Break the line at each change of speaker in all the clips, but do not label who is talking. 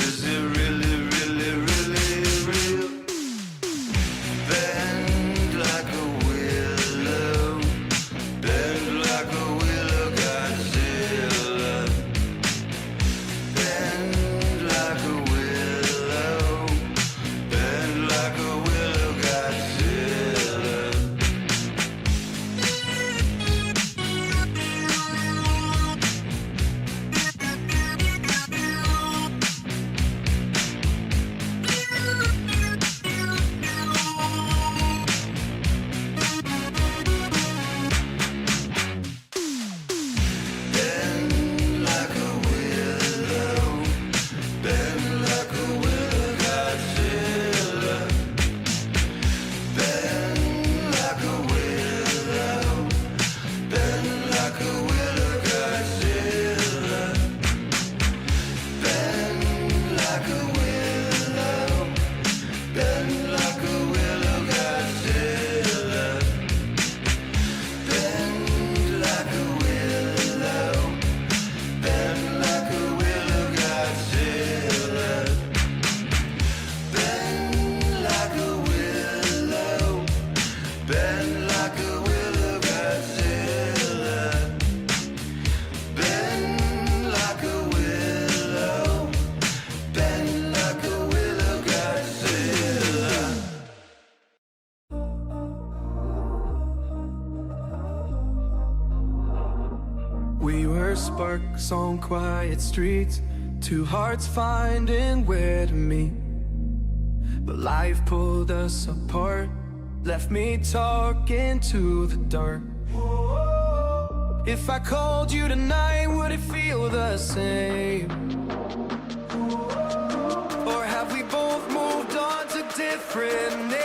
is it really, really, really real? Bend like a willow, bend like a willow, Godzilla. Bend like a willow, bend like a willow, Godzilla. Bend like a willow, bend like a willow, Godzilla. Bend like a willow, bend like a willow, Godzilla. Bend like a willow, bend like a willow, Godzilla. Bend like a willow, bend like a willow, Godzilla. Bend like a willow, bend like a willow, Godzilla. Bend like a willow, bend like a willow, Godzilla.
We were sparks on quiet streets, two hearts finding where to meet. But life pulled us apart, left me talking to the dark. If I called you tonight, would it feel the same? Or have we both moved on to different names?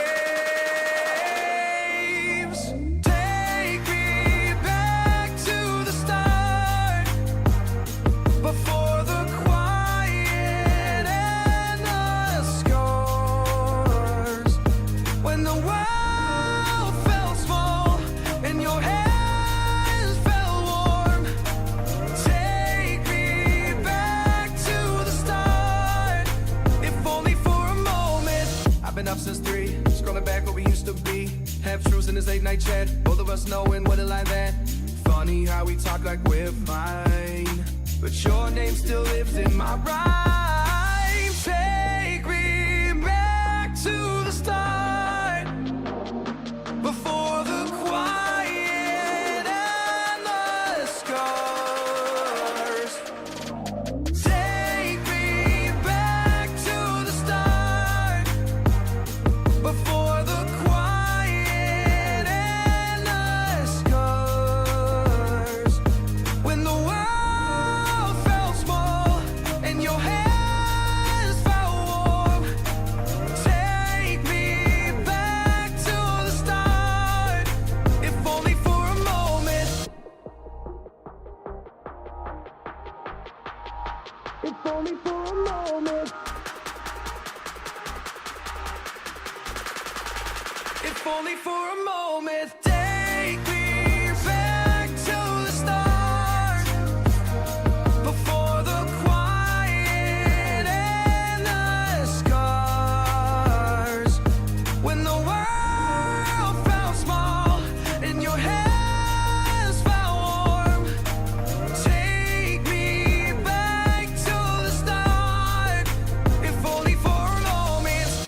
Take me back to the start, before the quiet and the scars. When the world felt small and your hands felt warm. Take me back to the start, if only for a moment. I've been up since 3, scrolling back where we used to be. Half truths in this late night chat, both of us knowing what it like that. Funny how we talk like we're fine, but your name still lives in my rhyme. Take me back to the start, before the quiet and the scars. Take me back to the start, before the quiet and the scars. When the world felt small and your hands felt warm. Take me back to the start, if only for a moment. If only for a moment. If only for a moment. Take me back to the start, before the quiet and the scars. When the world felt small and your hands felt warm. Take me back to the start, if only for a moment.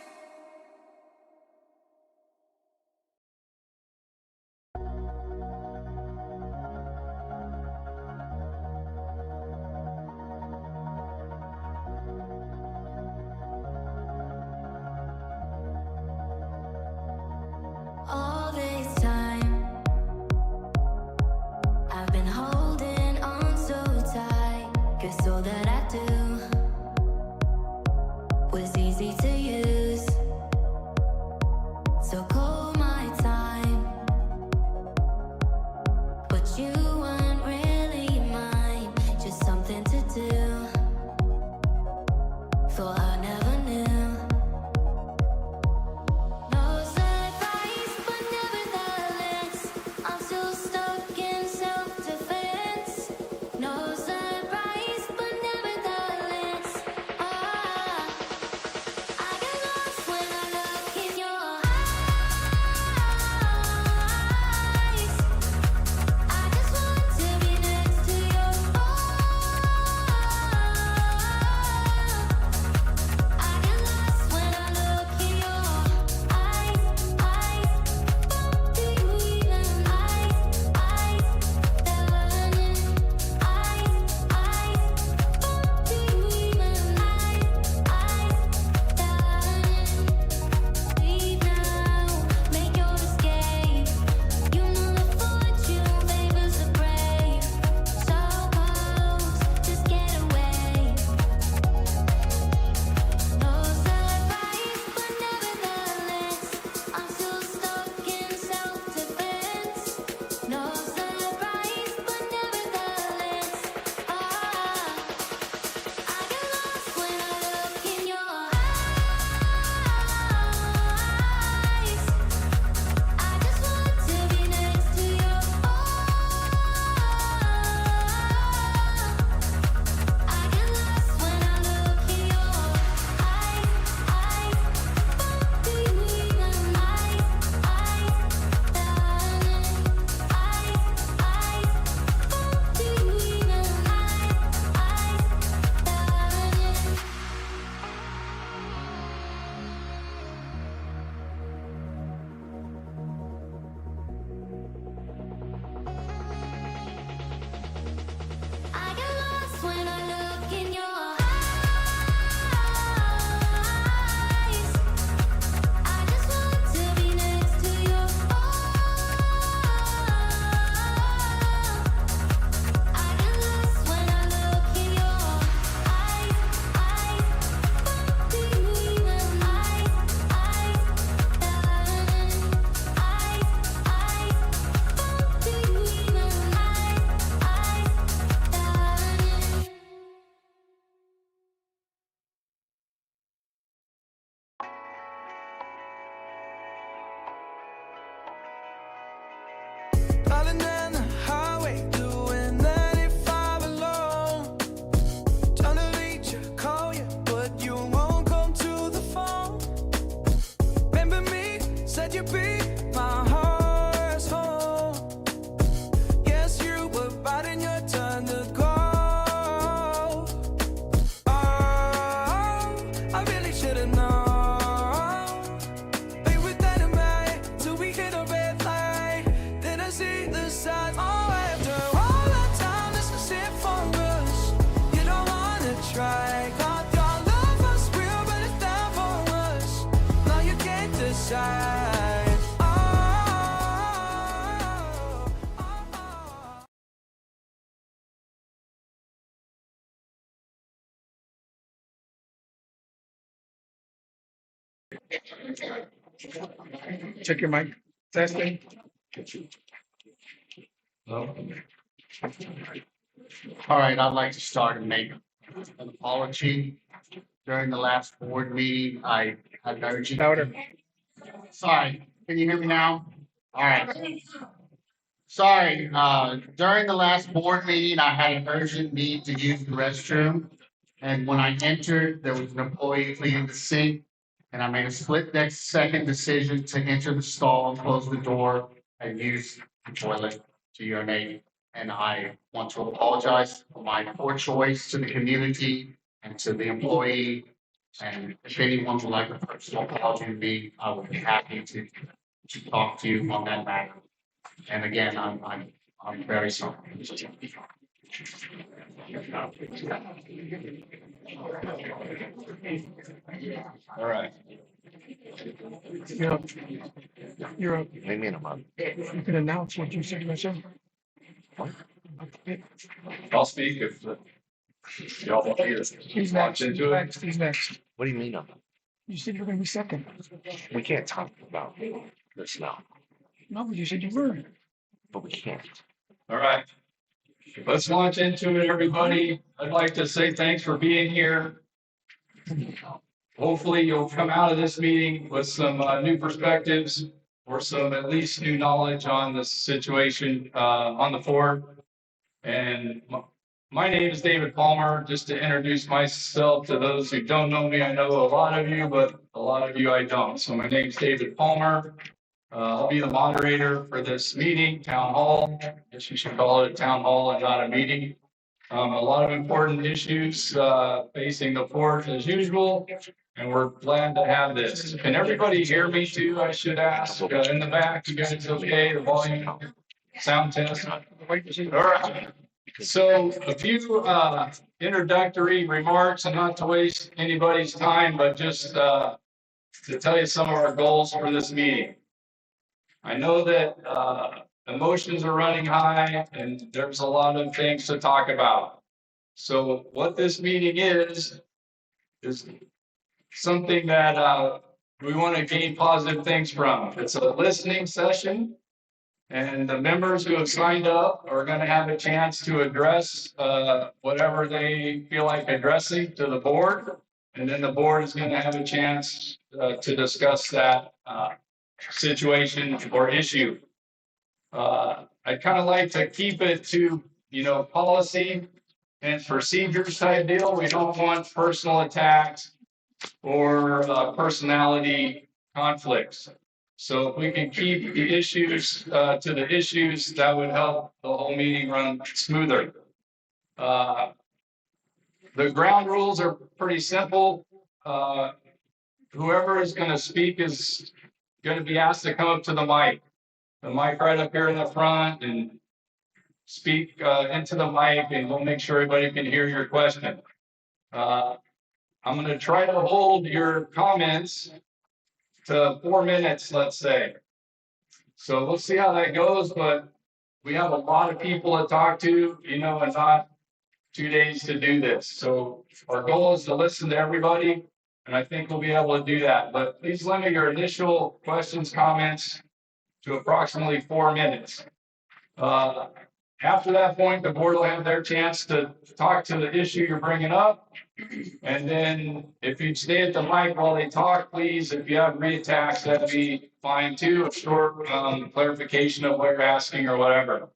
All this time, I've been holding on so tight, 'cause all that I do was easy to use. So call my time, but you weren't really mine, just something to do. Thought I never knew. No surprise, but nevertheless, I'm still stuck in self-defense. No surprise, but nevertheless,
side.
Check your mic. Testing.
All right, I'd like to start and make an apology. During the last board meeting, I had urgent.
Louder.
Sorry, can you hear me now? All right. Sorry, during the last board meeting, I had an urgent need to use the restroom. And when I entered, there was an employee cleaning the sink. And I made a second decision to enter the stall, close the door, and use the toilet to urinate. And I want to apologize for my poor choice to the community and to the employee. And if anyone would like a personal apology to me, I would be happy to talk to you on that matter. And again, I'm very sorry.
All right.
You're up. You're up.
What do you mean I'm up?
You can announce what you said yourself.
I'll speak if y'all want me to
He's
launch
next. He's
into it.
next. He's next.
What do you mean I'm up?
You said you were going to be second.
We can't talk about this now,
No, but you said you were.
but we can't.
All right. Let's launch into it, everybody. I'd like to say thanks for being here. Hopefully you'll come out of this meeting with some new perspectives or some at least new knowledge on the situation on the board. And my name is David Palmer. Just to introduce myself to those who don't know me, I know a lot of you, but a lot of you I don't. So my name is David Palmer. I'll be the moderator for this meeting, town hall. I guess you should call it a town hall and not a meeting. A lot of important issues facing the board as usual, and we're glad to have this. Can everybody hear me too? I should ask in the back. You guys okay? The volume, sound test. All right. So a few introductory remarks, and not to waste anybody's time, but just to tell you some of our goals for this meeting. I know that emotions are running high and there's a lot of things to talk about. So what this meeting is something that we want to gain positive things from. It's a listening session, and the members who have signed up are going to have a chance to address whatever they feel like addressing to the board. And then the board is going to have a chance to discuss that situation or issue. I'd kind of like to keep it to, policy and procedures type deal. We don't want personal attacks or personality conflicts. So if we can keep the issues to the issues, that would help the whole meeting run smoother. The ground rules are pretty simple. Whoever is going to speak is going to be asked to come up to the mic right up here in the front, and speak into the mic, and we'll make sure everybody can hear your question. I'm going to try to hold your comments to 4 minutes, let's say. So we'll see how that goes, but we have a lot of people to talk to, and not 2 days to do this. So our goal is to listen to everybody, and I think we'll be able to do that. But please limit your initial questions, comments to approximately 4 minutes. After that point, the board will have their chance to talk to the issue you're bringing up. And then if you stay at the mic while they talk, please, if you have reattacks, that'd be fine too. A short clarification of what you're asking or whatever.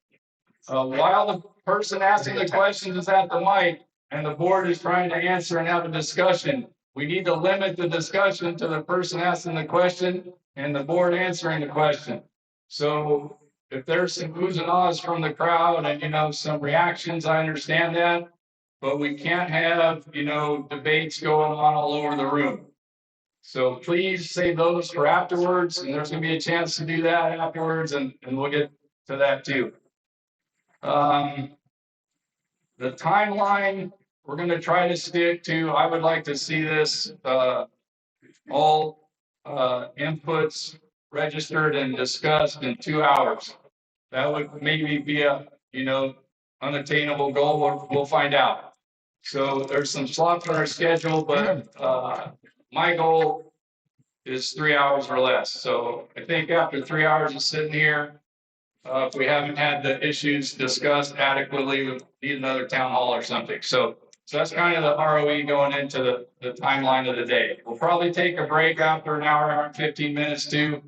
While the person asking the question is at the mic and the board is trying to answer and have a discussion, we need to limit the discussion to the person asking the question and the board answering the question. So if there's some oohs and ahs from the crowd and, some reactions, I understand that, but we can't have, debates going on all over the room. So please save those for afterwards, and there's going to be a chance to do that afterwards, and we'll get to that too. The timeline we're going to try to stick to. I would like to see this all inputs registered and discussed in 2 hours. That would maybe be a, unattainable goal. We'll find out. So there's some slots on our schedule, but my goal is 3 hours or less. So I think after 3 hours of sitting here, if we haven't had the issues discussed adequately, we need another town hall or something. So that's kind of the ROE going into the timeline of the day. We'll probably take a break after an hour and 15 minutes too.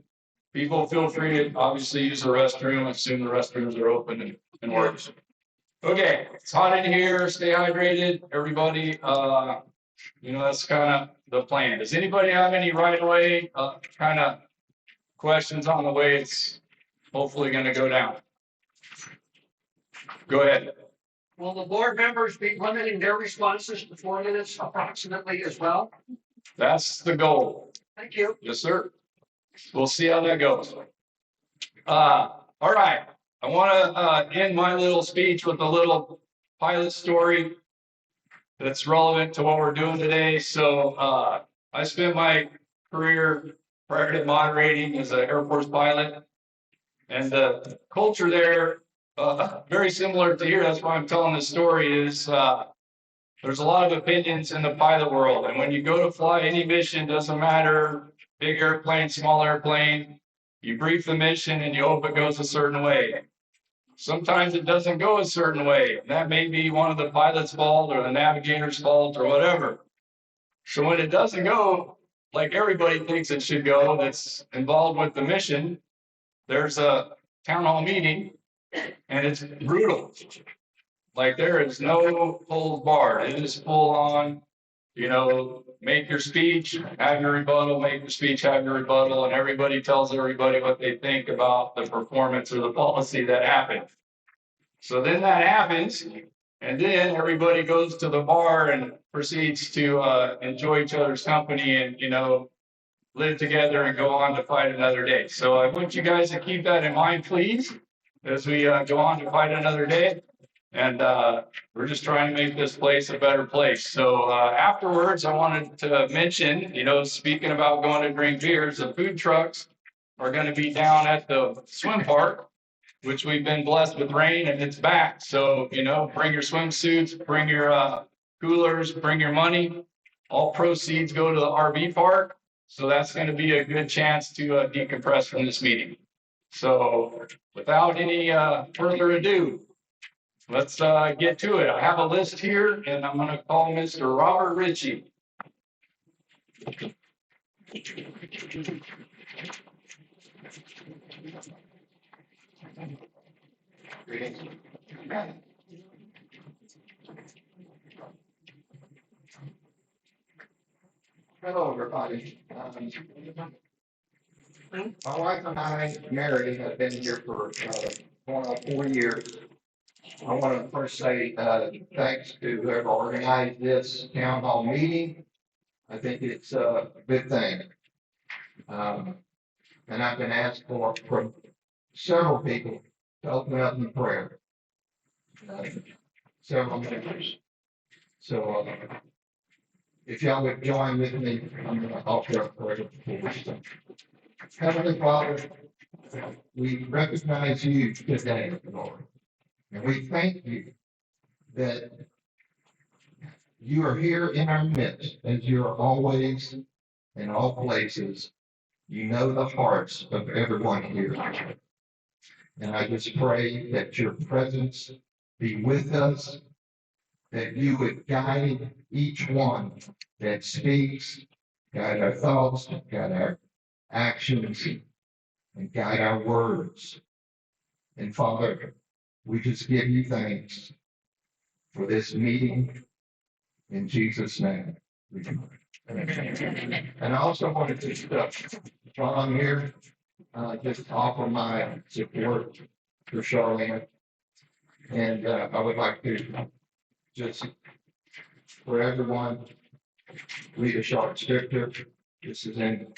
People feel free to obviously use the restroom. Assume the restrooms are open and works. Okay, it's hot in here. Stay hydrated, everybody. That's kind of the plan. Does anybody have any right away kind of questions on the way it's hopefully going to go down? Go ahead.
Will the board members be limiting their responses to 4 minutes approximately as well?
That's the goal.
Thank you.
Yes, sir. We'll see how that goes. All right. I want to end my little speech with a little pilot story that's relevant to what we're doing today. So I spent my career prior to moderating as an Air Force pilot, and the culture there, very similar to here. That's why I'm telling this story. Is there's a lot of opinions in the pilot world, and when you go to fly any mission, doesn't matter, big airplane, small airplane, you brief the mission and you hope it goes a certain way. Sometimes it doesn't go a certain way. That may be one of the pilot's fault or the navigator's fault or whatever. So when it doesn't go like everybody thinks it should go that's involved with the mission, there's a town hall meeting and it's brutal. Like there is no holds barred. It is full on, make your speech, have your rebuttal, make your speech, have your rebuttal, and everybody tells everybody what they think about the performance or the policy that happened. So then that happens, and then everybody goes to the bar and proceeds to enjoy each other's company and, live together and go on to fight another day. So I want you guys to keep that in mind, please, as we go on to fight another day. And we're just trying to make this place a better place. So afterwards, I wanted to mention, speaking about going to drink beers, the food trucks are going to be down at the swim park, which we've been blessed with rain and it's back. So, bring your swimsuits, bring your coolers, bring your money. All proceeds go to the RV park. So that's going to be a good chance to decompress from this meeting. So without any further ado, let's get to it. I have a list here, and I'm going to call Mr. Robert Ritchie.
Hello, everybody. My wife and I, Mary, have been here for going on 4 years. I want to first say thanks to whoever organized this town hall meeting. I think it's a good thing. And I've been asked from several people to open up in prayer. Several members. So if y'all would join with me, I'm going to offer up prayer before we start. Heavenly Father, we recognize you today, Lord. And we thank you that you are here in our midst, as you are always in all places. You know the hearts of everyone here. And I just pray that your presence be with us, that you would guide each one that speaks, guide our thoughts, guide our actions, and guide our words. And Father, we just give you thanks for this meeting in Jesus' name. And I also wanted to, while I'm here, just offer my support for Charlene. And I would like to just, for everyone, read a short scripture. This is in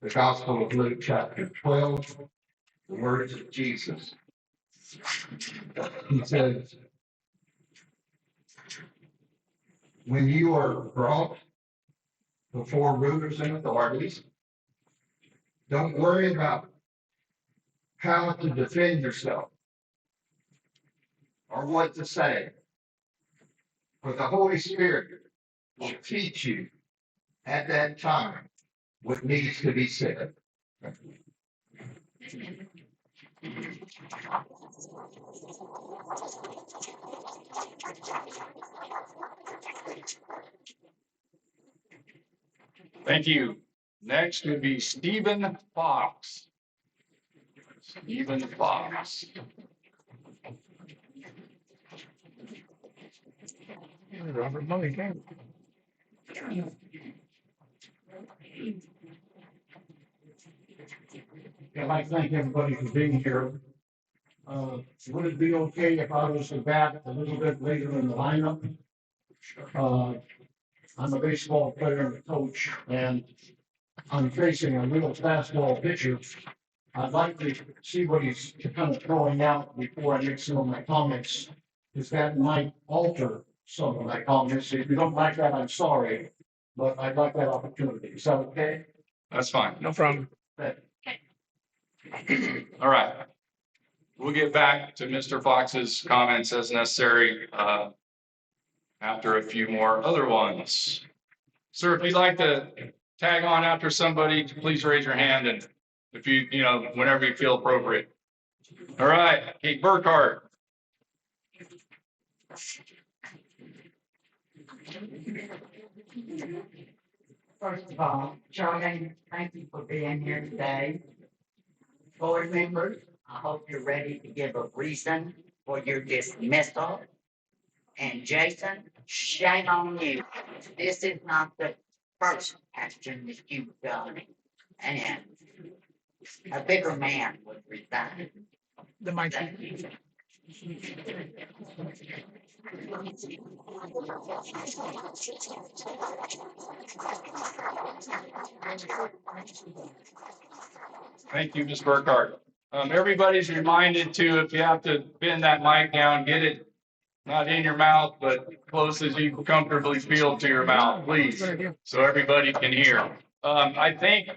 the Gospel of Luke, chapter 12, the words of Jesus. He says, when you are brought before rulers and authorities Don't worry about how to defend yourself or what to say. For the Holy Spirit will teach you at that time what needs to be said.
Thank you. Next would be Stephen Fox. Stephen Fox.
Robert Mulligan.
I'd like to thank everybody for being here. Would it be okay if I was back a little bit later in the lineup? I'm a baseball player and a coach, and I'm facing a real fastball pitcher. I'd like to see what he's kind of throwing out before I make some of my comments, because that might alter some of my comments. If you don't like that, I'm sorry, but I'd like that opportunity. Is that okay?
That's fine.
No problem.
All right. We'll get back to Mr. Fox's comments as necessary after a few more other ones. Sir, if you'd like to tag on after somebody, please raise your hand, and if you whenever you feel appropriate. All right, Kate Burkhart.
First of all, Charlie, thank you for being here today. Board members, I hope you're ready to give a reason for your dismissal. And Jason, shame on you. This is not the first action that you've done. And a bigger man would resign.
The mic.
Thank you, Ms. Burkhart. Everybody's reminded to, if you have to bend that mic down, get it not in your mouth, but close as you comfortably feel to your mouth, please, so everybody can hear. I think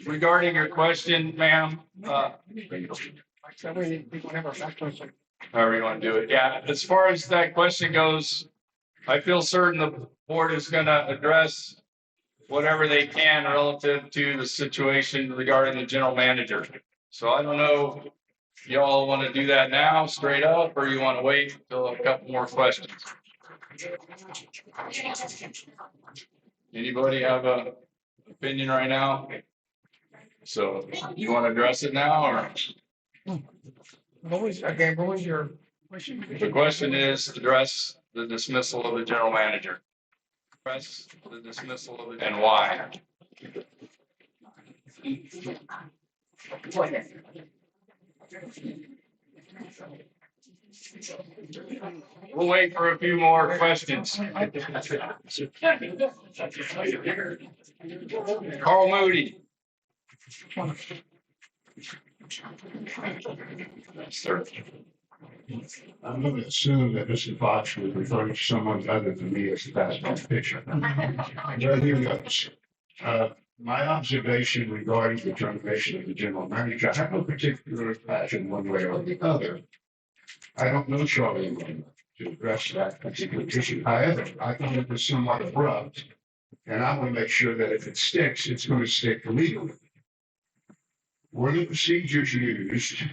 regarding your question, ma'am,
That way we can have our back question.
however you want to do it. Yeah, as far as that question goes, I feel certain the board is going to address whatever they can relative to the situation regarding the general manager. So I don't know if y'all want to do that now straight up, or you want to wait until a couple more questions. Anybody have a opinion right now? So you want to address it now, or?
What was your question?
The question is address the dismissal of the general manager. Address the dismissal of the, and why? We'll wait for a few more questions. Carl Moody. Sir.
I'm going to assume that Mr. Fox was referring to someone other than me as the basketball pitcher. Well, here goes. My observation regarding the termination of the general manager, I have no particular passion one way or the other. I don't know Charlie enough to address that particular issue. However, I thought it was somewhat abrupt, and I want to make sure that if it sticks, it's going to stick legally. Were the procedures used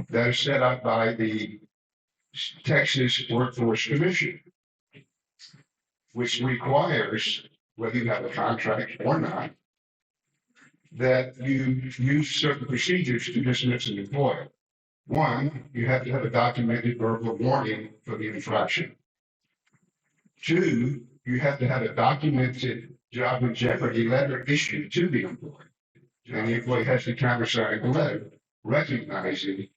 that are set up by the Texas Workforce Commission, which requires, whether you have a contract or not, that you use certain procedures to dismiss an employee. One, you have to have a documented verbal warning for the infraction. Two, you have to have a documented job in jeopardy letter issued to the employee. And the employee has to countersign the letter recognizing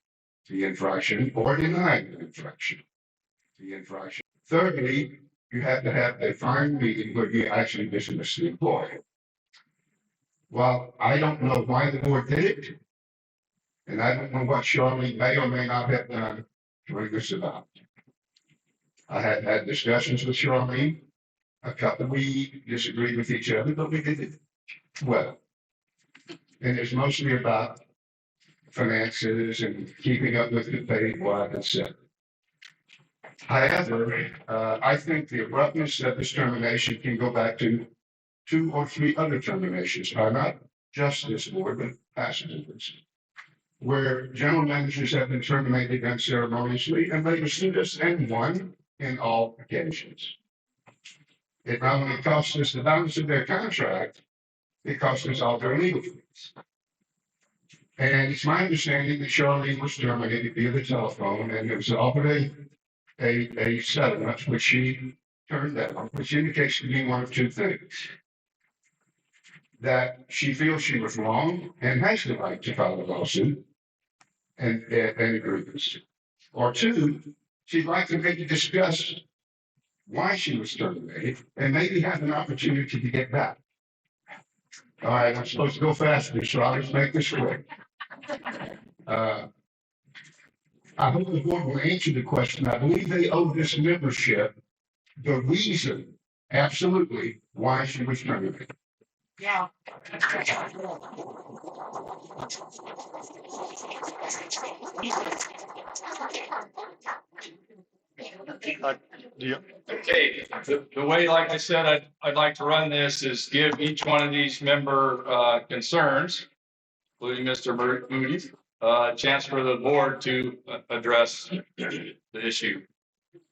the infraction or denying the infraction. Thirdly, you have to have a fine meeting where you actually dismiss the employee. Well, I don't know why the board did it, and I don't know what Charlie may or may not have done to bring this about. I had had discussions with Charlie. A couple we disagreed with each other, but we did it well. and it's mostly about finances and keeping up with the pay, etc. However, I think the abruptness of this termination can go back to 2 or 3 other terminations, not just this board, but past boards, where general managers have been terminated unceremoniously, and they were sued us and won in all occasions. It not only cost us the balance of their contract, it cost us all their legal fees. And it's my understanding that Charlene was terminated via the telephone, and it was offered a settlement, which she turned down, which indicates to me one of 2 things. That she feels she was wrong and has the right to file a lawsuit and a grievance. Or 2, she'd like to maybe discuss why she was terminated and maybe have an opportunity to get back. All right, I'm supposed to go faster, so I'll just make this quick. I hope the board will answer the question. I believe they owe this membership the reason, absolutely, why she was terminated.
Yeah.
Okay, the way, like I said, I'd like to run this is give each one of these member concerns, including Mr. Moody, a chance for the board to address the issue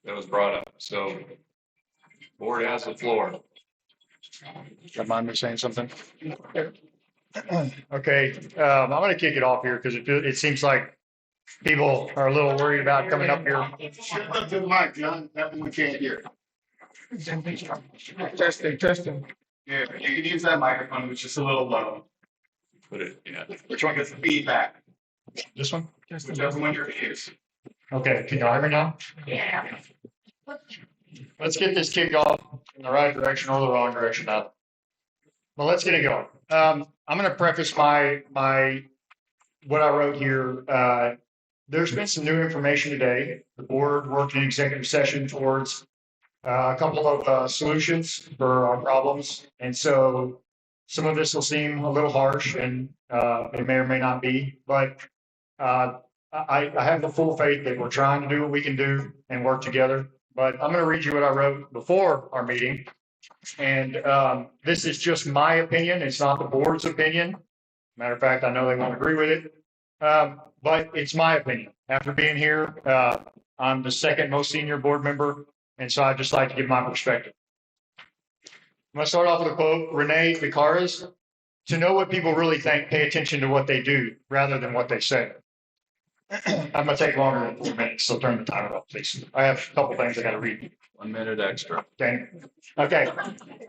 that was brought up. So, board has the floor.
Don't mind me saying something? Okay, I'm gonna kick it off here because it seems like people are a little worried about coming up here.
Shut up to the mic, John, that one we can't hear.
Testing.
Yeah, you can use that microphone, which is a little low.
Put it, yeah.
Which one gets the feedback?
This one?
Whichever one you're use.
Okay, can you hear me now?
Yeah.
Let's get this kicked off in the right direction or the wrong direction now. Well, let's get it going. I'm going to preface my what I wrote here. There's been some new information today. The board worked in executive session towards a couple of solutions for our problems, and so some of this will seem a little harsh, and it may or may not be. But I have the full faith that we're trying to do what we can do and work together. But I'm going to read you what I wrote before our meeting. And this is just my opinion. It's not the board's opinion. Matter of fact, I know they won't agree with it. But it's my opinion. After being here, I'm the second most senior board member. And so I'd just like to give my perspective. I'm going to start off with a quote, Renee Vicaras. To know what people really think, pay attention to what they do rather than what they say. I'm going to take longer than 4 minutes, so turn the timer off, please. I have a couple things I got to read.
1 minute extra.
Okay.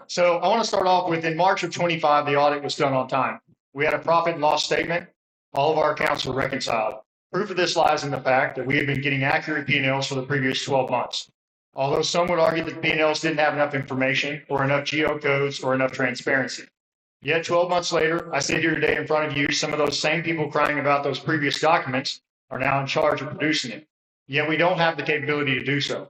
So I want to start off with in March of 25, the audit was done on time. We had a profit and loss statement. All of our accounts were reconciled. Proof of this lies in the fact that we have been getting accurate P&Ls for the previous 12 months. Although some would argue that P&Ls didn't have enough information or enough geocodes or enough transparency. Yet 12 months later, I sit here today in front of you, some of those same people crying about those previous documents are now in charge of producing it. Yet we don't have the capability to do so.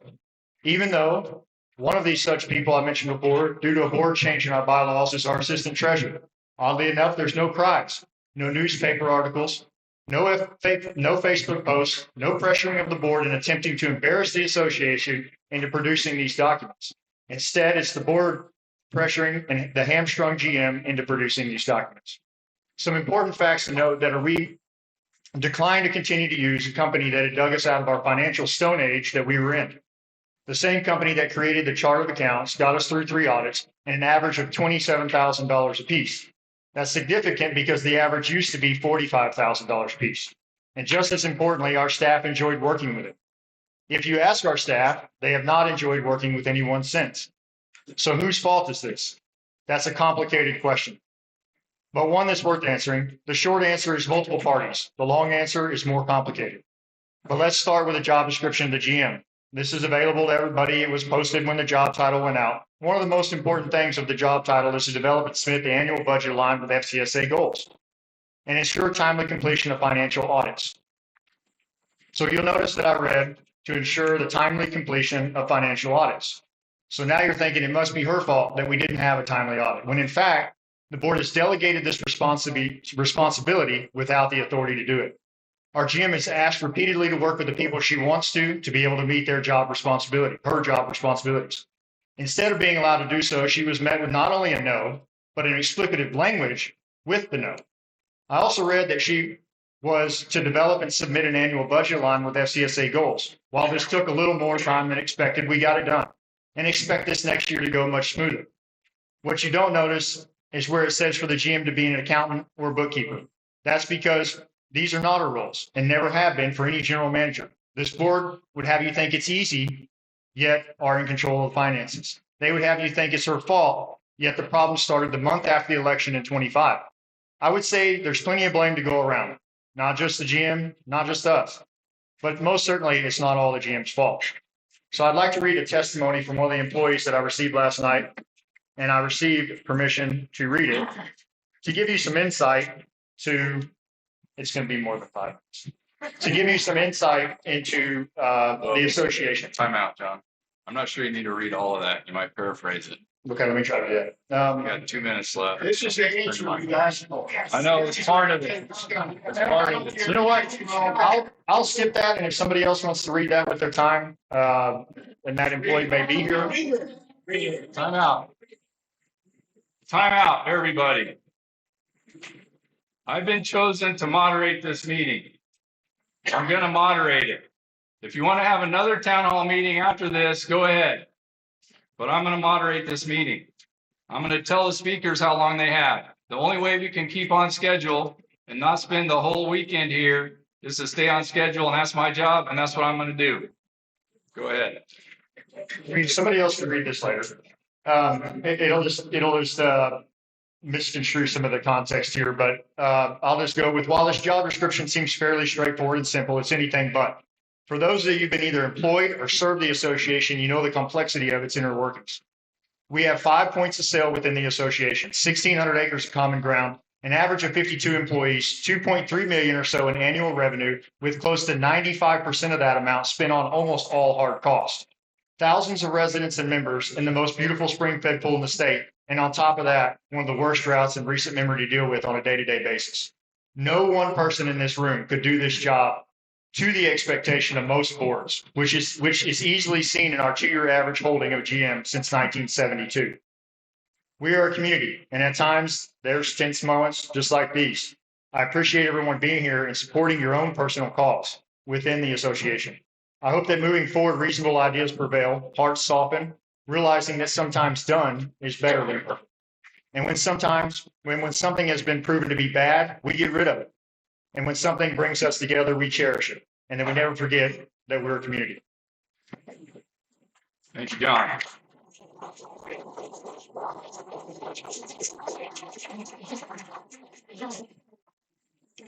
Even though one of these such people I mentioned before, due to a board change in our bylaws, is our assistant treasurer. Oddly enough, there's no cries, no newspaper articles, no Facebook posts, no pressuring of the board in attempting to embarrass the association into producing these documents. Instead, it's the board pressuring and the hamstrung GM into producing these documents. Some important facts to note that we declined to continue to use a company that had dug us out of our financial stone age that we were in. The same company that created the chart of accounts got us through 3 audits and an average of $27,000 apiece. That's significant because the average used to be $45,000 apiece. And just as importantly, our staff enjoyed working with it. If you ask our staff, they have not enjoyed working with anyone since. So whose fault is this? That's a complicated question, but one that's worth answering. The short answer is multiple parties. The long answer is more complicated. But let's start with a job description of the GM. This is available to everybody. It was posted when the job title went out. One of the most important things of the job title is to develop and submit the annual budget aligned with FCSA goals and ensure timely completion of financial audits. So you'll notice that I read to ensure the timely completion of financial audits. So now you're thinking it must be her fault that we didn't have a timely audit, when in fact, The board has delegated this responsibility without the authority to do it. Our GM is asked repeatedly to work with the people she wants to be able to meet her job responsibilities. Instead of being allowed to do so, she was met with not only a no, but an explicative language with the no. I also read that she was to develop and submit an annual budget line with FCSA goals. While this took a little more time than expected, we got it done and expect this next year to go much smoother. What you don't notice is where it says for the GM to be an accountant or bookkeeper. That's because these are not her roles and never have been for any general manager. This board would have you think it's easy, yet are in control of finances. They would have you think it's her fault, yet the problem started the month after the election in 25. I would say there's plenty of blame to go around, not just the GM, not just us, but most certainly it's not all the GM's fault. So I'd like to read a testimony from one of the employees that I received last night, and I received permission to read it to give you some insight to, it's going to be more than 5 minutes, to give you some insight into the association.
Time out, John. I'm not sure you need to read all of that. You might paraphrase it.
Okay, let me try to do that.
We got 2 minutes left.
This is the answer you asked for.
I know, it's part of it. It's part of it.
You know what? I'll skip that, and if somebody else wants to read that with their time, and that employee may be here.
Time out. Time out, everybody. I've been chosen to moderate this meeting. I'm going to moderate it. If you want to have another town hall meeting after this, go ahead. But I'm going to moderate this meeting. I'm going to tell the speakers how long they have. The only way we can keep on schedule and not spend the whole weekend here is to stay on schedule, and that's my job, and that's what I'm going to do. Go ahead.
Somebody else can read this later. It'll just misconstrue some of the context here, but I'll just go with, while this job description seems fairly straightforward and simple, it's anything but. For those of you who've been either employed or served the association, you know the complexity of its inner workings. We have 5 points of sale within the association, 1,600 acres of common ground, an average of 52 employees, 2.3 million or so in annual revenue, with close to 95% of that amount spent on almost all hard costs. Thousands of residents and members in the most beautiful spring-fed pool in the state, and on top of that, one of the worst droughts in recent memory to deal with on a day-to-day basis. No one person in this room could do this job to the expectation of most boards, which is easily seen in our 2-year average holding of GM since 1972. We are a community, and at times there's tense moments just like these. I appreciate everyone being here and supporting your own personal cause within the association. I hope that moving forward, reasonable ideas prevail, hearts soften, realizing that sometimes done is better than perfect. And when something has been proven to be bad, we get rid of it. And when something brings us together, we cherish it. And then we never forget that we're a community.
Thank you, John.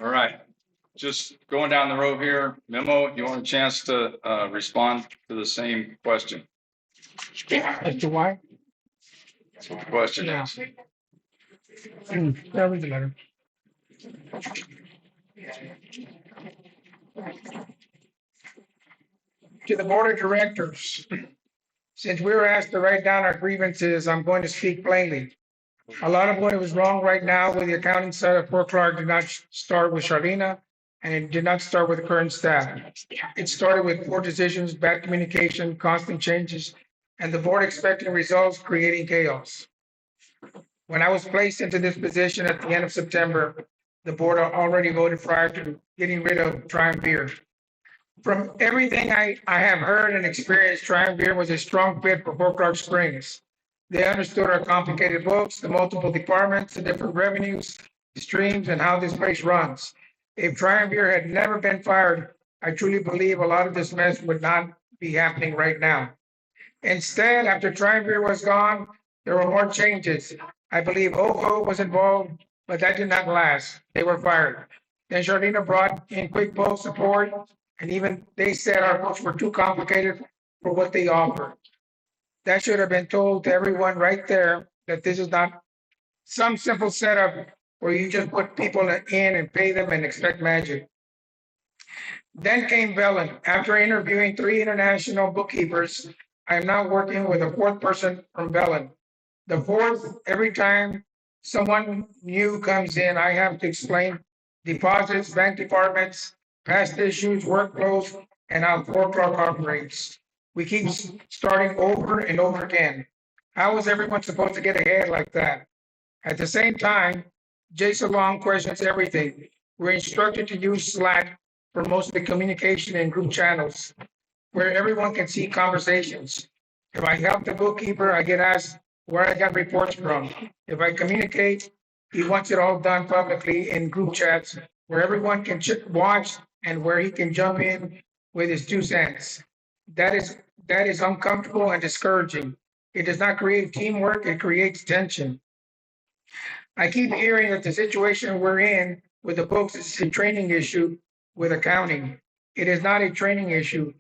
All right, just going down the road here. Memo, you want a chance to respond to the same question?
As to why?
That's what the question is.
That was the letter. To the board of directors, since we were asked to write down our grievances, I'm going to speak plainly. A lot of what was wrong right now with the accounting side of Fort Clark did not start with Charlena, and it did not start with the current staff. It started with poor decisions, bad communication, constant changes, and the board expecting results, creating chaos. When I was placed into this position at the end of September, the board already voted prior to getting rid of Triumvirate. From everything I have heard and experienced, Triumvirate was a strong fit for Fort Clark Springs. They understood our complicated books, the multiple departments, the different revenues, the streams, and how this place runs. If Triumvirate had never been fired, I truly believe a lot of this mess would not be happening right now. Instead, after Triumvirate was gone, there were more changes. I believe OHO was involved, but that did not last. They were fired. Then Charlena brought in QuickBooks support, and even they said our books were too complicated for what they offered. That should have been told to everyone right there that this is not some simple setup where you just put people in and pay them and expect magic. Then came Velen. After interviewing 3 international bookkeepers, I am now working with a 4th person from Velen. The 4th, every time, someone new comes in, I have to explain deposits, bank departments, past issues, workflows, and how 4 o'clock operates. We keep starting over and over again. How is everyone supposed to get ahead like that? At the same time, Jason Long questions everything. We're instructed to use Slack for most of the communication and group channels where everyone can see conversations. If I help the bookkeeper, I get asked where I got reports from. If I communicate, he wants it all done publicly in group chats where everyone can watch and where he can jump in with his 2 cents. That is uncomfortable and discouraging. It does not create teamwork, it creates tension. I keep hearing that the situation we're in with the books is a training issue with accounting. It is not a training issue.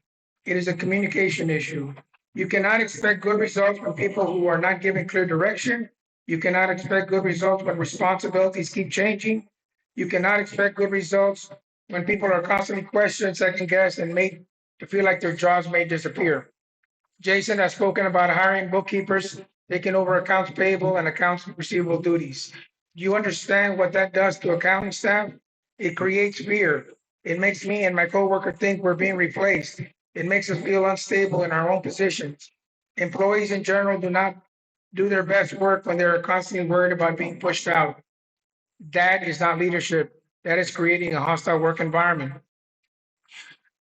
It is a communication issue. You cannot expect good results from people who are not given clear direction. You cannot expect good results when responsibilities keep changing. You cannot expect good results when people are constantly questioned, second guessed, and made to feel like their jobs may disappear. Jason has spoken about hiring bookkeepers, taking over accounts payable and accounts receivable duties. Do you understand what that does to accounting staff? It creates fear. It makes me and my coworker think we're being replaced. It makes us feel unstable in our own positions. Employees in general do not do their best work when they're constantly worried about being pushed out. That is not leadership. That is creating a hostile work environment.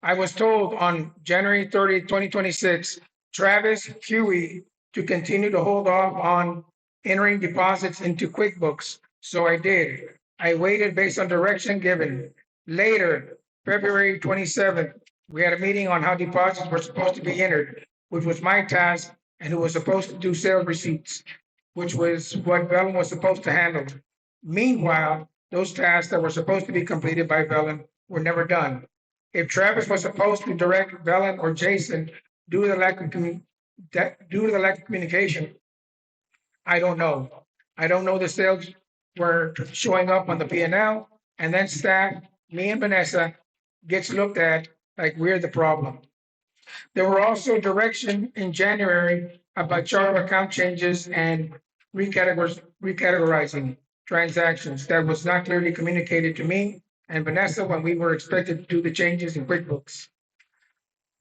I was told on January 30th, 2026, Travis Huey to continue to hold off on entering deposits into QuickBooks. So I did. I waited based on direction given. Later, February 27th, we had a meeting on how deposits were supposed to be entered, which was my task, and who was supposed to do sales receipts, which was what Velen was supposed to handle. Meanwhile, those tasks that were supposed to be completed by Velen were never done. If Travis was supposed to direct Velen or Jason due to the lack of communication, I don't know. I don't know the sales were showing up on the P&L, and then staff, me and Vanessa, gets looked at like we're the problem. There were also direction in January about chart of account changes and recategorizing transactions that was not clearly communicated to me and Vanessa when we were expected to do the changes in QuickBooks.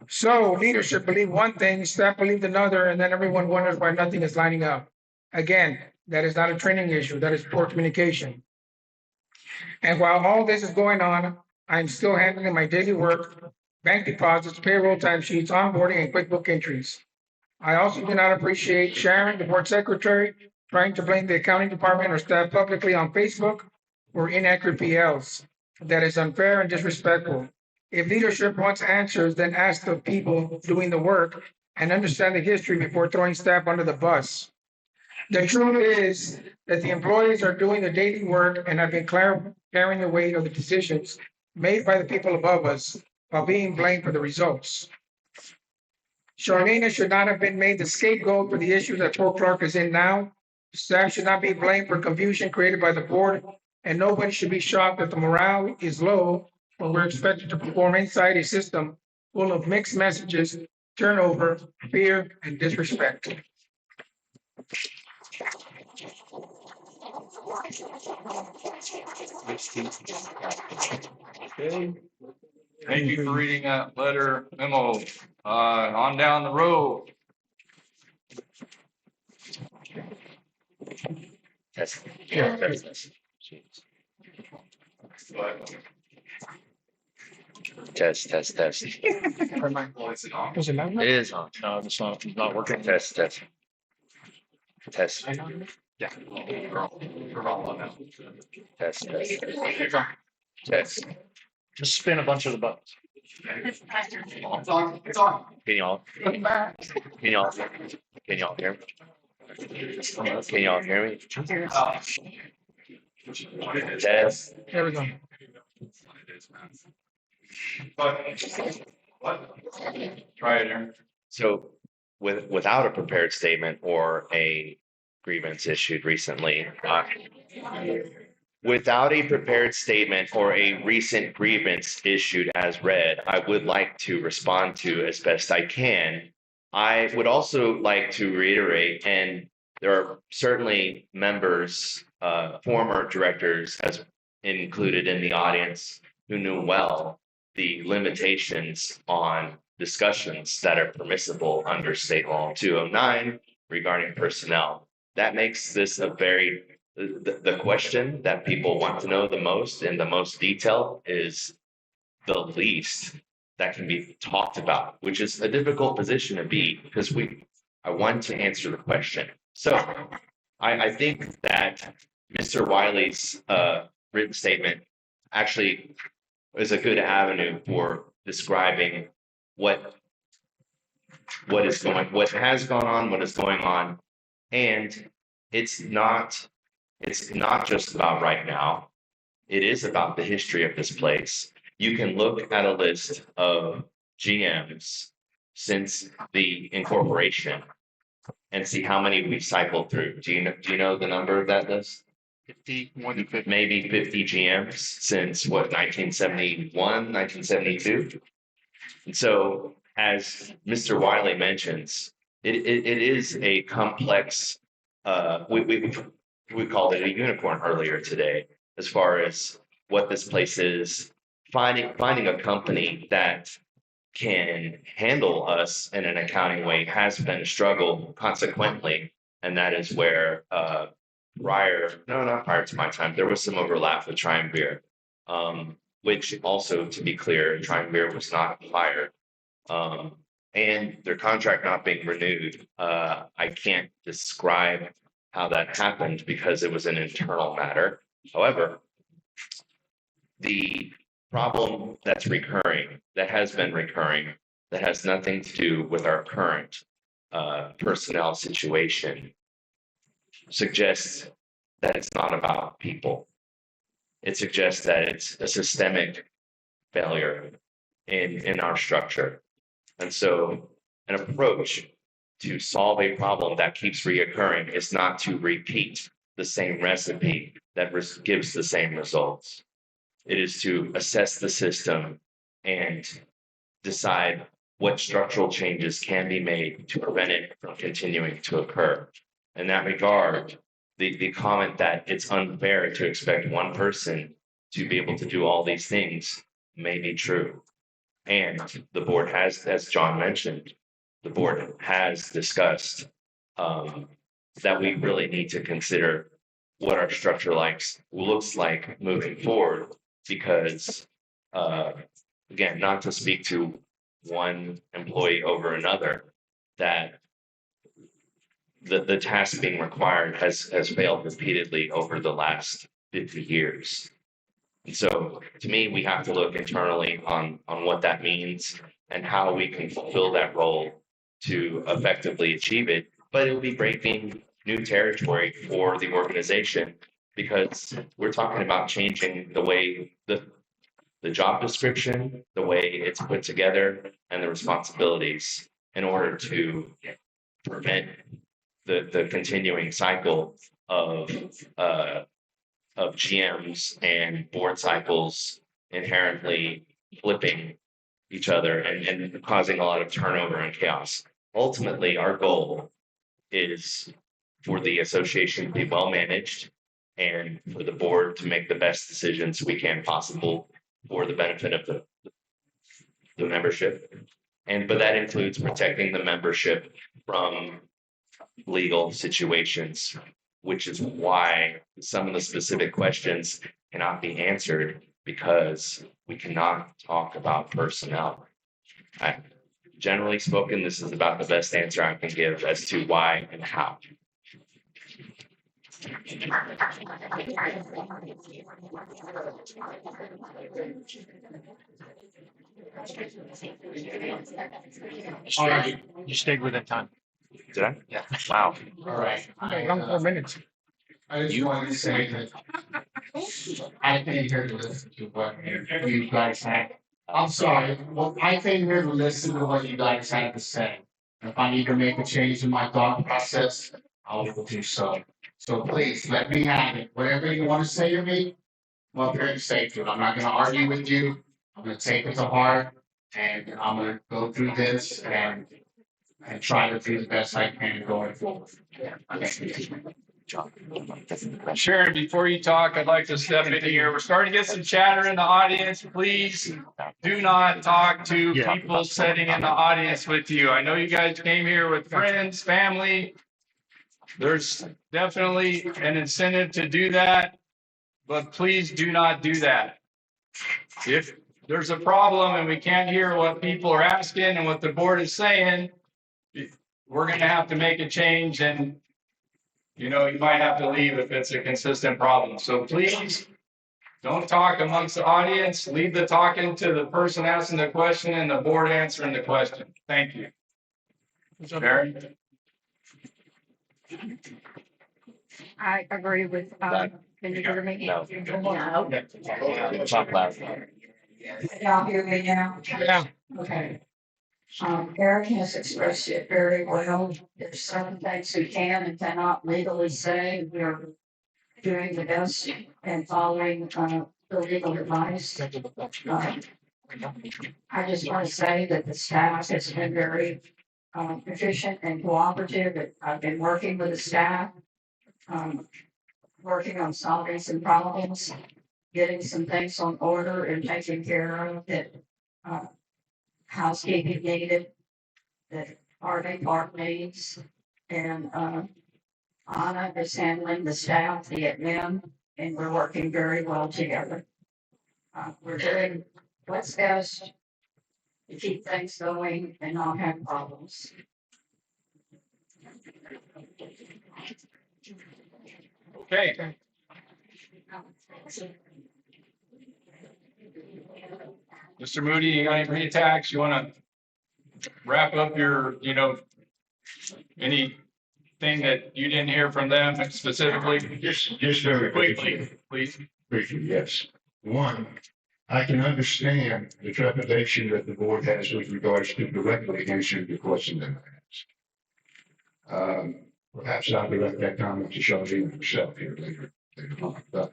So leadership believed one thing, staff believed another, and then everyone wonders why nothing is lining up. Again, that is not a training issue, that is poor communication. And while all this is going on, I'm still handling my daily work, bank deposits, payroll timesheets, onboarding, and QuickBook entries. I also do not appreciate Sharon, the board secretary, trying to blame the accounting department or staff publicly on Facebook for inaccurate PLs. That is unfair and disrespectful. If leadership wants answers, then ask the people doing the work and understand the history before throwing staff under the bus. The truth is that the employees are doing the daily work and have been carrying the weight of the decisions made by the people above us while being blamed for the results. Charlene should not have been made the scapegoat for the issues that Fort Clark is in now. Staff should not be blamed for confusion created by the board, and nobody should be shocked that the morale is low when we're expected to perform inside a system full of mixed messages, turnover, fear, and disrespect.
Okay. Thank you for reading that letter memo. On down the road.
Test. Test.
Well, is it on?
Was it loud?
It is on.
No, it's not working.
Test.
Yeah. We're all on now.
Test.
Just spin a bunch of the buttons.
It's on, it's on.
Can y'all hear me? Can y'all hear me? Test.
There we go.
What? Try it, Aaron.
So without a prepared statement or a grievance issued recently, without a prepared statement or a recent grievance issued as read, I would like to respond to as best I can. I would also like to reiterate, and there are certainly members former directors as included in the audience who knew well the limitations on discussions that are permissible under state law 209 regarding personnel. That makes this a very, the question that people want to know the most in the most detail is the least that can be talked about, which is a difficult position to be because I want to answer the question. So I think that Mr. Wiley's written statement actually is a good avenue for describing what has gone on, what is going on, and it's not just about right now. It is about the history of this place. You can look at a list of GMs since the incorporation and see how many we cycled through. Do you know the number of that list?
50, more than 50.
Maybe 50 GMs since what, 1971, 1972? And so, as Mr. Wiley mentions, it is a complex, we called it a unicorn earlier today, as far as what this place is. Finding a company that can handle us in an accounting way has been a struggle consequently. And that is where not prior to my time, there was some overlap with Triumvir, which also, to be clear, Triumvir was not fired. And their contract not being renewed, I can't describe how that happened because it was an internal matter. However, the problem that's recurring, that has been recurring, that has nothing to do with our current personnel situation, suggests that it's not about people. It suggests that it's a systemic failure in our structure. And so an approach to solve a problem that keeps reoccurring is not to repeat the same recipe that gives the same results. It is to assess the system and decide what structural changes can be made to prevent it from continuing to occur. In that regard, the comment that it's unfair to expect one person to be able to do all these things may be true. And the board has, as John mentioned, the board has discussed that we really need to consider what our structure looks like moving forward, because again, not to speak to one employee over another, that the task being required has failed repeatedly over the last 50 years. And so to me, we have to look internally on what that means and how we can fulfill that role to effectively achieve it. But it will be breaking new territory for the organization, because we're talking about changing the way the job description, the way it's put together, and the responsibilities in order to prevent the continuing cycle of GMs and board cycles inherently flipping each other and causing a lot of turnover and chaos. Ultimately, our goal is for the association to be well managed and for the board to make the best decisions we can possible for the benefit of the membership. But that includes protecting the membership from legal situations, which is why some of the specific questions cannot be answered, because we cannot talk about personnel. Generally spoken, this is about the best answer I can give as to why and how.
All right.
You stayed within time.
Did I?
Yeah.
Wow.
All right.
Long 4 minutes.
I just wanted to say that I came here to listen to what you guys had. I'm sorry, well, I came here to listen to what you guys had to say. If I need to make a change in my thought process, I will do so. So please, let me have it. Whatever you want to say to me, I'm up here to say to it. I'm not gonna argue with you. I'm gonna take it to heart, and I'm gonna go through this and try to do the best I can going forward.
Sharon, before you talk, I'd like to step in here. We're starting to get some chatter in the audience. Please do not talk to people sitting in the audience with you. I know you guys came here with friends, family. There's definitely an incentive to do that, but please do not do that. If there's a problem and we can't hear what people are asking and what the board is saying, we're gonna have to make a change, and you might have to leave if it's a consistent problem. So please don't talk amongst the audience. Leave the talking to the person asking the question and the board answering the question. Thank you. Mary?
I agree with, can you hear me?
No.
No.
Talk loud.
Y'all hear me now?
Yeah.
Okay. Eric has expressed it very well. There's certain things we can and cannot legally say. We're doing the best and following, the legal advice. I just want to say that the staff has been very, efficient and cooperative. I've been working with the staff, working on solving some problems, getting some things on order and taking care of that, housekeeping needed, that RV park needs, and Anna is handling the staff, the admin, and we're working very well together. We're doing what's best to keep things going and not have problems.
Okay. Mr. Moody, you got any pre-tax? You want to wrap up your, anything that you didn't hear from them specifically?
Just very
Quickly, please.
briefly, yes. One, I can understand the trepidation that the board has with regards to directly answering the question that I asked. Perhaps I'll direct that comment to Charlene herself here later on. But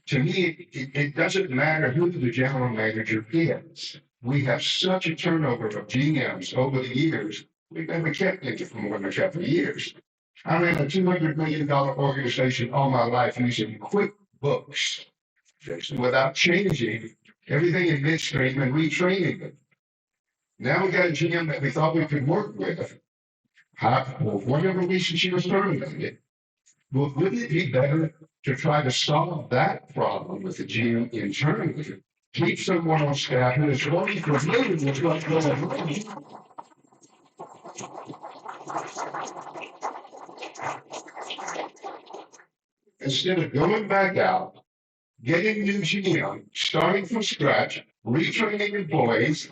to me, it doesn't matter who the general manager is. We have such a turnover of GMs over the years. We've never kept it for more than a couple of years. I ran a $200 million organization all my life using QuickBooks without changing everything in midstream and retraining them. Now we got a GM that we thought we could work with. For whatever reason she was terminated. Well, wouldn't it be better to try to solve that problem with the GM internally? Keep someone on staff who is really familiar with what's going on. Instead of going back out, getting new GM, starting from scratch, retraining employees,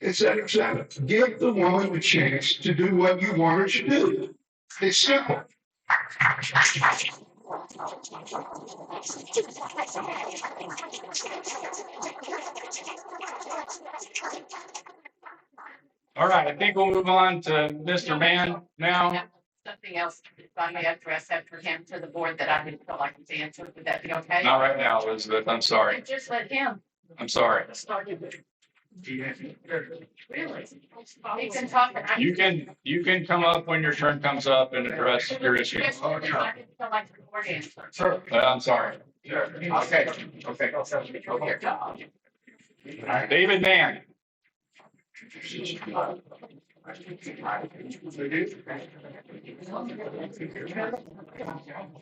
et cetera, et cetera. Give the woman the chance to do what you want her to do. It's simple.
All right, I think we'll move on to Mr. Mann now.
Something else, if I may address after him to the board that I didn't feel like was answered, would that be okay?
Not right now, Elizabeth. I'm sorry.
Just let him.
I'm sorry.
Really? He can talk.
You can come up when your turn comes up and address your issue.
I didn't feel like the board answered.
Sure. I'm sorry.
Okay.
David Mann.
I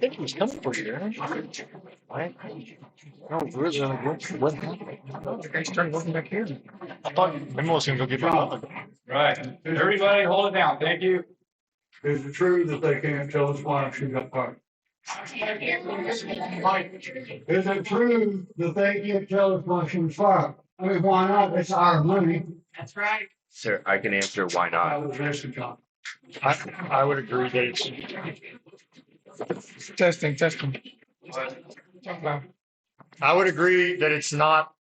think he was coming for you, right? No, originally, what happened? The guy started working back here. I thought maybe I was gonna go get my dog.
Right. Everybody hold it down. Thank you.
Is it true that they can't tell us why she got fired? Is it true that they can't tell us why she was fired? I mean, why not? It's our money.
That's right.
Sir, I can answer why
I
not.
was asking John.
I would agree that it's,
Testing.
I would agree that it's not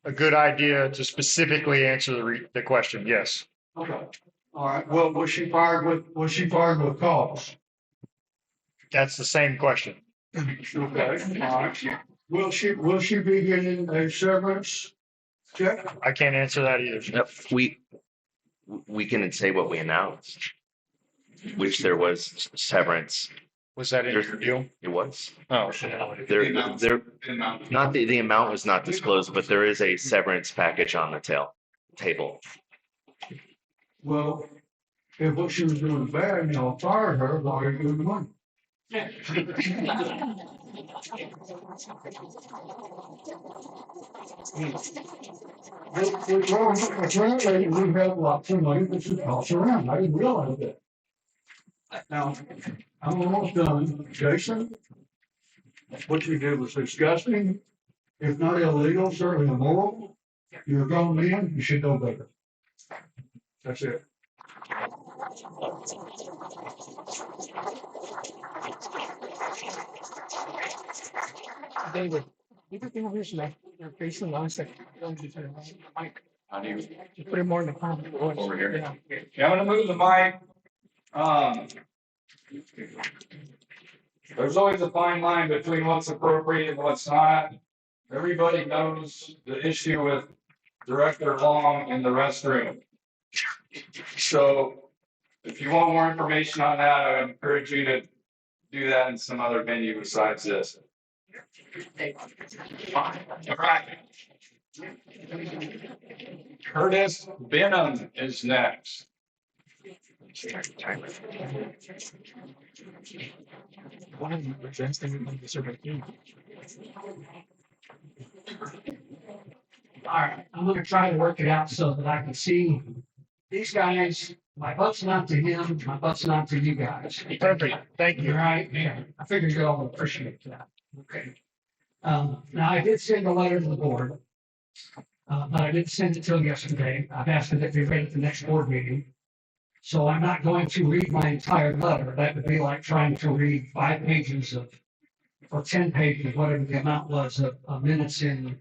a good idea to specifically answer the question. Yes.
Okay. All right. Well, was she fired with cause?
That's the same question.
Okay. All right. Will she be getting a severance check?
I can't answer that either.
Yep, we can say what we announced, which there was severance
Was that in your deal?
It was.
Oh,
There, not the amount was not disclosed, but there is a severance package on the table.
Well, if what she was doing bad, y'all fired her, why are you doing the money? Apparently, we have lots of money that should toss around. I didn't realize that. Now, I'm almost done. Jason, what you did was disgusting. If not illegal, certainly immoral. You're a grown man, you should know better. That's it.
David, you can over here, so you're facing one second. Don't you turn around. Mike,
How do you?
you put it more in the palm of your voice.
Over here.
Yeah.
Yeah, I'm gonna move the mic. There's always a fine line between what's appropriate and what's not. Everybody knows the issue with Director Long in the restroom. So if you want more information on that, I encourage you to do that in some other venue besides this. All right. Curtis Benham is next.
One of you presents them in the survey.
All right, I'm gonna try to work it out so that I can see these guys. My butt's not to him, my butt's not to you guys.
perfect. Thank you.
All right, yeah, I figured you all would appreciate that. Okay. Now I did send a letter to the board. But I didn't send it till yesterday. I've asked it to be read at the next board meeting. So I'm not going to read my entire letter. That would be like trying to read 5 pages or 10 pages, whatever the amount was of minutes in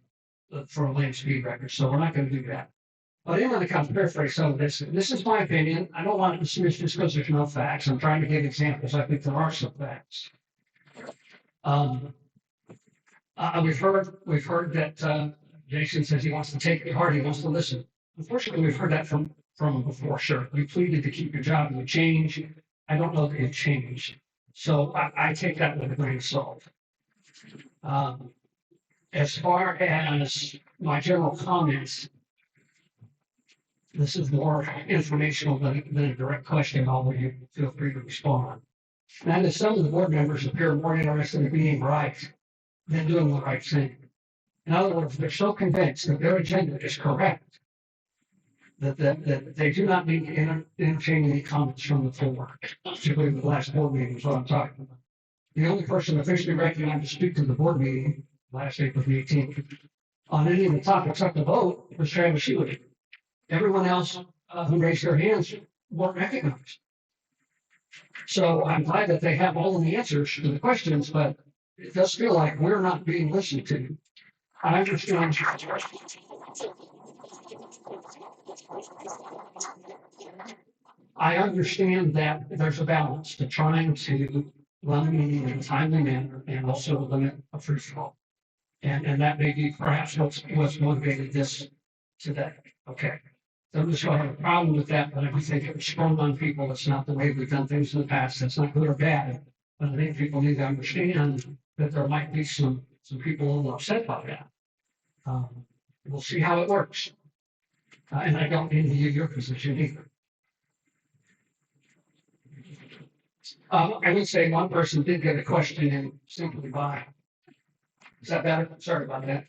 for a land speed record. So we're not going to do that. But I am going to kind of paraphrase some of this. This is my opinion. I don't want to dismiss just because there's no facts. I'm trying to give examples. I think there are some facts. We've heard that Jason says he wants to take it hard. He wants to listen. Unfortunately, we've heard that from him before. Sure, you pleaded to keep your job. You change. I don't know that it changed. So I take that with a grain of salt. As far as my general comments, this is more informational than a direct question, although you feel free to respond. That is, some of the board members appear more interested in being right than doing the right thing. In other words, they're so convinced that their agenda is correct that they do not need to entertain any comments from the floor, particularly the last board meeting is what I'm talking about. The only person officially recognized to speak to the board meeting last April the 18th on any of the topics up to vote was Travis Hewitt. Everyone else who raised their hands weren't recognized. So I'm glad that they have all of the answers to the questions, but it does feel like we're not being listened to. I understand. I understand that there's a balance to trying to run a meeting in a timely manner and also limit a free fall. And that may be perhaps what's motivated this today. Okay. Don't just have a problem with that, but I think it was sprung on people. It's not the way we've done things in the past. That's not good or bad. But I think people need to understand that there might be some people a little upset by that. We'll see how it works. And I don't envy you your position either. I would say one person did get a question in simply by. Is that better? Sorry about that.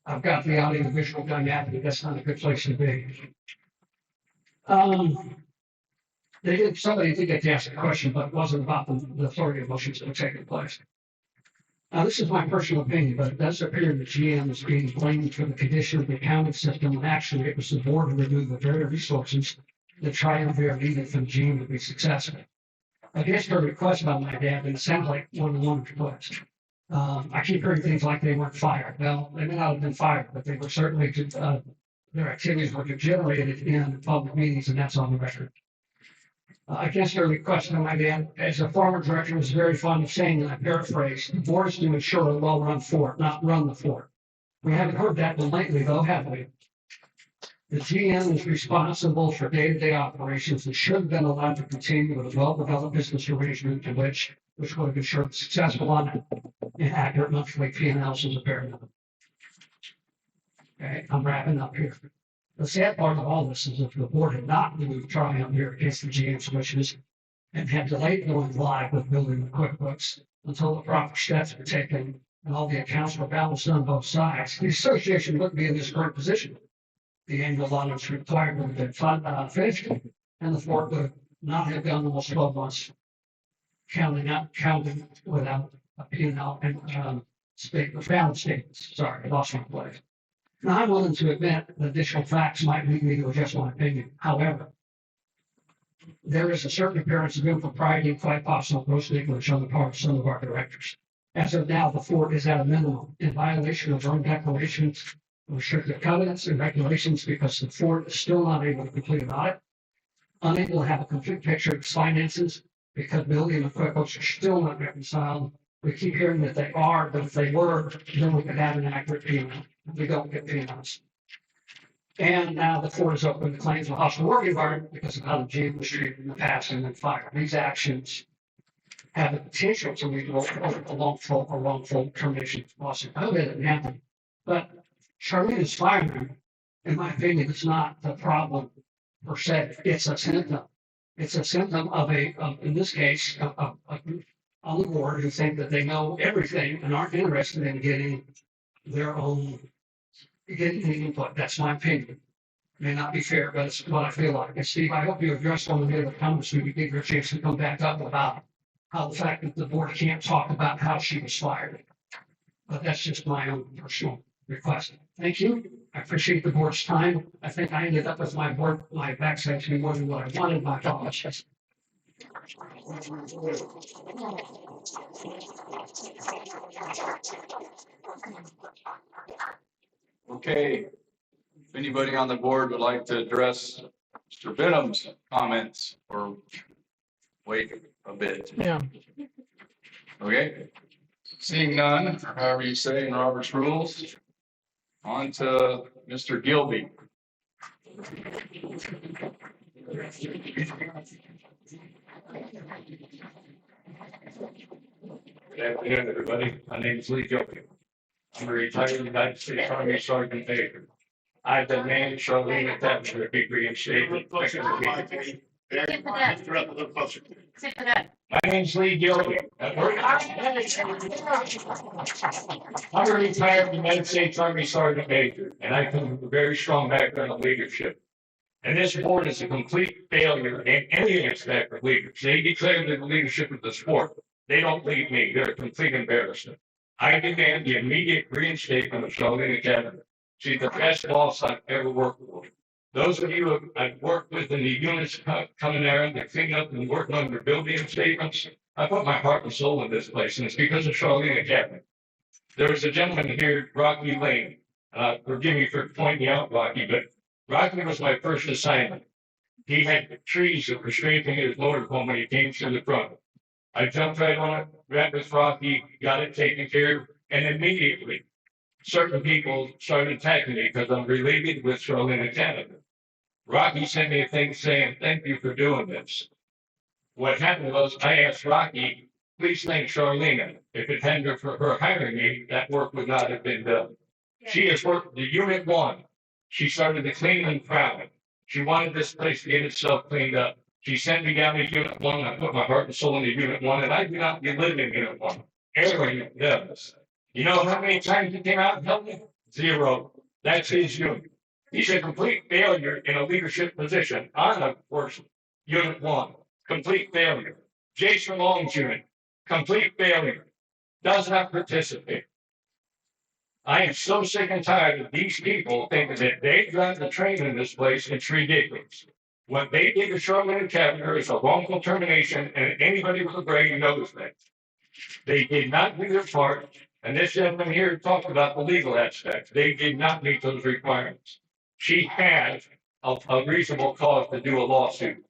I've got the audio visual done yet, but that's not a good place to be. Somebody did get to ask a question, but it wasn't about the authority of motions that were taking place. Now, this is my personal opinion, but it does appear that GM is being blamed for the condition of the accounting system, and actually it was the board who removed the very resources that triumvirate needed for the GM to be successful. I guess her request about my dad, and it sounds like one of the one requests. I keep hearing things like they weren't fired. Well, they may not have been fired, but they were certainly, their activities were generated in public meetings, and that's on the record. I guess her request of my dad, as a former director, was very fond of saying, and I paraphrase, the board is to ensure a well-run fort, not run the fort. We haven't heard that one lately, though, have we? The GM is responsible for day-to-day operations and should have been allowed to continue with a well-developed business arrangement which would have ensured successful on accurate monthly P&Ls as a paramount. Okay, I'm wrapping up here. The sad part of all this is if the board had not moved triumph here against the GM's wishes and had delayed going live with building the QuickBooks until the proper steps were taken and all the accounts were balanced on both sides, the association wouldn't be in this current position. The annual audits required would have been finished, and the board would not have done almost 12 months counting without a P&L and balance statements. Sorry, I lost my place. Now, I'm willing to admit that additional facts might lead me to adjust my opinion. However, there is a certain appearance of impropriety and quite possible gross negligence on the part of some of our directors. As of now, the board is at a minimum in violation of own declarations, restrictive covenants and regulations because the board is still not able to complete an audit, unable to have a complete picture of its finances because building and QuickBooks are still not reconciled. We keep hearing that they are, but if they were, then we could have an accurate P&L. We don't get P&Ls. And now the board is open to claims of hostile work environment because of how the GM was treated in the past and then fired. These actions have the potential to lead to a wrongful termination lawsuit. I hope that didn't happen. But Charlene's firing, in my opinion, is not the problem per se. It's a symptom. It's a symptom of in this case, a group on the board who think that they know everything and aren't interested in getting their own input. That's my opinion. May not be fair, but it's what I feel like. And Steve, I hope you address one of the other comments so you give her a chance to come back up about how the fact that the board can't talk about how she was fired. But that's just my own personal request. Thank you. I appreciate the board's time. I think I ended up with my backside to be more than what I wanted. My apologies.
Okay. If anybody on the board would like to address Mr. Benham's comments or wait a bit.
Yeah.
Okay. Seeing none, or however you say in Robert's rules, on to Mr. Gilby.
Good afternoon, everybody. My name is Lee Gilby. I'm a retired United States Army Sergeant Major. I demand Charlene at that degree in state. My name's Lee Gilby. I'm a retired United States Army Sergeant Major, and I come from a very strong background of leadership. And this board is a complete failure in any aspect of leaders. They declare the leadership of the sport. They don't lead me. They're a complete embarrassment. I demand the immediate reinstatement of Charlene Academy. She's the best boss I've ever worked with. Those of you I've worked with in the units coming there and cleaning up and working on their building statements, I put my heart and soul in this place, and it's because of Charlene Academy. There was a gentleman here, Rocky Lane. Forgive me for pointing out Rocky, but Rocky was my first assignment. He had trees that were scraping his motorhome when he came through the front. I jumped right on it, ran with Rocky, got it taken care of, and immediately certain people started attacking me because I'm related with Charlene Academy. Rocky sent me a thing saying, "Thank you for doing this." What happened was I asked Rocky, "Please thank Charlene. If it hadn't been for her hiring me, that work would not have been done." She has worked the Unit 1. She started the cleaning and crowding. She wanted this place to get itself cleaned up. She sent me down to Unit 1. I put my heart and soul into Unit 1, and I do not live in Unit 1. Aaron does. You know how many times he came out and helped me? 0. That's his unit. He's a complete failure in a leadership position. I'm, of course, Unit 1. Complete failure. Jason Long's unit. Complete failure. Does not participate. I am so sick and tired of these people thinking that they drive the train in this place. It's ridiculous. What they did to Charlene Academy is a wrongful termination, and anybody with a brain knows that. They did not do their part, and this gentleman here talked about the legal aspects. They did not meet those requirements. She has a reasonable cause to do a lawsuit.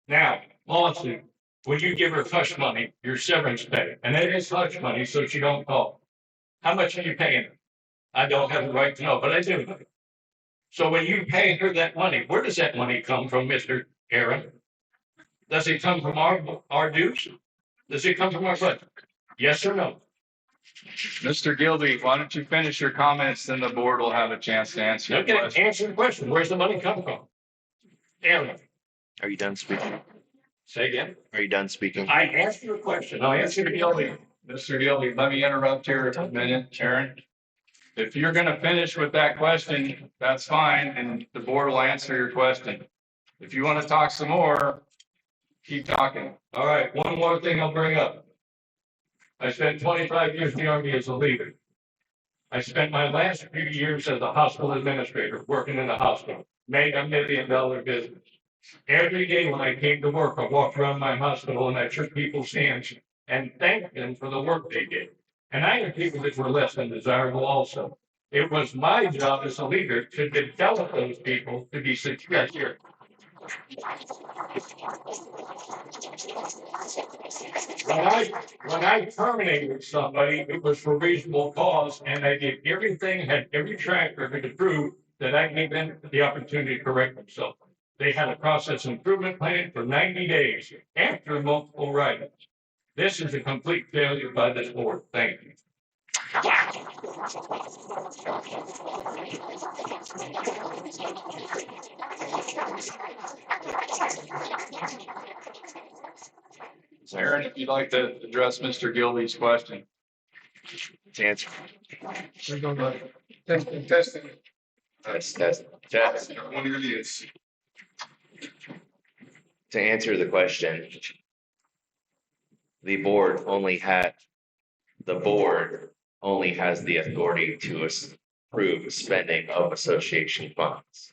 Now, lawsuit, when you give her hush money, your severance pay, and it is hush money, so she don't call. How much are you paying her? I don't have the right to know, but I do know. So when you pay her that money, where does that money come from, Mr. Aaron? Does it come from our dues? Does it come from our budget? Yes or no?
Mr. Gilby, why don't you finish your comments, then the board will have a chance to answer your
Okay,
question.
answer the question. Where's the money come from? Aaron,
Are you done speaking?
say again.
Are you done speaking?
I asked you a question. I answered it. Gilby.
Mr. Gilby, let me interrupt here a minute, Sharon. If you're gonna finish with that question, that's fine, and the board will answer your question. If you want to talk some more, keep talking.
All right, one more thing I'll bring up. I spent 25 years in the Army as a leader. I spent my last few years as a hospital administrator, working in the hospital, made $1 million business. Every day when I came to work, I walked around my hospital and I shook people's hands and thanked them for the work they did. And I had people that were less than desirable also. It was my job as a leader to develop those people to be successful. When I terminated somebody, it was for reasonable cause, and I did everything, had every track record to prove that I gave them the opportunity to correct themselves. They had a process improvement plan for 90 days after multiple writings. This is a complete failure by this board. Thank you.
Sharon, if you'd like to address Mr. Gilby's question.
To answer.
Testing.
Test. To answer the question, the board only has the authority to approve spending of association funds.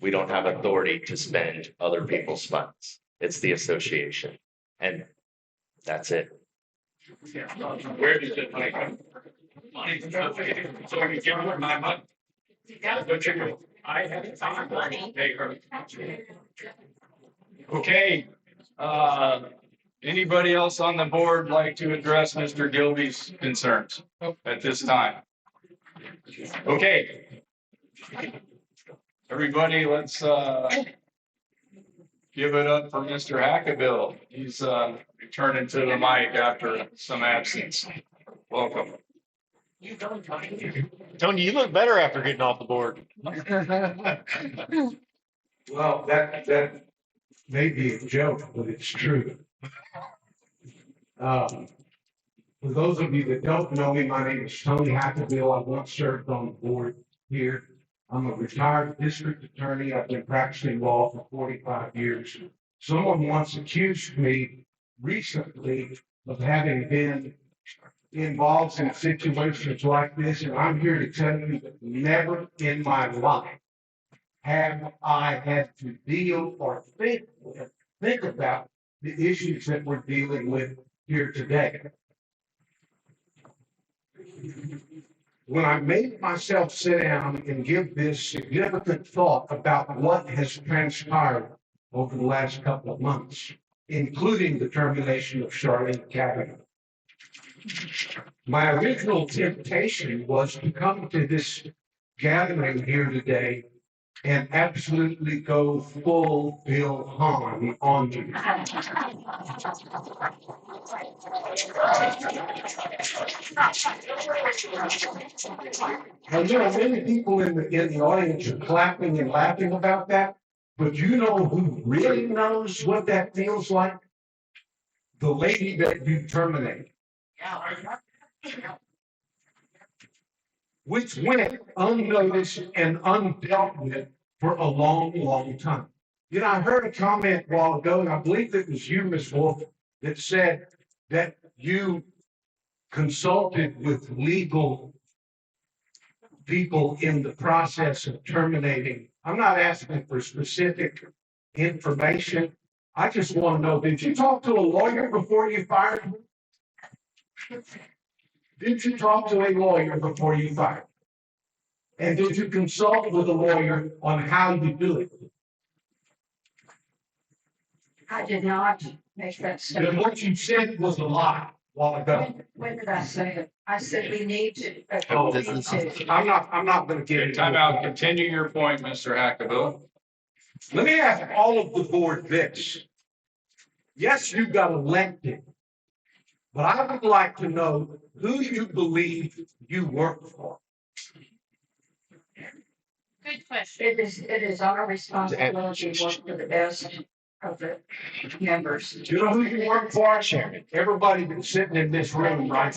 We don't have authority to spend other people's funds. It's the association. And that's it.
Where does the money come from? Money from the so you give her my money. But you know, I have time to pay her.
Okay, anybody else on the board like to address Mr. Gilby's concerns at this time? Okay. Everybody, let's, give it up for Mr. Hackabill. He's, returning to the mic after some absence. Welcome.
Tony, you look better after getting off the board.
Well, that may be a joke, but it's true. For those of you that don't know me, my name is Tony Hackabill. I once served on the board here. I'm a retired district attorney. I've been practicing law for 45 years. Someone once accused me recently of having been involved in situations like this, and I'm here to tell you that never in my life have I had to deal or think about the issues that we're dealing with here today. When I made myself sit down and give this significant thought about what has transpired over the last couple of months, including the termination of Charlene Kavanaugh, my original temptation was to come to this gathering here today and absolutely go full Bill Hahn on you. And there are many people in the audience are clapping and laughing about that, but you know who really knows what that feels like? The lady that you terminated. Which went unnoticed and undealt with for a long, long time. You know, I heard a comment a while ago, and I believe it was you, Ms. Wolf, that said that you consulted with legal people in the process of terminating. I'm not asking for specific information. I just want to know, did you talk to a lawyer before you fired him? Did you talk to a lawyer before you fired? And did you consult with a lawyer on how you do it?
I did not make that
Then
statement.
what you said was a lie.
while ago.
When did I say it? I said we need to.
Oh,
We need to.
I'm not gonna get
Okay,
into
time
it.
out. Continue your point, Mr. Hackaville.
Let me ask all of the board this. Yes, you got elected, but I would like to know who you believe you work for.
Good question. It is our responsibility to work for the best of the members.
Do you know who you work for, Sharon? Everybody that's sitting in this room, right?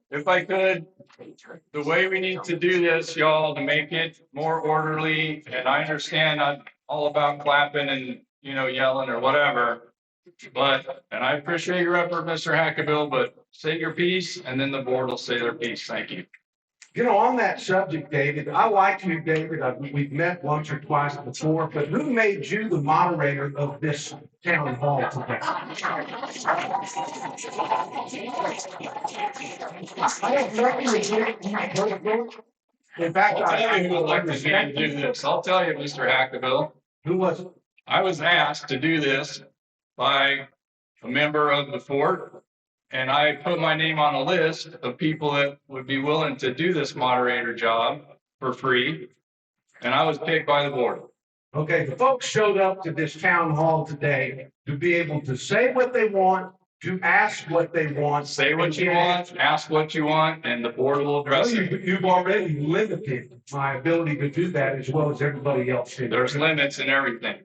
If I could, the way we need to do this, y'all, to make it more orderly, and I understand I'm all about clapping and, yelling or whatever. But, and I appreciate your effort, Mr. Hackaville, but say your piece and then the board will say their piece. Thank you.
You know, on that subject, David, I like you, David. We've met once or twice before, but who made you the moderator of this town hall today? I don't know. In fact,
I'll tell you who elected me to do this. I'll tell you, Mr. Hackaville.
Who was it?
I was asked to do this by a member of the fort. And I put my name on a list of people that would be willing to do this moderator job for free. And I was picked by the board.
Okay, the folks showed up to this town hall today to be able to say what they want, to ask what they want.
Say what you want, ask what you want, and the board will address
Well,
it.
you've already limited my ability to do that as well as everybody else did.
There's limits in everything.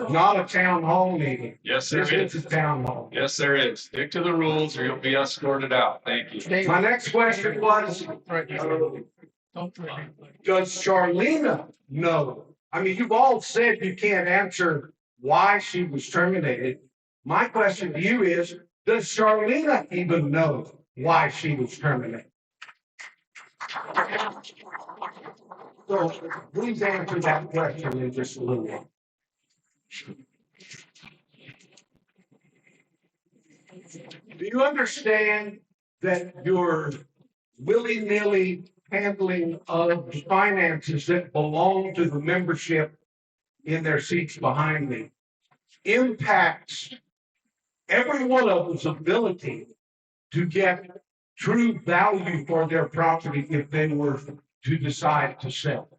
Not a town hall meeting.
Yes, there
This
is.
is a town hall.
Yes, there is. Stick to the rules or you'll be escorted out. Thank you.
My next question was, does Charlena know? I mean, you've all said you can't answer why she was terminated. My question to you is, does Charlena even know why she was terminated? So please answer that question in just a little while. Do you understand that your willy-nilly handling of the finances that belong to the membership in their seats behind me impacts every one of them's ability to get true value for their property if they were to decide to sell?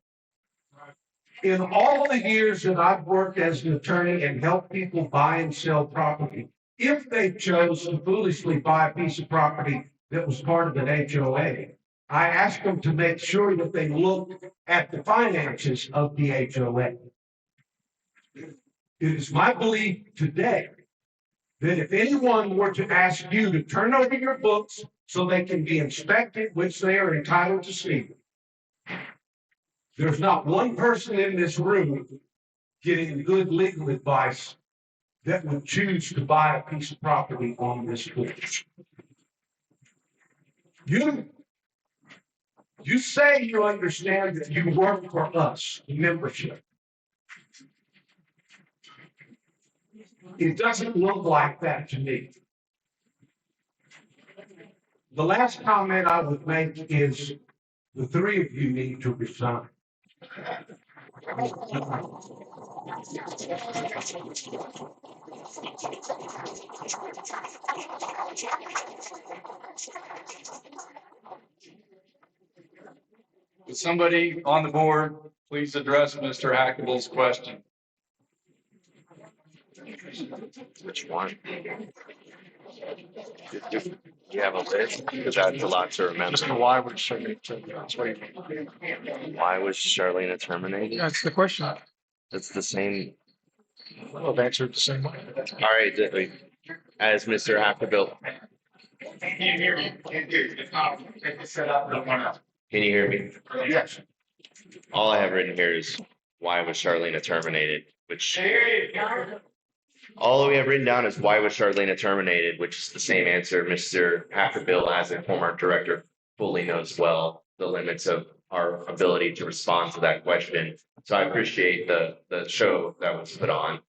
In all the years that I've worked as an attorney and helped people buy and sell property, if they chose to foolishly buy a piece of property that was part of an HOA, I asked them to make sure that they looked at the finances of the HOA. It is my belief today that if anyone were to ask you to turn over your books so they can be inspected, which they are entitled to see, there's not one person in this room getting good legal advice that would choose to buy a piece of property on this board. You say you understand that you work for us, membership. It doesn't look like that to me. The last comment I would make is the three of you need to resign.
Would somebody on the board please address Mr. Hackable's question?
Which one? Do you have a list? Because that's a lot to remember.
Just the why would Charlene, that's what
Why was Charlene terminated?
That's the question.
That's the same.
I've answered the same way.
All right, as Mr. Hackaville, can you hear me?
Yes.
All I have written here is why was Charlene terminated, which all we have written down is why was Charlene terminated, which is the same answer Mr. Hackaville, as a former director, fully knows well the limits of our ability to respond to that question. So I appreciate the show that was put on.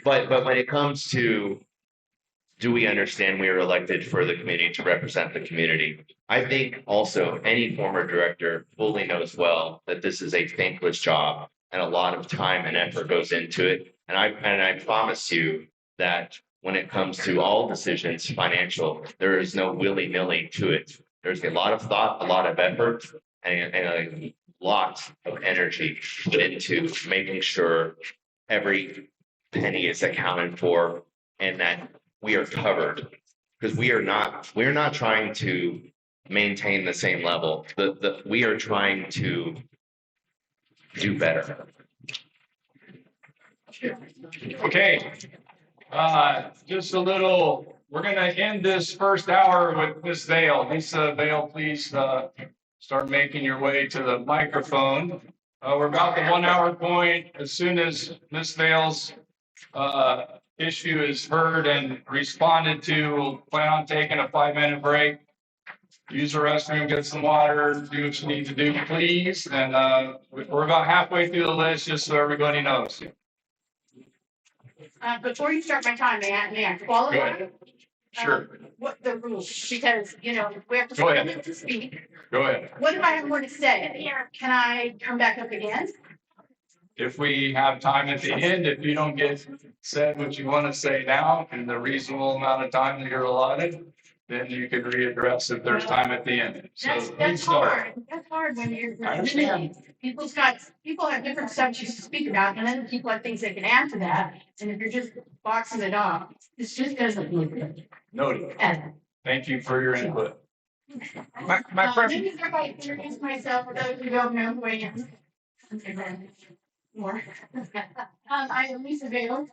But when it comes to do we understand we are elected for the community to represent the community? I think also any former director fully knows well that this is a thankless job and a lot of time and effort goes into it. And I promise you that when it comes to all decisions financial, there is no willy-nilly to it. There's a lot of thought, a lot of effort, and a lot of energy put into making sure every penny is accounted for and that we are covered. Because we're not trying to maintain the same level. We are trying to do better.
Okay, just a little, we're gonna end this first hour with Miss Vale. Lisa Vale, please, start making your way to the microphone. We're about the 1 hour point. As soon as Miss Vale's, issue is heard and responded to, we'll plan on taking a 5-minute break. Use the restroom, get some water, do what you need to do, please. And, we're about halfway through the list, just so everybody knows.
Before you start my time, may I qualify?
Go ahead. Sure.
What the rules, because, we have to.
Go ahead.
To speak.
Go ahead.
What if I have more to say? Can I come back up again?
If we have time at the end, if you don't get said what you want to say now in the reasonable amount of time that you're allotted, then you could readdress if there's time at the end. So
That's hard. That's hard when you're.
I understand.
People have different subjects to speak about, and then people have things they can add to that. And if you're just boxing it off, this just doesn't look good.
Noted.
And
Thank you for your input.
My
let
preference,
me start by introducing myself for those who don't know who I am. Okay, then. More. I am Lisa Vale.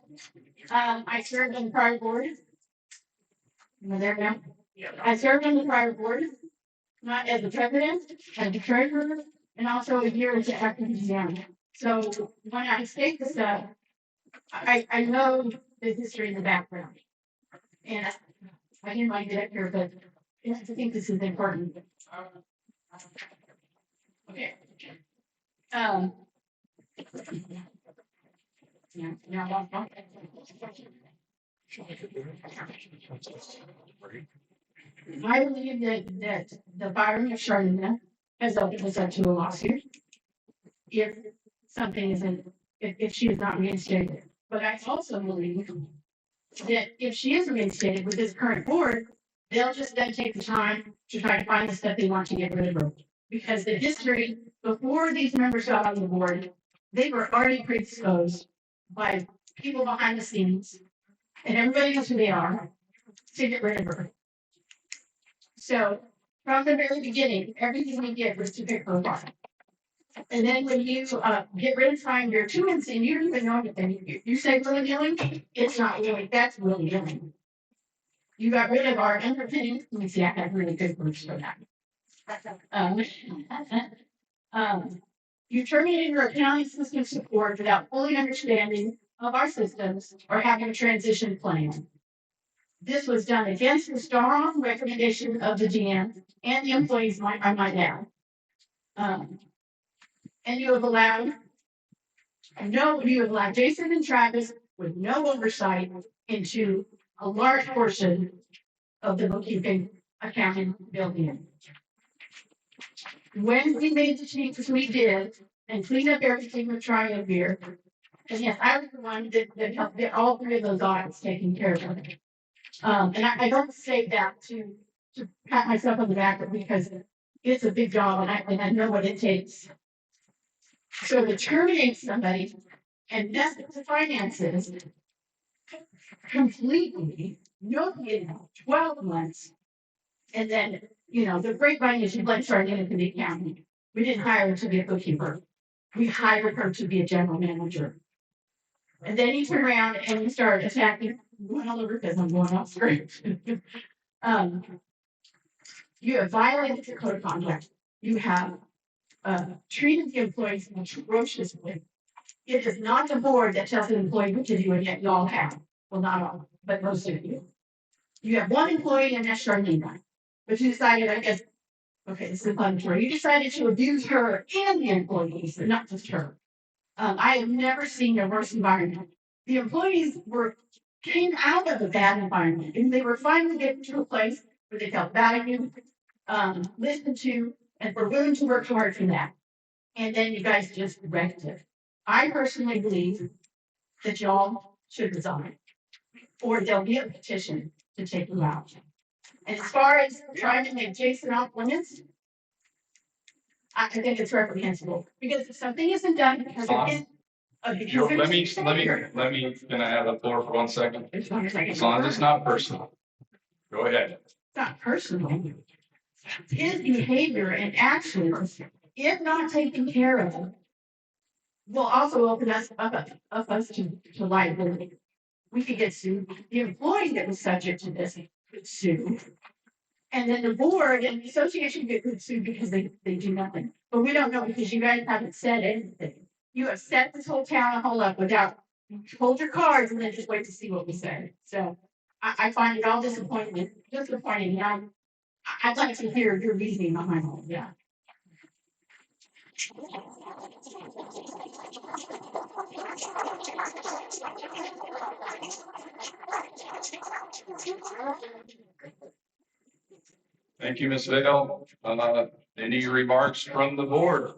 I served on the prior board. Am I there now? I served on the prior board, not as the president, as the treasurer, and also a year as the acting examiner. So when I state this, I know the history in the background. And I hear my director, but I think this is important. Okay. I believe that the firing of Charlene has opened us up to a lawsuit. If something isn't, if she is not reinstated. But I also believe that if she is reinstated with this current board, they'll just then take the time to try to find the stuff they want to get rid of her. Because the history, before these members got on the board, they were already predisposed by people behind the scenes, and everybody knows who they are, to get rid of her. So from the very beginning, everything we did was to pick her apart. And then when you get rid of time, you're 2 months in, you don't even know anything. You say willy nilly, it's not really, that's willy nilly. You got rid of our underpinning. Let me see, I have really good words for that. You terminated your accounting system support without fully understanding of our systems or having a transition plan. This was done against the strong recommendation of the GM and the employees, I might add. And you have allowed Jason and Travis with no oversight into a large portion of the bookkeeping accounting building. When we made the changes we did and cleaned up everything with Triumvir, and yes, I was the one that helped get all 3 of those audits taken care of. And I don't say that to pat myself on the back because it's a big job and I know what it takes. So to terminate somebody and mess with the finances completely, nobody 12 months. And then, the grapevine is you'd like to start into the accounting. We didn't hire her to be a bookkeeper. We hired her to be a general manager. And then you turn around and you start attacking, going all over because I'm going off script. You have violated your code of conduct. You have treated the employees atrociously. It is not the board that tells an employee what to do, and yet you all have. Well, not all, but most of you. You have one employee, and that's Charlene. But you decided, I guess, okay, this is inflammatory. You decided to abuse her and the employees, but not just her. I have never seen a worse environment. The employees were came out of a bad environment and they were finally getting to a place where they felt valued, listened to, and were willing to work hard for that. And then you guys just wrecked it. I personally believe that y'all should resign, or there'll be a petition to take you out. And as far as trying to make Jason off limits, I think it's reprehensible, because if something isn't done because it is.
Let me, can I have the floor for 1 second? As long as it's not personal. Go ahead.
It's not personal. His behavior and actions, if not taken care of, will also open us up to liability. We could get sued. The employee that was subject to this could sue. And then the board and the association could sue because they do nothing. But we don't know, because you guys haven't said anything. You have set this whole town hall up without, hold your cards and then just wait to see what we say. So I find it all disappointing. And I'd like to hear your reasoning behind all of that.
Thank you, Ms. Vale. Any remarks from the board?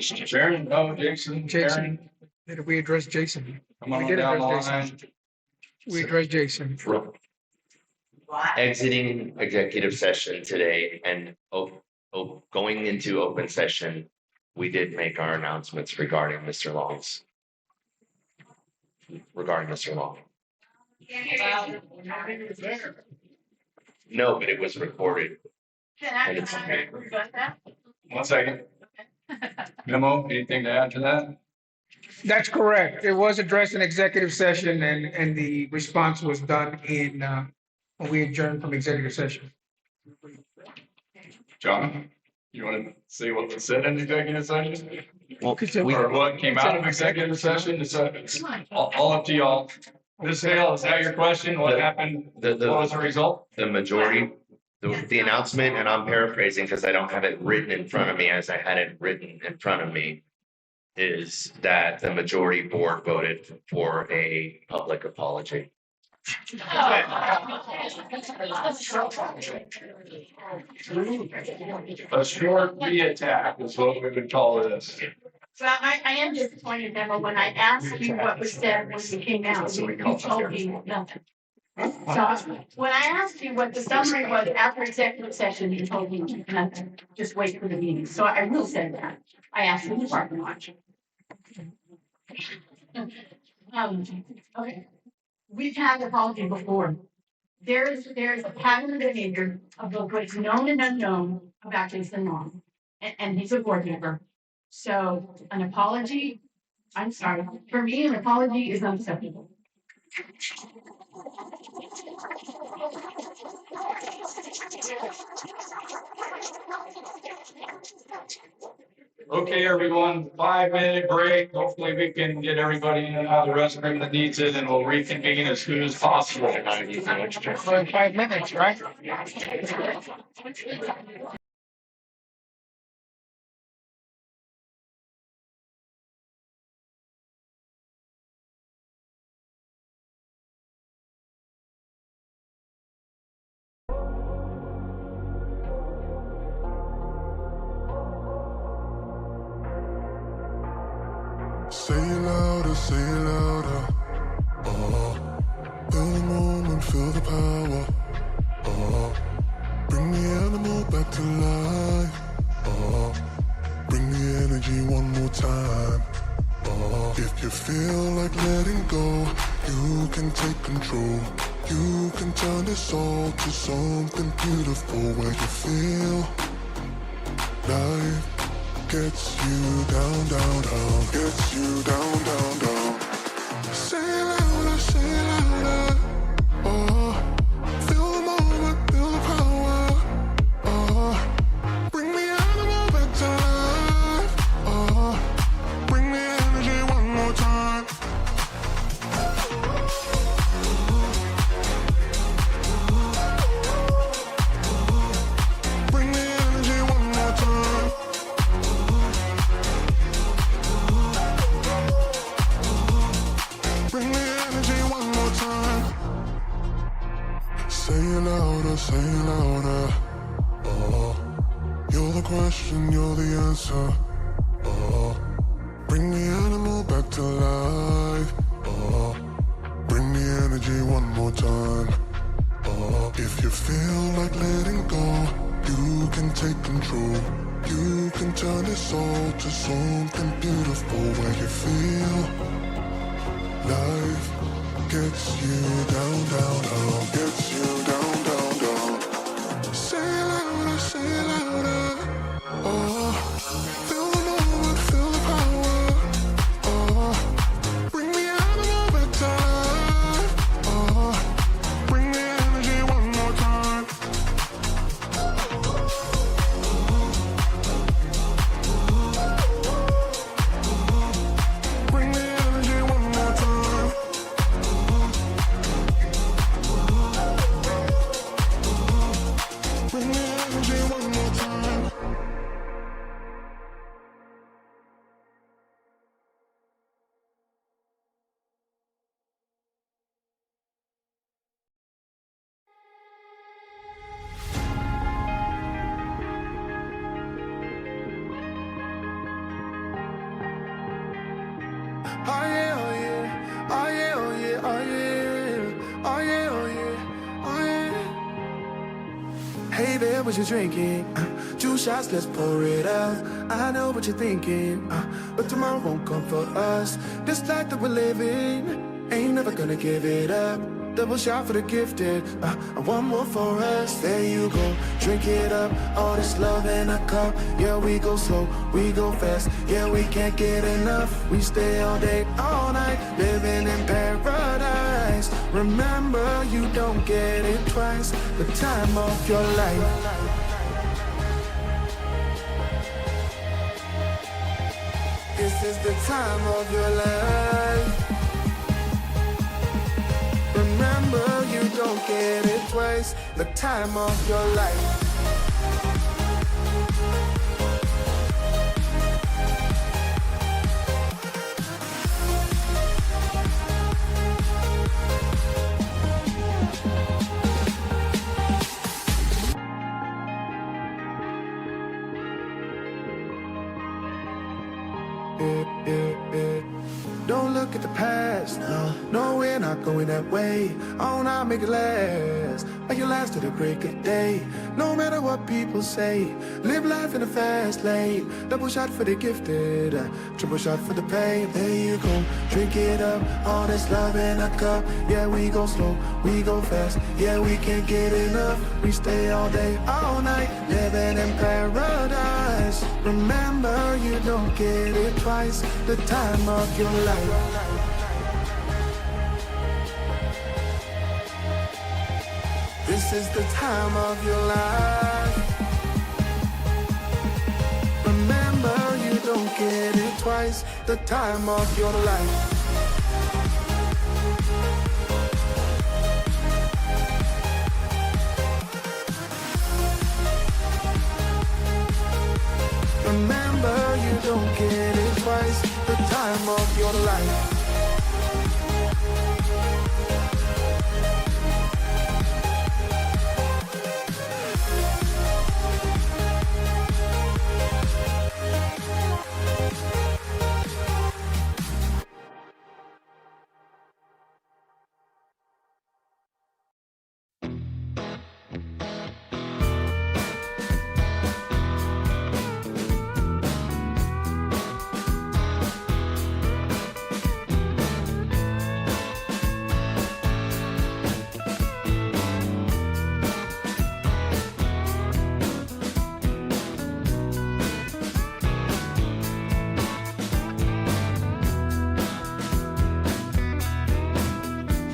Sharon, no, Jason, Sharon.
Did we address Jason?
Come on
We did
down the
address
line.
Jason. We addressed Jason.
Exiting executive session today and going into open session, we did make our announcements regarding Mr. Long. No, but it was recorded. And it's okay.
1 second. Memo, anything to add to that?
That's correct. It was addressed in executive session and the response was done in, when we adjourned from executive session.
John, you want to say what was said in executive session?
Well,
Or what came out of executive session? It's all up to y'all. Ms. Hale, is that your question? What happened? What was the result?
The majority, the announcement, and I'm paraphrasing because I don't have it written in front of me as I had it written in front of me, is that the majority board voted for a public apology.
A short attack is what we would call this.
Well, I am disappointed, Emma, when I asked you what was said when you came out, you told me nothing. So when I asked you what the summary was after executive session, you told me nothing, just wait for the meeting. So I will say that. I asked the department watch. Okay. We've had the apology before. There's a pattern of behavior of both what's known and unknown about Jason Long, and he's a board member. So an apology, I'm sorry, for me, an apology is unacceptable.
Okay, everyone, 5-minute break. Hopefully we can get everybody in and out of the restroom that needs it, and we'll reconvene as soon as possible.
5 minutes, right?
Say it louder, say it louder. Feel the moment, feel the power. Bring the animal back to life. Bring the energy one more time. If you feel like letting go, you can take control. You can turn this all to something beautiful where you feel life gets you down, down, down, gets you down, down, down. Say it louder, say it louder. Feel the moment, feel the power. Bring the animal back to life. Bring the energy one more time. Bring the energy one more time. Say it louder, say it louder. Oh, you're the question, you're the answer. Oh, bring the animal back to life. Oh, bring the energy one more time. Oh, if you feel like letting go, you can take control. You can turn this all to something beautiful where you feel life gets you down, down, down, gets you down, down, down. Say it louder, say it louder. Oh, feel the moment, feel the power. Oh, bring the animal back to life. Oh, bring the energy one more time. Bring the energy one more time. Bring the energy one more time.
Oh yeah, oh yeah, oh yeah, oh yeah, oh yeah, oh yeah, oh yeah, oh yeah. Hey there, what you drinking? 2 shots, let's pour it out. I know what you're thinking, but tomorrow won't come for us. This life that we're living, ain't never gonna give it up. Double shot for the gifted, and one more for us. There you go, drink it up. All this love in a cup. Yeah, we go slow, we go fast. Yeah, we can't get enough. We stay all day, all night, living in paradise. Remember, you don't get it twice. The time of your life. This is the time of your life. Remember, you don't get it twice. The time of your life. Don't look at the past, no, we're not going that way. Oh, now make it last, like it last to the break of day. No matter what people say, live life in a fast lane. Double shot for the gifted, triple shot for the pain. There you go, drink it up, all this love in a cup. Yeah, we go slow, we go fast. Yeah, we can't get enough. We stay all day, all night, living in paradise. Remember, you don't get it twice. The time of your life. This is the time of your life. Remember, you don't get it twice. The time of your life. Remember, you don't get it twice. The time of your life.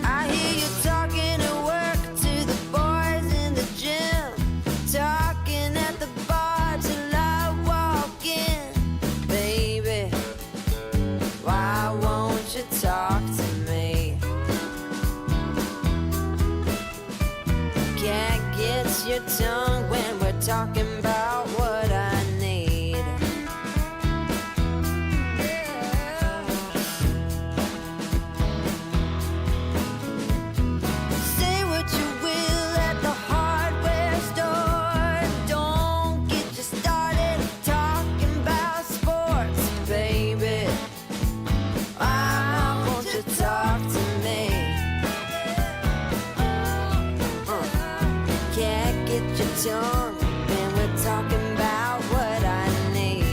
I hear you talking at work to the boys in the gym, talking at the bar till I walk in. Baby, why won't you talk to me? Can't get your tongue when we're talking about what I need. Say what you will tongue when we're talking about what I need.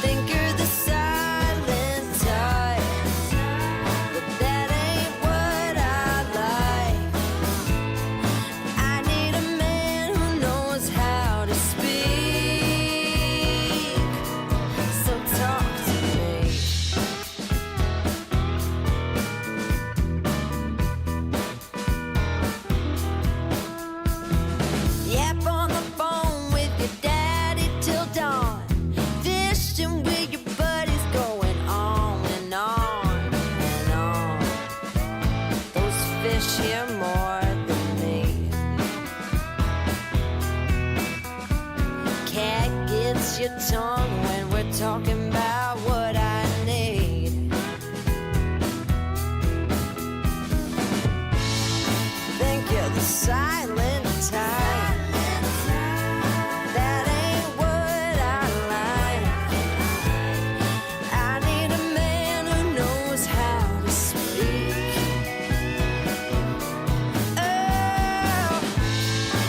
Think you're the silent type, but that ain't what I like. I need a man who knows how to speak, so talk to me. Yap on the phone with your daddy till dawn. Fishing with your buddies, going on and on and on. Those fish hear more than me. Cat gets your tongue when we're talking about what I need. Think you're the silent type. That ain't what I like. I need a man who knows how to speak. Oh,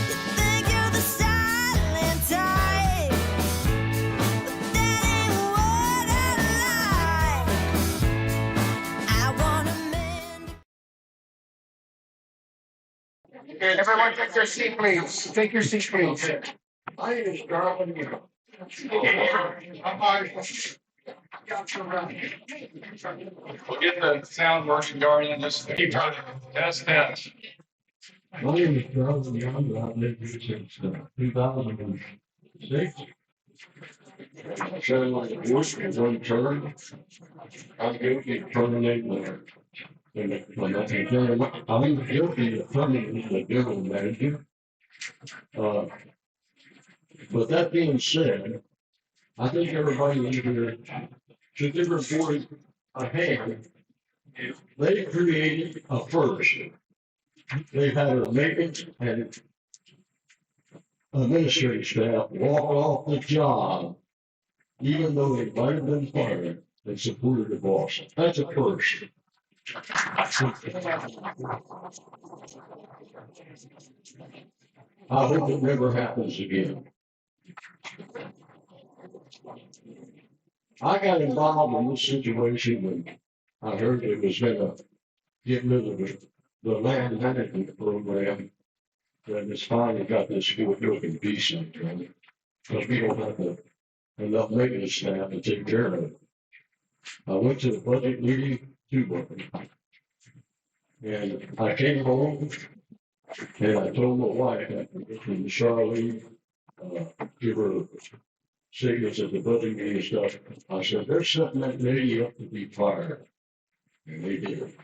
you think you're the silent type, but that ain't what I like. I want a man.
Everyone take their seat, please. Take your seat, please.
I is driving.
We'll get the sound working, Guardian, just keep running. Test.
My name is Charles Young. I've lived here since 2006. So like a bush was one term. I'm guilty of terminating the. I'm guilty of terminating the general manager. But that being said, I think everybody in here should be reported ahead. They created a first. They've had a maintenance and administrative staff walk off the job, even though they might have been fired and supported the boss. That's a first. I hope it never happens again. I got involved in this situation when I heard it was gonna get rid of the land management program. And it's finally got this good looking decent, because we don't have enough maintenance staff to take care of it. I went to the budget meeting, 2 of them. And I came home and I told my wife, from Charlene, give her statements at the budget meeting and stuff. I said, they're setting that lady up to be fired. And they did.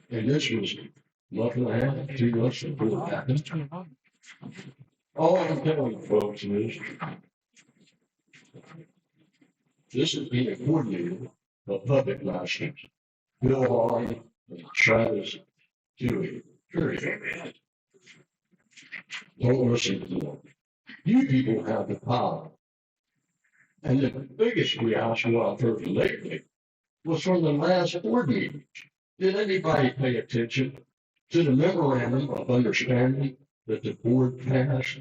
And this was month and a half, 2 months before it happened. All I'm telling you folks is, this is being coordinated by public license. Bill Hall and Travis Dewey, period. Don't listen to them. You people have the power. And the biggest reaction I've heard lately was from the last board meeting. Did anybody pay attention to the memorandum of understanding that the board passed?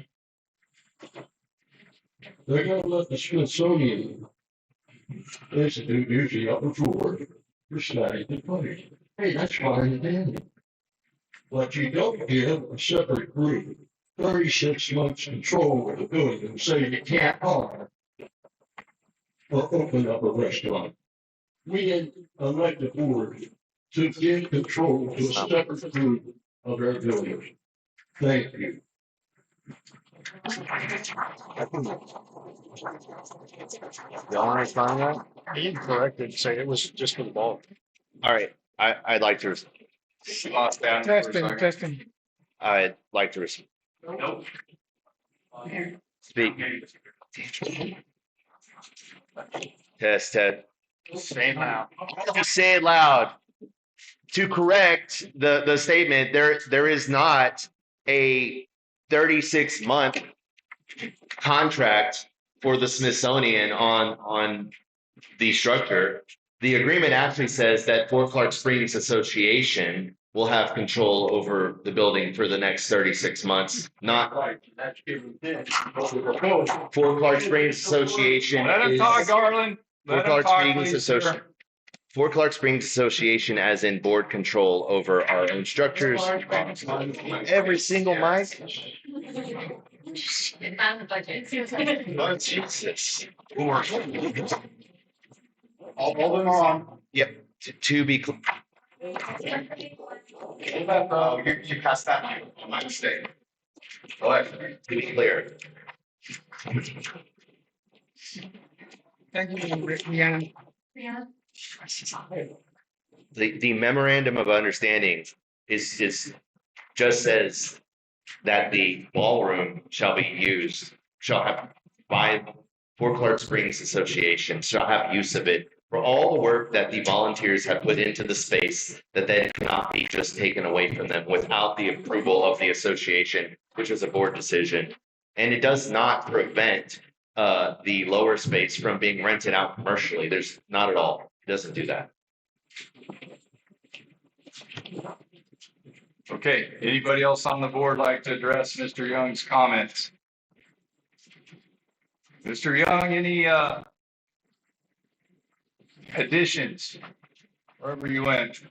They're gonna let the Smithsonian Institute use the upper floor for studying the footage. Hey, that's fine and dandy. But you don't give a separate group 36 months control of the building and say you can't hire or open up a restaurant. We didn't elect the board to give control to a separate group of our buildings. Thank you.
Y'all understand that? He corrected, say it was just for the ball.
All right, I'd like to,
Lost down for a
Testing,
second.
testing.
I'd like to
Nope.
speak. Test.
Say it loud.
Just say it loud. To correct the statement, there is not a 36-month contract for the Smithsonian on the structure. The agreement actually says that Fort Clark Springs Association will have control over the building for the next 36 months, not
Right, that's given this.
Fort Clark Springs Association.
Let him
is-
talk, Garland.
Fort
Let him
Clark
talk,
Springs
please,
Association.
sir.
Fort Clark Springs Association as in board control over our own structures. Every single mic. Oh, Jesus.
All of them are on.
Yep, to be,
You passed that line, my mistake.
go ahead, to be clear.
Thank you, Brianna.
The memorandum of understanding is just says that the ballroom shall be used, shall have by Fort Clark Springs Association shall have use of it for all the work that the volunteers have put into the space, that they cannot be just taken away from them without the approval of the association, which is a board decision. And it does not prevent the lower space from being rented out commercially. There's not at all. It doesn't do that.
Okay, anybody else on the board like to address Mr. Young's comments? Mr. Young, any additions? Wherever you went.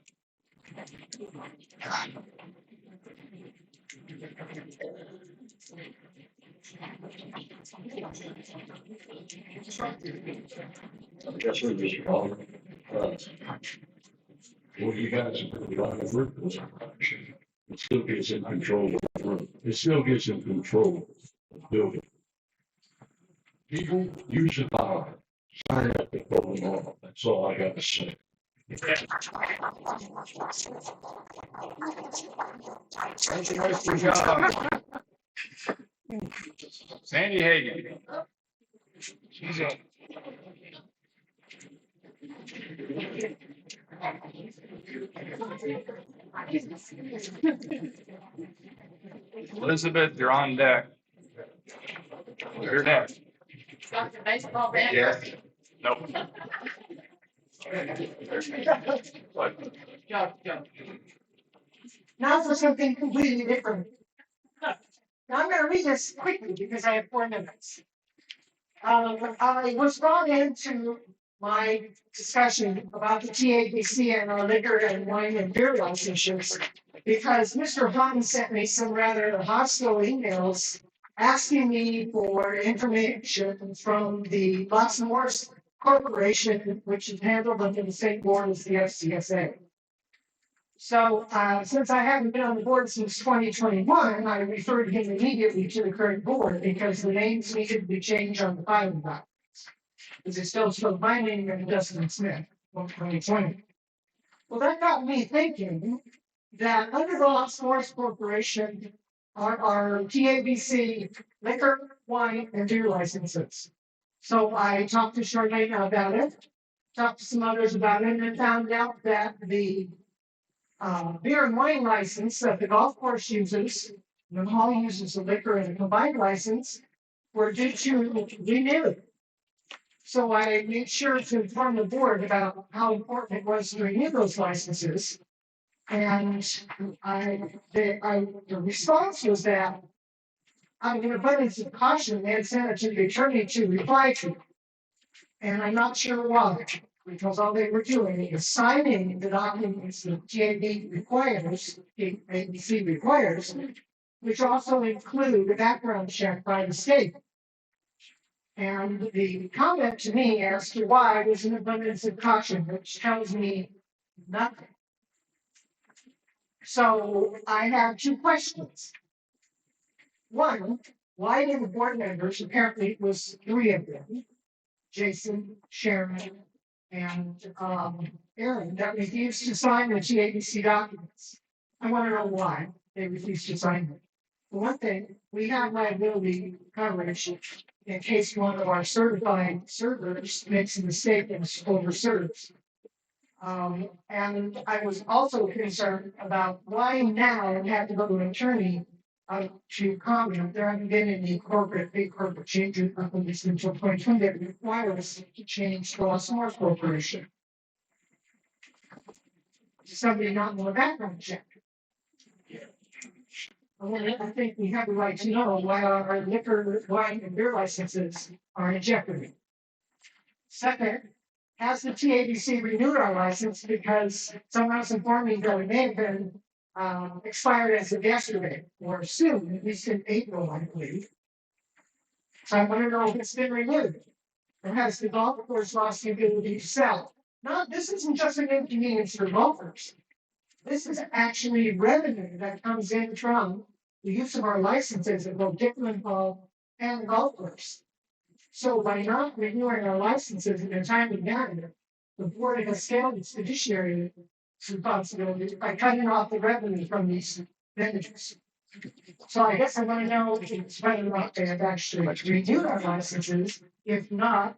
Yes, sir, Mr. Oliver. Well, you guys have put on the roof this action. It still gets in control of the room. It still gets in control of the building. People use the power. Sign up to vote on. That's all I got to say.
Thank you, Mr. Young. Sandy Hagan. She's up. Elizabeth, you're on deck. You're next.
Yes.
Nope.
Now for something completely different. Now I'm gonna read this quickly because I have 4 minutes. I was brought into my discussion about the TABC and our liquor and wine and beer licenses because Mr. Hahn sent me some rather hostile emails asking me for information from the Los Morris Corporation, which is handled under the same board as the FCSA. So since I haven't been on the board since 2021, I referred him immediately to the current board because the names needed to be changed on the filing documents. Because it still showed my name and Dustin Smith from 2020. Well, that got me thinking that under the Los Morris Corporation are TABC liquor, wine, and beer licenses. So I talked to Charlene about it, talked to some others about it, and found out that the beer and wine license that the golf course uses, the hall uses a liquor and a combined license, were due to renew. So I made sure to inform the board about how important it was to renew those licenses. And the response was that, out of an abundance of caution, they had sent it to the attorney to reply to. And I'm not sure why, because all they were doing is signing the documents that TAB requires, ABC requires, which also include a background check by the state. And the comment to me as to why was an abundance of caution, which tells me nothing. So I have 2 questions. One, why did the board members, apparently it was 3 of them, Jason, Sharon, and Aaron, that refused to sign the TABC documents? I want to know why they refused to sign them. For one thing, we have liability coverage in case one of our certified servers makes a mistake and overserves. And I was also concerned about why now we have to go to an attorney to comment. There haven't been any big corporate changes up until 2020 that require us to change the Los Morris Corporation. somebody not know a background check. I think we have the right to know why our liquor, wine, and beer licenses are in jeopardy. Second, has the TABC renewed our license because someone else informed me that it may have been expired as of yesterday or soon, at least in April, I believe. So I want to know if it's been renewed. Or has the golf course lost the ability to sell? No, this isn't just an inconvenience for golfers. This is actually revenue that comes in from the use of our licenses at both Dickman Hall and the golf course. So by not renewing our licenses in a timely manner, the board has scaled its fiduciary responsibility by cutting off the revenue from these vendors. So I guess I want to know if it's whether or not they have actually renewed our licenses. If not,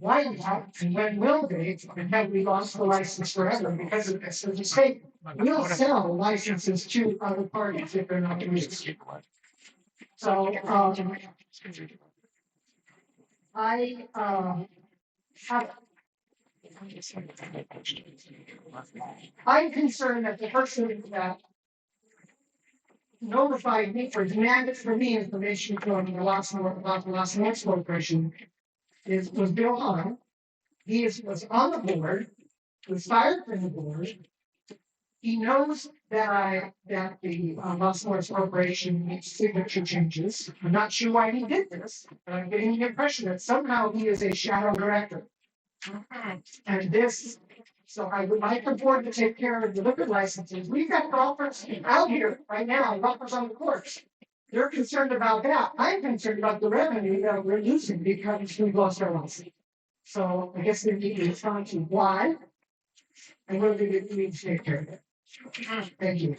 why not, and when will they, and have we lost the license forever because of this? So the state will sell licenses to other parties if they're not used. So, I'm concerned that the person that notified me or demanded from me information from the Los Angeles Corporation was Bill Hahn. He was on the board, was fired from the board. He knows that the Los Angeles Corporation makes signature changes. I'm not sure why he did this, but I'm getting the impression that somehow he is a shadow director. And this, so I would like the board to take care of the liquor licenses. We've got golfers out here right now, golfers on the course. They're concerned about that. I'm concerned about the revenue that we're losing because we've lost our license. So I guess they need to respond to why and whether they need to take care of it. Thank you.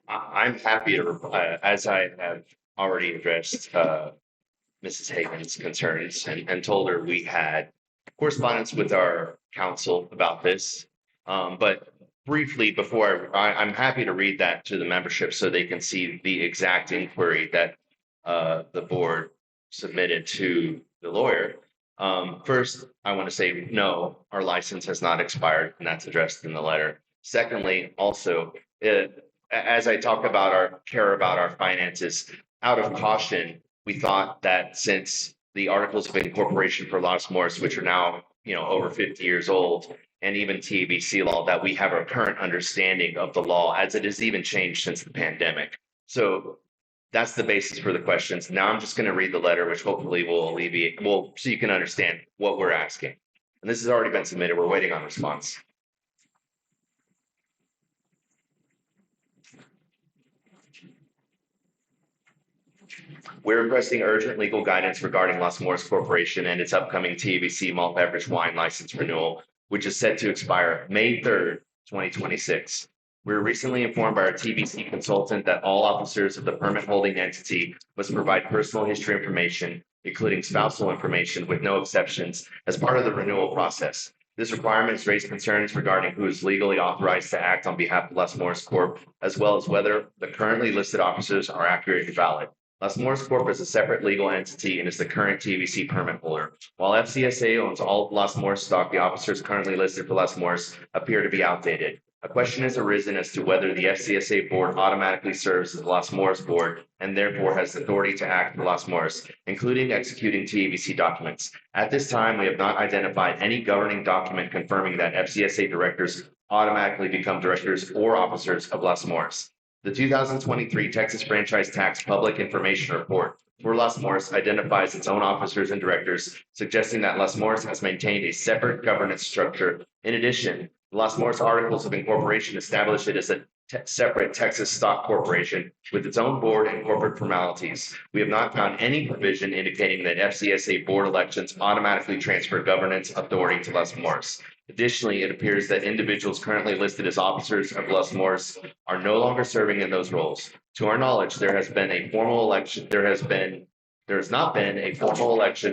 I'm happy to, as I have already addressed Mrs. Hagan's concerns and told her we had correspondence with our counsel about this. But briefly, before I'm happy to read that to the membership so they can see the exact inquiry that the board submitted to the lawyer. First, I want to say, no, our license has not expired, and that's addressed in the letter. Secondly, also, as I talk about our care about our finances, out of caution, we thought that since the articles of incorporation for Los Morris, which are now, over 50 years old, and even TABC law, that we have a current understanding of the law as it has even changed since the pandemic. So that's the basis for the questions. Now I'm just going to read the letter, which hopefully will alleviate, so you can understand what we're asking. And this has already been submitted. We're waiting on response. We're requesting urgent legal guidance regarding Los Morris Corporation and its upcoming TABC malt beverage wine license renewal, which is set to expire May 3rd, 2026. We were recently informed by our TBC consultant that all officers of the permit holding entity must provide personal history information, including spousal information with no exceptions, as part of the renewal process. This requirement has raised concerns regarding who is legally authorized to act on behalf of Los Morris Corp., as well as whether the currently listed officers are accurate and valid. Los Morris Corp. Is a separate legal entity and is the current TBC permit holder. While FCSA owns all of Los Morris stock, the officers currently listed for Los Morris appear to be outdated. A question has arisen as to whether the FCSA board automatically serves as the Los Morris board and therefore has authority to act for Los Morris, including executing TABC documents. At this time, we have not identified any governing document confirming that FCSA directors automatically become directors or officers of Los Morris. The 2023 Texas Franchise Tax Public Information Report for Los Morris identifies its own officers and directors, suggesting that Los Morris has maintained a separate governance structure. In addition, the Los Morris Articles of Incorporation establish it as a separate Texas stock corporation with its own board and corporate formalities. We have not found any provision indicating that FCSA board elections automatically transfer governance authority to Los Morris. Additionally, it appears that individuals currently listed as officers of Los Morris are no longer serving in those roles. To our knowledge, there has not been a formal election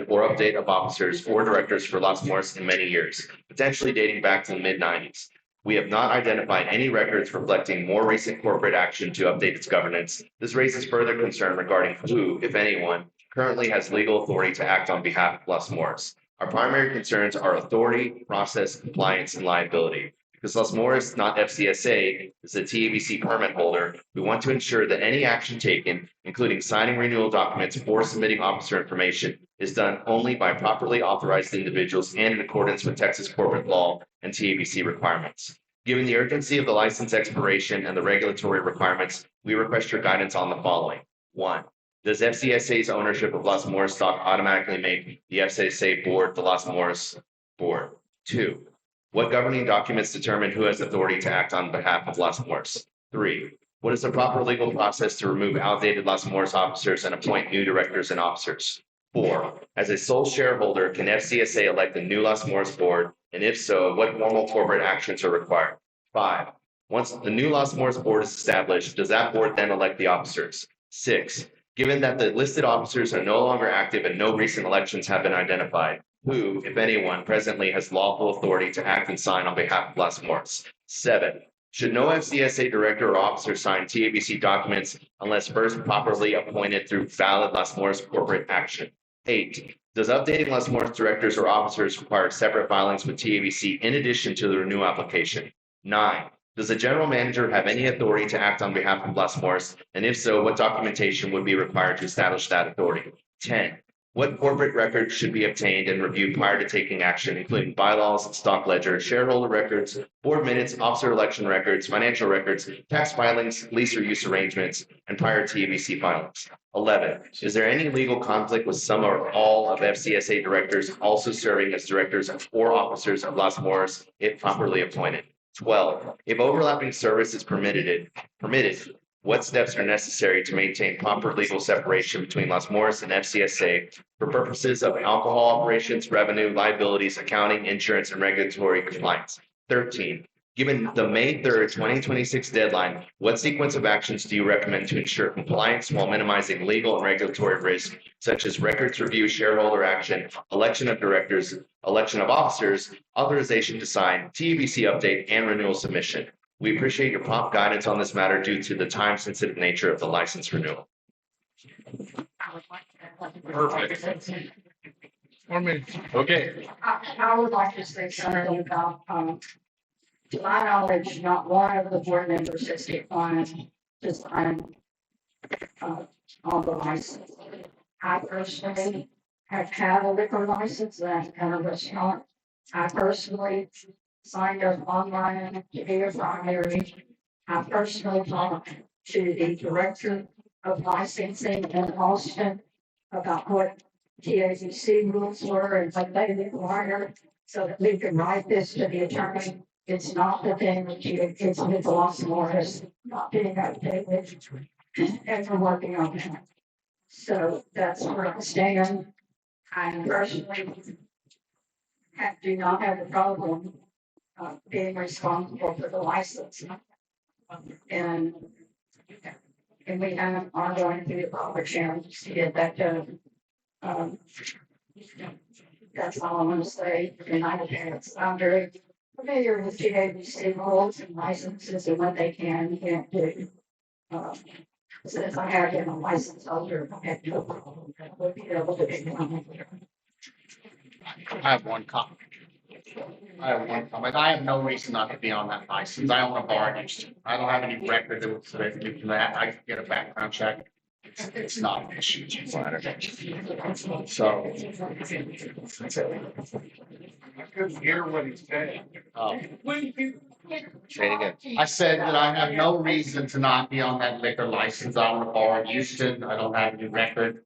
or update of officers or directors for Los Morris in many years, potentially dating back to the mid-90s. We have not identified any records reflecting more recent corporate action to update its governance. This raises further concern regarding who, if anyone, currently has legal authority to act on behalf of Los Morris. Our primary concerns are authority, process, compliance, and liability. Because Los Morris, not FCSA, is the TABC permit holder, we want to ensure that any action taken, including signing renewal documents or submitting officer information, is done only by properly authorized individuals and in accordance with Texas corporate law and TABC requirements. Given the urgency of the license expiration and the regulatory requirements, we request your guidance on the following. 1. Does FCSA's ownership of Los Morris stock automatically make the FCSA board the Los Morris board? 2. What governing documents determine who has authority to act on behalf of Los Morris? 3. What is the proper legal process to remove outdated Los Morris officers and appoint new directors and officers? 4. As a sole shareholder, can FCSA elect the new Los Morris board? And if so, what formal corporate actions are required? 5. Once the new Los Morris board is established, does that board then elect the officers? 6. Given that the listed officers are no longer active and no recent elections have been identified, who, if anyone, presently has lawful authority to act and sign on behalf of Los Morris? 7. Should no FCSA director or officer sign TABC documents unless first properly appointed through valid Los Morris corporate action? 8. Does updating Los Morris directors or officers require separate filings with TABC in addition to the renewal application? 9. Does the general manager have any authority to act on behalf of Los Morris? And if so, what documentation would be required to establish that authority? 10. What corporate records should be obtained and reviewed prior to taking action, including bylaws, stock ledger, shareholder records, board minutes, officer election records, financial records, tax filings, lease or use arrangements, and prior TABC filings? 11. Is there any legal conflict with some or all of FCSA directors also serving as directors or officers of Los Morris if properly appointed? 12. If overlapping service is permitted, what steps are necessary to maintain proper legal separation between Los Morris and FCSA for purposes of alcohol operations, revenue, liabilities, accounting, insurance, and regulatory compliance? 13. Given the May 3rd, 2026 deadline, what sequence of actions do you recommend to ensure compliance while minimizing legal and regulatory risk, such as records review, shareholder action, election of directors, election of officers, authorization to sign, TABC update, and renewal submission? We appreciate your prompt guidance on this matter due to the time-sensitive nature of the license renewal.
Perfect.
4 minutes.
Okay.
I would like to say something about, to my knowledge, not one of the board members has declined to sign on the license. I personally have had a liquor license and a restaurant. I personally signed up online to be a primary. I personally talked to the director of licensing in Austin about what TABC rules were and what they require so that we can write this to the attorney. It's not the thing that it's with Los Morris not being updated and we're working on that. So that's where I stand. I personally do not have a problem being responsible for the license. And we are going through the proper channels to get that done. That's all I'm going to say. And I'm very familiar with TABC rules and licenses and what they can and can't do. Since I have been a license holder, I have no problem. I would be able to be one.
I have one comment. I have no reason not to be on that license. I own a bar in Houston. I don't have any record that would say that. I could get a background check. It's not an issue. So.
I couldn't hear what he said.
Say it again.
I said that I have no reason to not be on that liquor license. I own a bar in Houston. I don't have any record.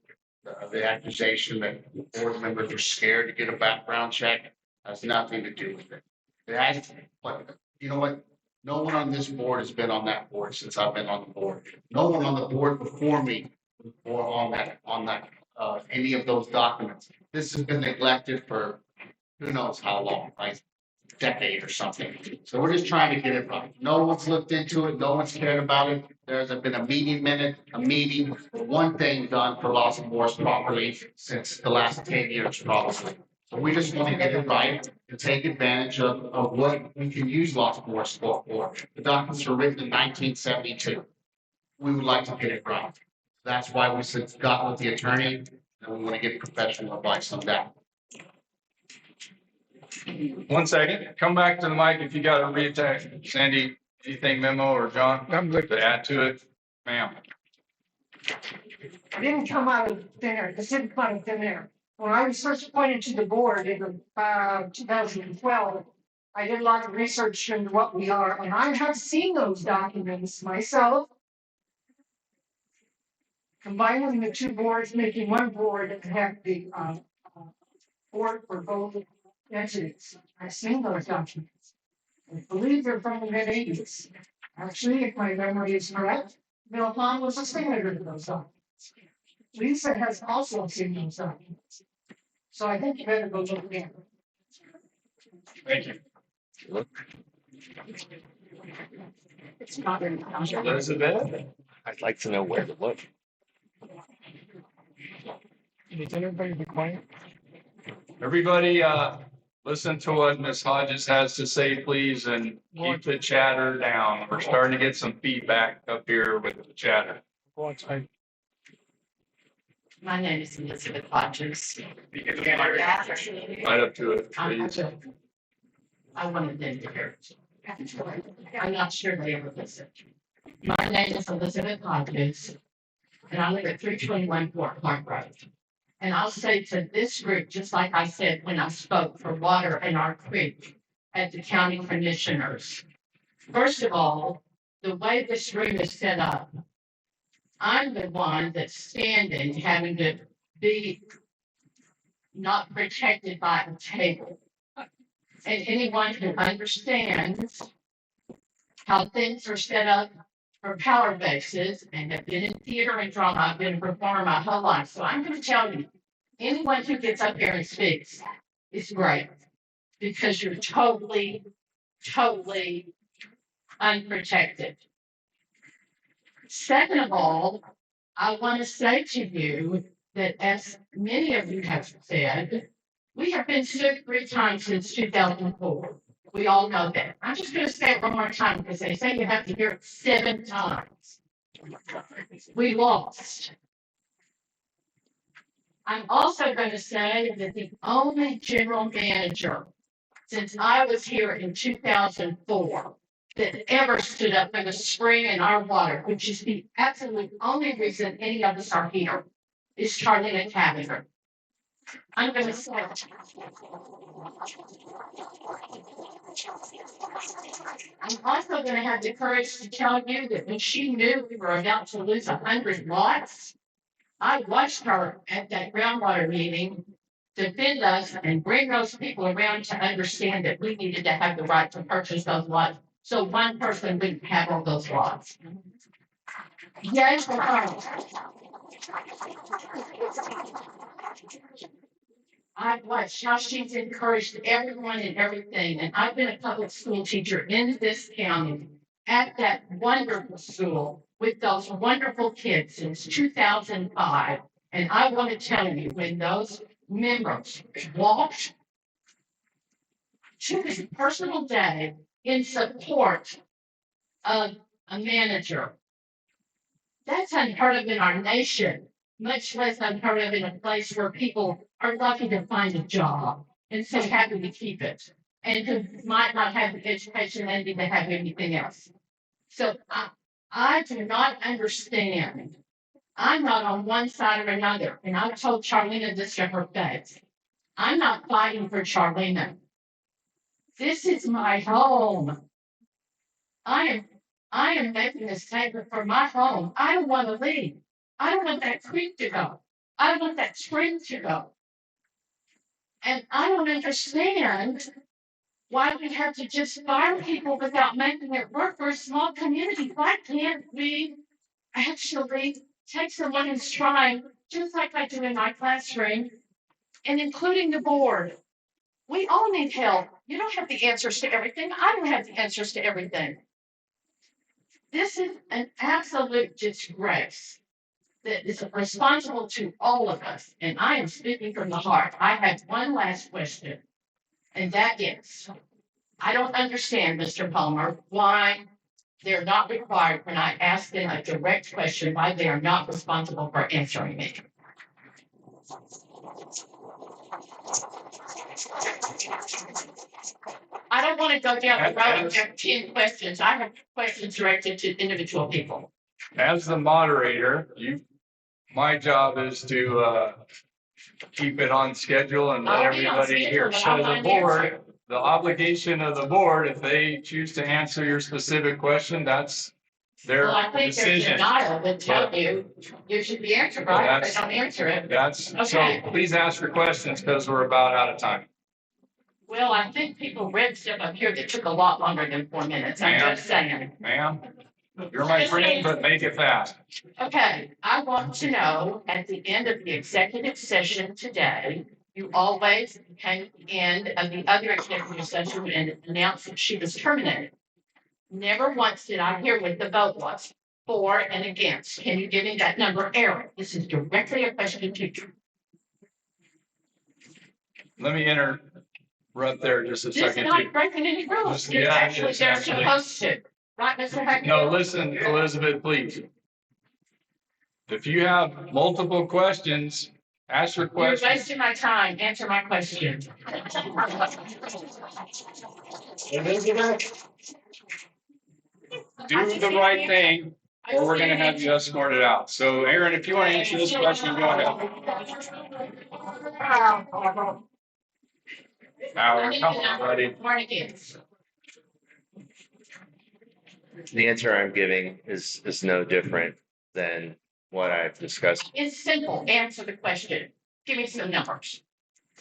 The accusation that board members are scared to get a background check has nothing to do with it. It has, but you know what? No one on this board has been on that board since I've been on the board. No one on the board before me or on that any of those documents. This has been neglected for who knows how long, like a decade or something. So we're just trying to get it right. No one's looked into it. No one's cared about it. There's been a meeting, one thing done for Los Morris properly since the last 10 years probably. So we just want to get it right and take advantage of what we can use Los Morris for. The documents were written in 1972. We would like to get it right. That's why we got with the attorney and we want to get professional advice on that.
1 second, come back to the mic if you got a reattach. Sandy, anything memo or John
I'm good.
to add to it? Ma'am.
I didn't come out of thin air. This didn't come out of thin air. When I was first appointed to the board in 2012, I did a lot of research into what we are, and I have seen those documents myself. Combining the two boards, making one board and have the board for both entities. I've seen those documents. I believe they're from the mid-80s. Actually, if my memory is correct, Bill Hahn was a senator of those documents. Lisa has also seen those documents. So I think you better go look again.
Thank you.
It's not in the
Elizabeth?
I'd like to know where to look.
Did everybody be quiet?
Everybody, listen to what Ms. Hodges has to say, please, and keep the chatter down. We're starting to get some feedback up here with the chatter.
Go outside.
My name is Elizabeth Hodges.
Right up to it, please.
I wanted them to hear it. I'm not sure they ever listen. My name is Elizabeth Hodges, and I live at 321 Fort Clark Road. And I'll say to this group, just like I said when I spoke for water in our creek at the county commissioners. First of all, the way this room is set up, I'm the one that's standing, having to be not protected by a table. And anyone who understands how things are set up for power bases and have been in theater and drama, I've been a performer my whole life. So I'm going to tell you, anyone who gets up here and speaks is great because you're totally unprotected. Second of all, I want to say to you that as many of you have said, we have been sued 3 times since 2004. We all know that. I'm just going to say it one more time because they say you have to hear it 7 times. We lost. I'm also going to say that the only general manager since I was here in 2004 that ever stood up for the spring in our water, which is the absolute only reason any of us are here, is Charlene Cavender. I'm going to say, I'm also going to have the courage to tell you that when she knew we were about to lose 100 lots, I watched her at that groundwater meeting defend us and bring those people around to understand that we needed to have the right to purchase those lots. So one person wouldn't have all those lots. Yes, I've watched how she's encouraged everyone and everything. And I've been a public school teacher in this county at that wonderful school with those wonderful kids since 2005. And I want to tell you, when those members walked to this personal day in support of a manager, that's unheard of in our nation, much less unheard of in a place where people are lucky to find a job and so happy to keep it, and who might not have the education they need to have anything else. So I do not understand. I'm not on one side or another, and I've told Charlena this to her face. I'm not fighting for Charlena. This is my home. I am making a statement for my home. I don't want to leave. I don't want that creek to go. I don't want that spring to go. And I don't understand why we have to just fire people without making it work for a small community. Why can't we actually take someone who's trying, just like I do in my classroom, and including the board? We all need help. You don't have the answers to everything. I don't have the answers to everything. This is an absolute disgrace that is responsible to all of us. And I am speaking from the heart. I have one last question, and that is, I don't understand, Mr. Palmer, why they're not required when I ask them a direct question, why they are not responsible for answering me.
I don't want to go down the road and have 10 questions. I have questions directed to individual people.
As the moderator, my job is to keep it on schedule and let
I'll be on
everybody hear.
schedule, but
So
I
the
want an answer.
board, the obligation of the board, if they choose to answer your specific question, that's their
Well, I think their
decision.
denial would tell you, you should be answered right, if they don't answer it.
That's, so
Okay.
please ask your questions because we're about out of time.
Well, I think people read stuff up here that took a lot longer than 4 minutes. I'm just saying.
Ma'am, you're my friend, but make it fast.
Okay, I want to know, at the end of the executive session today, you always came at the end of the other executive session and announced that she was terminated. Never once did I hear what the vote was, for and against. Can you give me that number, Aaron? This is directly a question to you.
Let me interrupt there just a
This is
second.
not breaking any rules.
Yeah,
It's actually,
it's
they're
actually-
supposed to. Right, Mr. Hackett?
No, listen, Elizabeth, please. If you have multiple questions, ask your
You're
question.
wasting my time. Answer my question.
Elizabeth, do the right thing, or we're gonna have you escorted out. So Aaron, if you want to answer this question, go ahead. Howard, come on, buddy.
The answer I'm giving is no different than what I've discussed.
It's simple. Answer the question. Give me some numbers.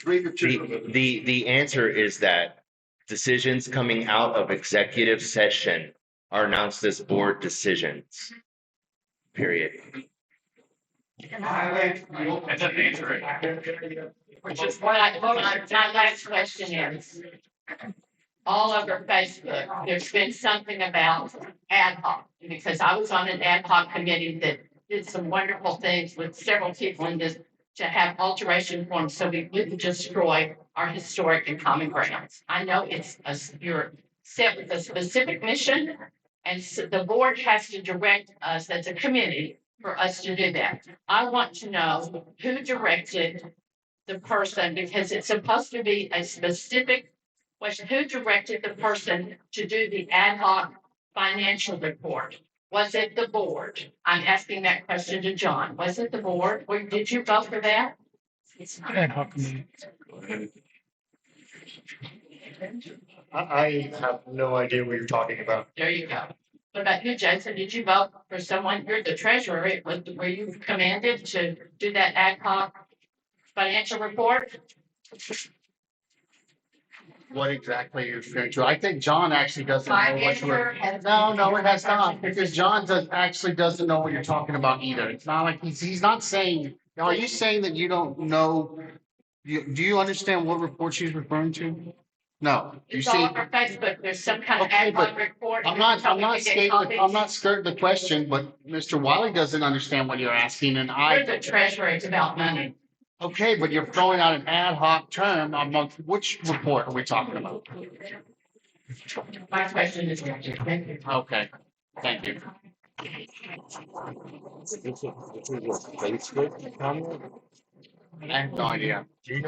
The answer is that decisions coming out of executive session are announced as board decisions. Period.
That doesn't answer it.
Which is what my last question is. All over Facebook, there's been something about ad hoc, because I was on an ad hoc committee that did some wonderful things with several people in this to have alteration forms so we wouldn't destroy our historic and common grounds. I know you're set with a specific mission, and so the board has to direct us as a committee for us to do that. I want to know who directed the person, because it's supposed to be a specific question. Who directed the person to do the ad hoc financial report? Was it the board? I'm asking that question to John. Was it the board, or did you vote for that?
Ad hoc committee.
I have no idea what you're talking about.
There you go. What about you, Jason? Did you vote for someone? You're the treasurer. Were you commanded to do that ad hoc financial report?
What exactly you're referring to? I think John actually doesn't know what
Financial
you're.
has-
No, it has not, because John actually doesn't know what you're talking about either. It's not like he's not saying, are you saying that you don't know? Do you understand what report she's referring to? No, you
It's all
see.
over Facebook. There's some kind of
Okay,
ad hoc
but
report.
I'm not
skating.
skirting the question, but Mr. Wiley doesn't understand what you're asking, and
You're the treasurer. It's about money.
okay, but you're throwing out an ad hoc term among, which report are we talking about?
My question is answered. Thank you.
Okay, thank you. I have no idea.
Can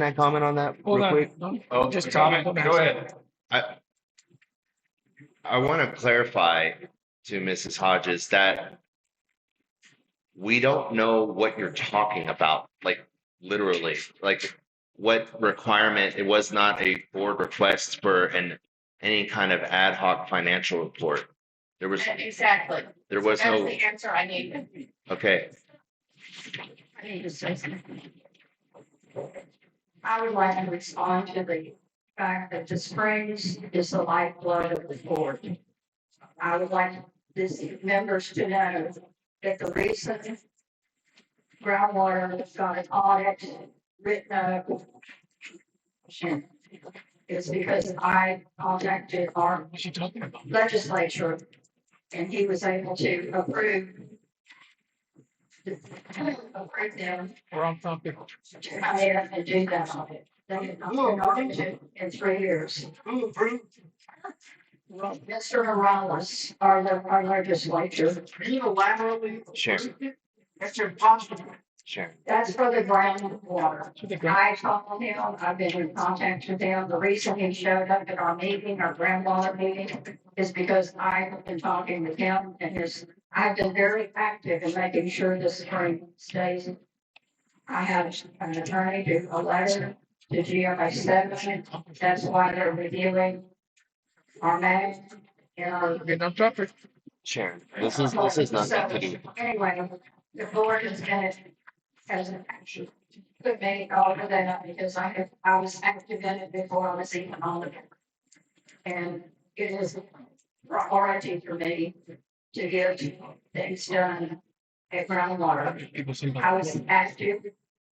I comment on that
Hold
real
on.
quick?
Don't-
Oh,
Just
just comment, go ahead.
I want to clarify to Mrs. Hodges that we don't know what you're talking about, like literally, like what requirement. It was not a board request for any kind of ad hoc financial report. There was
Exactly.
there was
That's
no,
the answer I need.
okay.
I need to say something. I would like to respond to the fact that the springs is the lifeblood of the board. I would like this members to know that the reason groundwater got an audit written up is because I contacted our legislature and he was able to approve them
We're on topic.
to come in and do that audit. They had not been audited in 3 years. Mr. Morales, our legislature.
Unilaterally.
Sure.
That's impossible.
Sharon.
That's for the groundwater. I called him, I've been in contact with him. The reason he showed up at our meeting, our groundwater meeting, is because I have been talking with him and I've been very active in making sure the spring stays. I have an attorney do a letter to GMA 7. That's why they're reviewing our map and our.
Getting on topic.
Sharon, this is nothing to do.
Anyway, the board has an action. Put me over that because I was active in it before I was even on it. And it is a priority for me to get things done at groundwater. I was active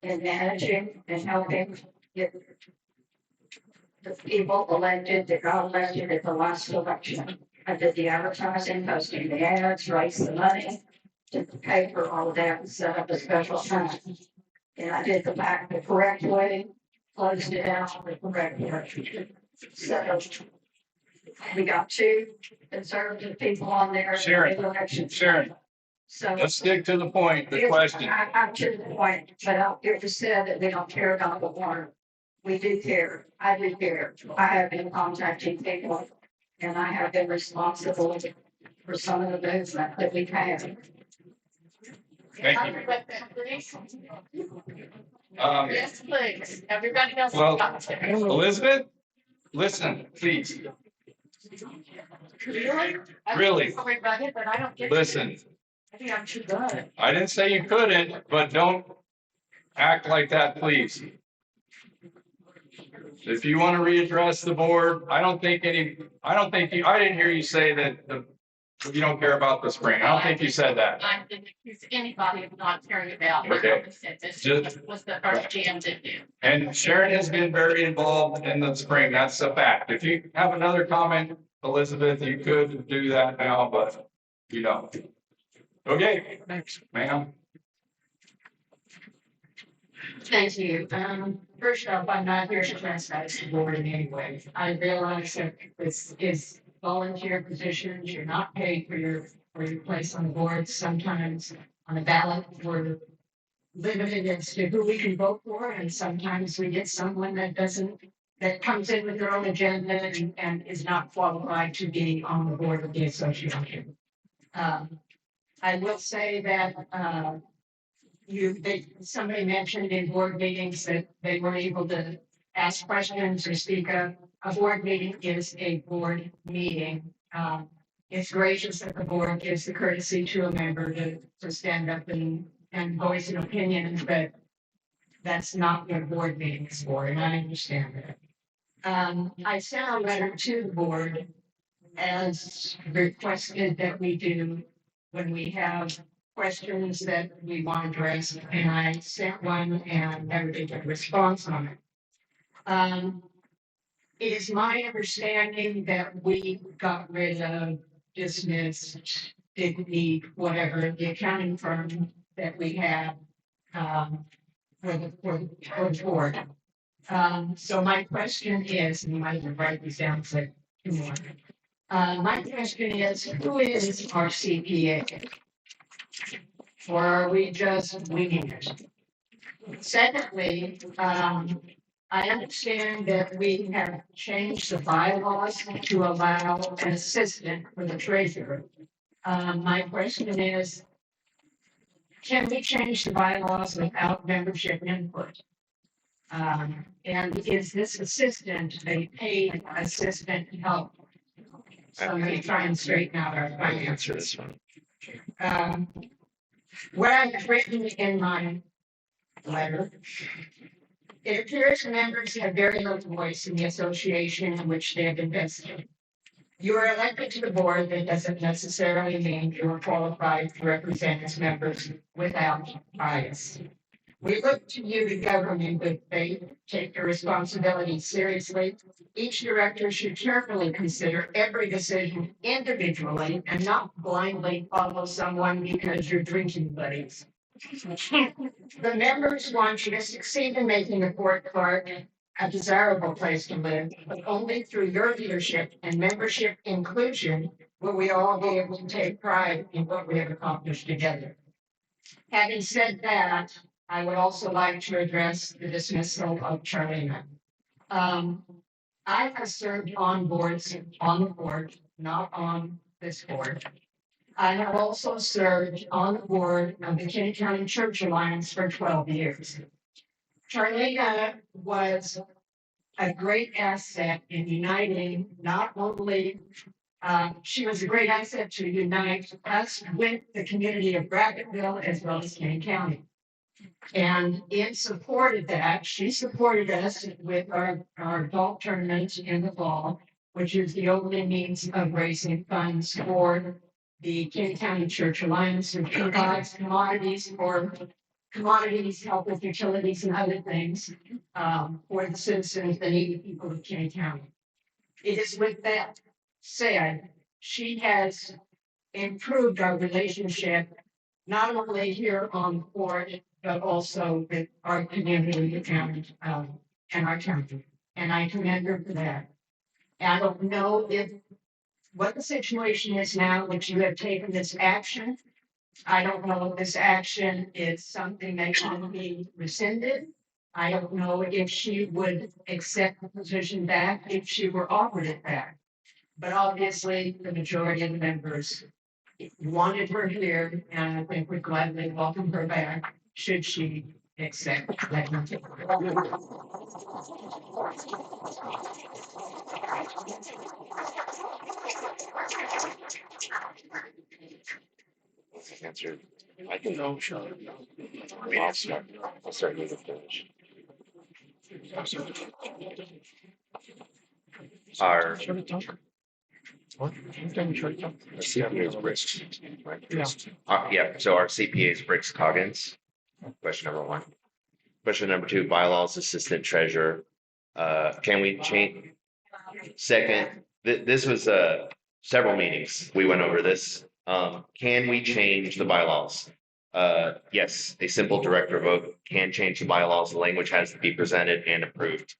in managing and helping get the people elected that got elected at the last election. I did the advertising, posting the ads, raised the money, did the paper, all of that, and set up a special time. And I did the back the correct way, closed it out the correct way. So we got 2 conservative people on there.
Sharon, Sharon,
So.
let's stick to the point, the question.
I'm to the point, but it was said that we don't care about the water. We do care. I do care. I have been contacting people and I have been responsible for some of the movement that we've had.
Thank you.
Yes, please. Everybody else.
Well, Elizabeth, listen, please.
Really?
Really?
Everybody, but I don't get.
Listen,
I think I'm too good.
I didn't say you couldn't, but don't act like that, please. If you want to readdress the board, I didn't hear you say that you don't care about the spring. I don't think you said that.
I didn't accuse anybody of not caring about it.
Okay.
I always said this was the first jam to do.
And Sharon has been very involved in the spring. That's a fact. If you have another comment, Elizabeth, you could do that now, but you don't. Okay, thanks, ma'am.
Thank you. First off, I'm not here to criticize the board in any way. I realize that this is volunteer positions. You're not paid for your place on the board. Sometimes on a ballot, we're limited as to who we can vote for, and sometimes we get someone that comes in with their own agenda and is not qualified to be on the board of the association. I will say that somebody mentioned in board meetings that they were able to ask questions or speak up. A board meeting is a board meeting. It's gracious that the board gives the courtesy to a member to stand up and voice an opinion, but that's not what a board meeting is for, and I understand that. I sent a letter to the board as requested that we do when we have questions that we want addressed, and I sent one and never did get a response on it. It is my understanding that we got rid of, dismissed, didn't need, whatever, the accounting firm that we had for the board. So my question is, and you might even write these down so more. My question is, who is our CPA? Or are we just winging it? Secondly, I understand that we have changed the bylaws to allow an assistant for the treasurer. My question is, can we change the bylaws without membership input? And is this assistant a paid assistant help? So I'm going to try and straighten out our finances. What I've written in my letter, it appears members have very little voice in the association in which they have invested. You are elected to the board, that doesn't necessarily mean you are qualified to represent its members without bias. We look to you to govern in good faith, take your responsibilities seriously. Each director should carefully consider every decision individually and not blindly follow someone because you're drinking buddies. The members want you to succeed in making the Fort Clark a desirable place to live, but only through your leadership and membership inclusion will we all be able to take pride in what we have accomplished together. Having said that,
I would also like to address the dismissal of Charlene. I have served on boards, on the board, not on this board. I have also served on the board of the Kinney County Church Alliance for 12 years. Charlene was a great asset in uniting not only she was a great asset to unite us with the community of Brackettville as well as Kinney County. And in support of that, she supported us with our golf tournament in the fall, which is the only means of raising funds for the Kinney County Church Alliance, which provides commodities, help with utilities and other things for the citizens, the needy people of Kinney County. It is with that said, she has improved our relationship, not only here on the board, but also with our community and our county. And I commend her for that. I don't know what the situation is now that you have taken this action. I don't know if this action is something that can be rescinded. I don't know if she would accept the position back if she were offered it back. But obviously, the majority of the members wanted her here, and I think we'd gladly welcome her back should she accept that.
Answer. I can know, sure. I mean, I'll start with the finish. Our CPA is Bricks, right? Yeah, so our CPA is Bricks Coggins. Question number 1. Question number 2, bylaws, assistant treasurer. Can we change? Second, this was several meetings. We went over this. Can we change the bylaws? Yes, a simple director vote can change the bylaws. The language has to be presented and approved.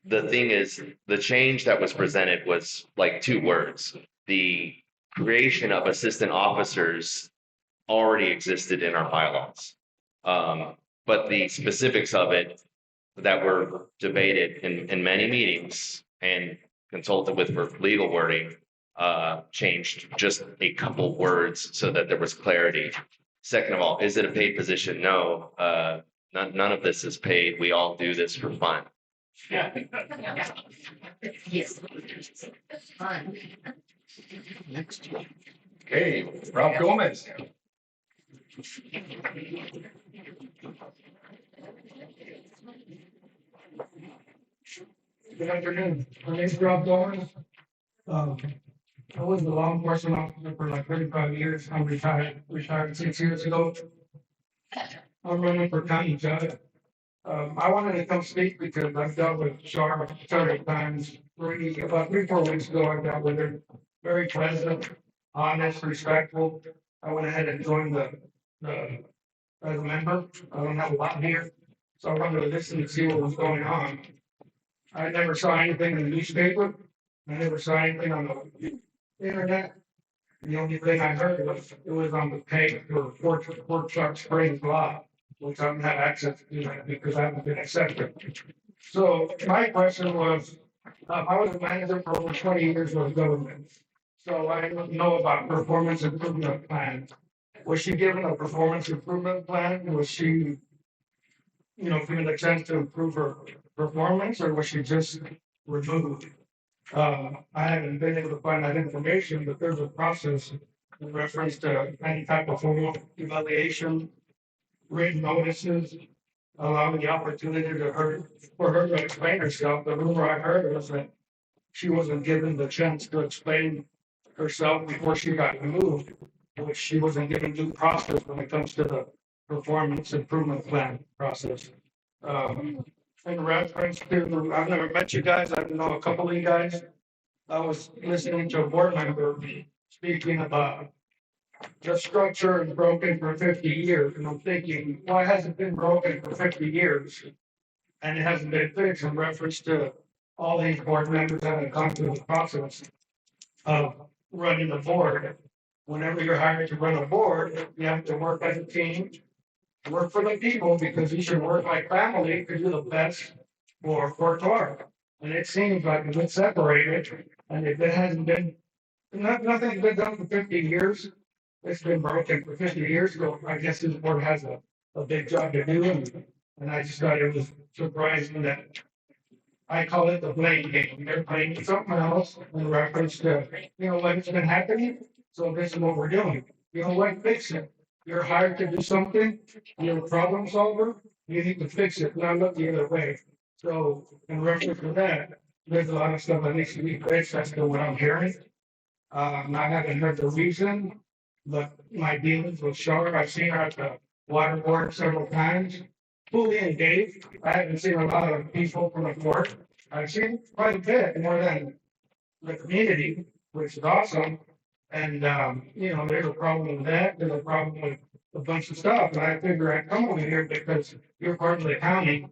The thing is, the change that was presented was like 2 words. The creation of assistant officers already existed in our bylaws. But the specifics of it that were debated in many meetings and consulted with for legal wording changed just a couple words so that there was clarity. Second of all, is it a paid position? No, none of this is paid. We all do this for fun.
Yes.
Next. Okay, Rob Gomez.
Good afternoon. My name is Rob Dorn. I was the law enforcement officer for like 35 years. I'm retired 6 years ago. I'm running for county judge. I wanted to come speak because I've dealt with Char several times. Really, about 3-4 weeks ago, I dealt with her. Very pleasant, honest, respectful. I went ahead and joined the as a member. I don't have a lot here, so I wanted to listen and see what was going on. I never saw anything in the newspaper. I never saw anything on the internet. The only thing I heard was it was on the page for Fort Chuck Springs Law, which I don't have access to that because I haven't been accepted. So my question was, I was a manager for over 20 years with government. So I don't know about performance improvement plan. Was she given a performance improvement plan? Was she, given a chance to improve her performance, or was she just removed? I haven't been able to find that information, but there's a process in reference to any type of formal evaluation, written notices, allowing the opportunity for her to explain herself. The rumor I heard was that she wasn't given the chance to explain herself before she got removed, which she wasn't given due process when it comes to the performance improvement plan process. In reference to, I've never met you guys, I know a couple of you guys. I was listening to a board member speaking about the structure is broken for 50 years, and I'm thinking, why hasn't it been broken for 50 years? And it hasn't been fixed in reference to all these board members that have gone through the process of running the board. Whenever you're hired to run a board, you have to work as a team. Work for the people because you should work like family because you're the best for Clark. And it seems like it's been separated and if it hasn't been, nothing's been done for 50 years. It's been broken for 50 years, so I guess this board has a big job to do. And I just thought it was surprising that I call it the blame game. They're playing something else in reference to, what's been happening. So this is what we're doing. You know what? Fix it. You're hired to do something. You're a problem solver. You need to fix it, not look the other way. So in reference to that, there's a lot of stuff that needs to be fixed. That's what I'm hearing. I haven't heard the reason, but my dealings with Shar, I've seen her at the water board several times. Fully engaged. I haven't seen a lot of people from the court. I've seen quite a bit more than the community, which is awesome. And, there's a problem with that. There's a problem with a bunch of stuff. And I figure I come over here because you're part of the county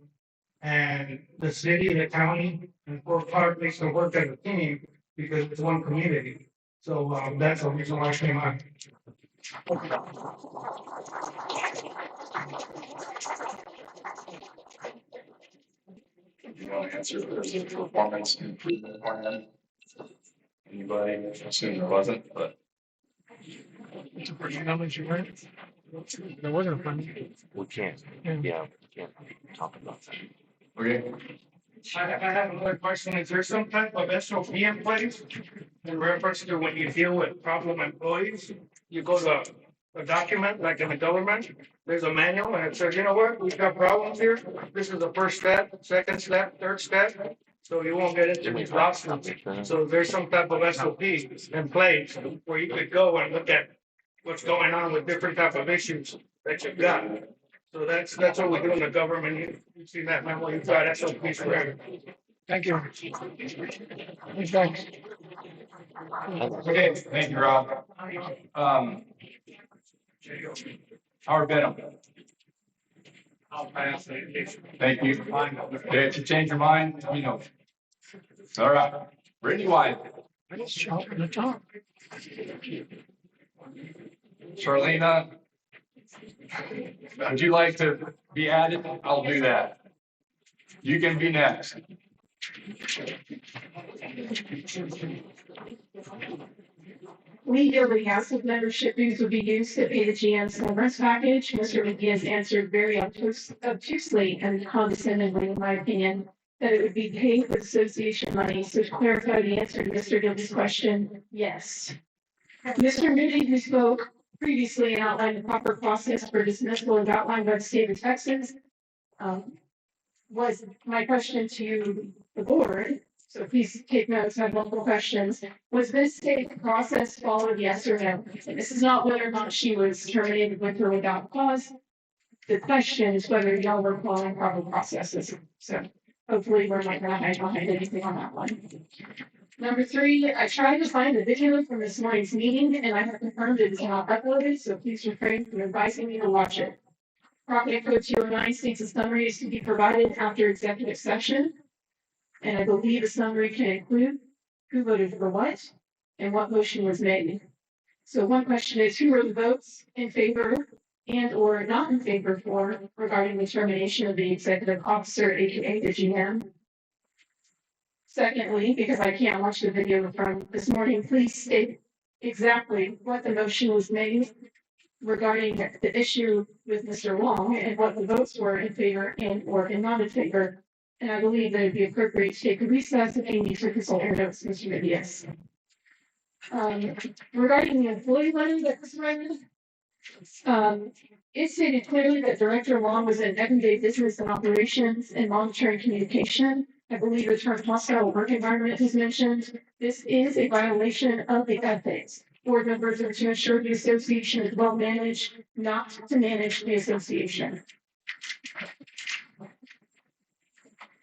and the city, the county, and Fort Clark needs to work as a team because it's one community. So that's the reason why I came on.
You want to answer the performance improvement plan? Anybody? I assume there wasn't, but.
There wasn't a fund.
We can't, we can't talk about that.
Okay.
I have another question. Is there some type of SOP in place in reference to when you deal with problem employees? You go to a document, like in the government, there's a manual and it says, you know what, we've got problems here. This is the first step, second step, third step. So you won't get into these lawsuits. So there's some type of SOP in place where you could go and look at what's going on with different type of issues that you've got. So that's what we do in the government. You see that memo, you've got SOPs for everything. Thank you. Thanks.
Okay, thank you, Rob. Howard Benham.
I'll pass it.
Thank you. Okay, if you change your mind, let me know. All right, Brittany White.
I just chopped in the top.
Charlena, would you like to be added? I'll do that. You can be next.
Legally, active membership dues would be used to pay the GM severance package. Mr. McGee has answered very obtusely and condescendingly, in my opinion, that it would be paid with association money. So to clarify the answer to Mr. Gilby's question, yes. Mr. Moody, who spoke previously and outlined the proper process for dismissal as outlined by the state of Texas, was my question to the board. So please take notes. I have multiple questions. Was this state process followed, yes or no? And this is not whether or not she was terminated with or without cause. The question is whether y'all were following proper processes. So hopefully we're not going to hide behind anything on that one. Number 3, I tried to find a video from this morning's meeting and I have confirmed it is not uploaded, so please refrain from advising me to watch it. Property Code 209 states a summary is to be provided after executive session. And I believe a summary can include who voted for what and what motion was made. So one question is, who were the votes in favor and or not in favor for regarding the termination of the executive officer, aka the GM? Secondly, because I can't watch the video from this morning, please state exactly what the motion was made regarding the issue with Mr. Long and what the votes were in favor and or not in favor. And I believe that it'd be appropriate to take a recess if you need to consult your notes, Mr. Medias. Regarding the employee letter that was read, it stated clearly that Director Long was in everyday business and operations and monitoring communication. I believe the term hostile work environment is mentioned. This is a violation of the ethics. Board members are to ensure the association is well managed, not to manage the association.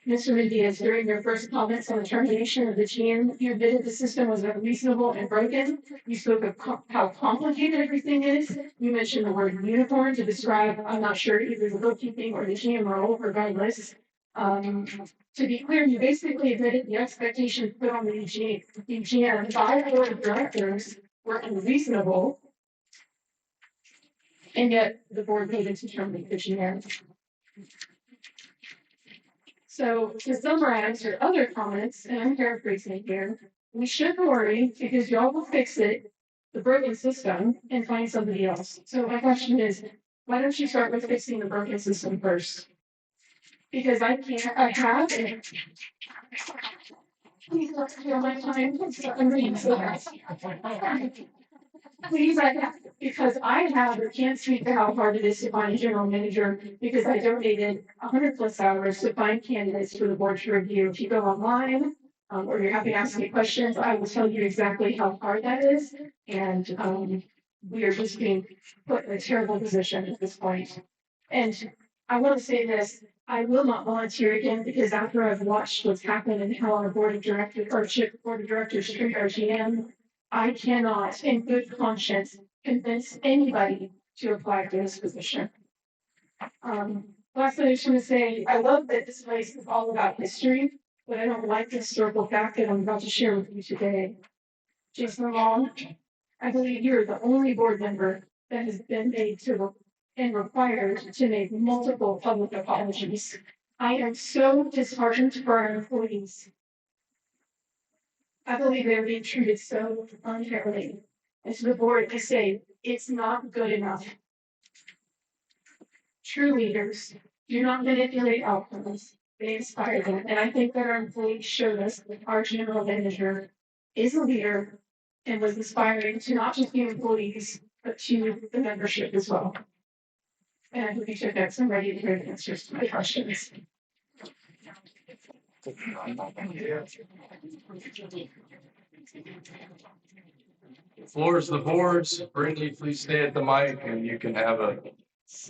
Mr. Mendiaz, during your first comments on the termination of the GM, you admitted the system was unreasonable and broken. You spoke of how complicated everything is. You mentioned the word unicorn to describe, I'm not sure, either the bookkeeping or the GM role, regardless. To be clear, you basically admitted the expectations put on the GM by the board of directors were unreasonable. And yet the board made it to terminate the GM. So to summarize your other comments, and I'm paraphrasing here, we shouldn't worry because y'all will fix it, the broken system, and find somebody else. So my question is, why don't you start with fixing the broken system first? Because I have, and please don't steal my time. I'm reading so fast. Please, because I have, or can't speak to how hard it is to find a general manager, because I donated 100+ hours to find candidates for the board to review. If you go online, or you're happy to ask me questions, I will tell you exactly how hard that is. And we are just being put in a terrible position at this point. And I want to say this, I will not volunteer again because after I've watched what's happened and how our board of directors treat our GM, I cannot, in good conscience, convince anybody to apply for this position. Lastly, I just want to say, I love that this place is all about history, but I don't like the historical fact that I'm about to share with you today. Jason Long, I believe you're the only board member that has been made to and required to make multiple public apologies. I am so disheartened for our employees. I believe they're being treated so unfairly. And to the board, I say, it's not good enough. True leaders do not manipulate outcomes. They inspire them. And I think that our employees showed us that our general manager is a leader and was inspiring to not just the employees, but to the membership as well. And I hope you took notes and ready to hear the answers to my questions.
Floor is the board's. Brittany, please stay at the mic and you can have a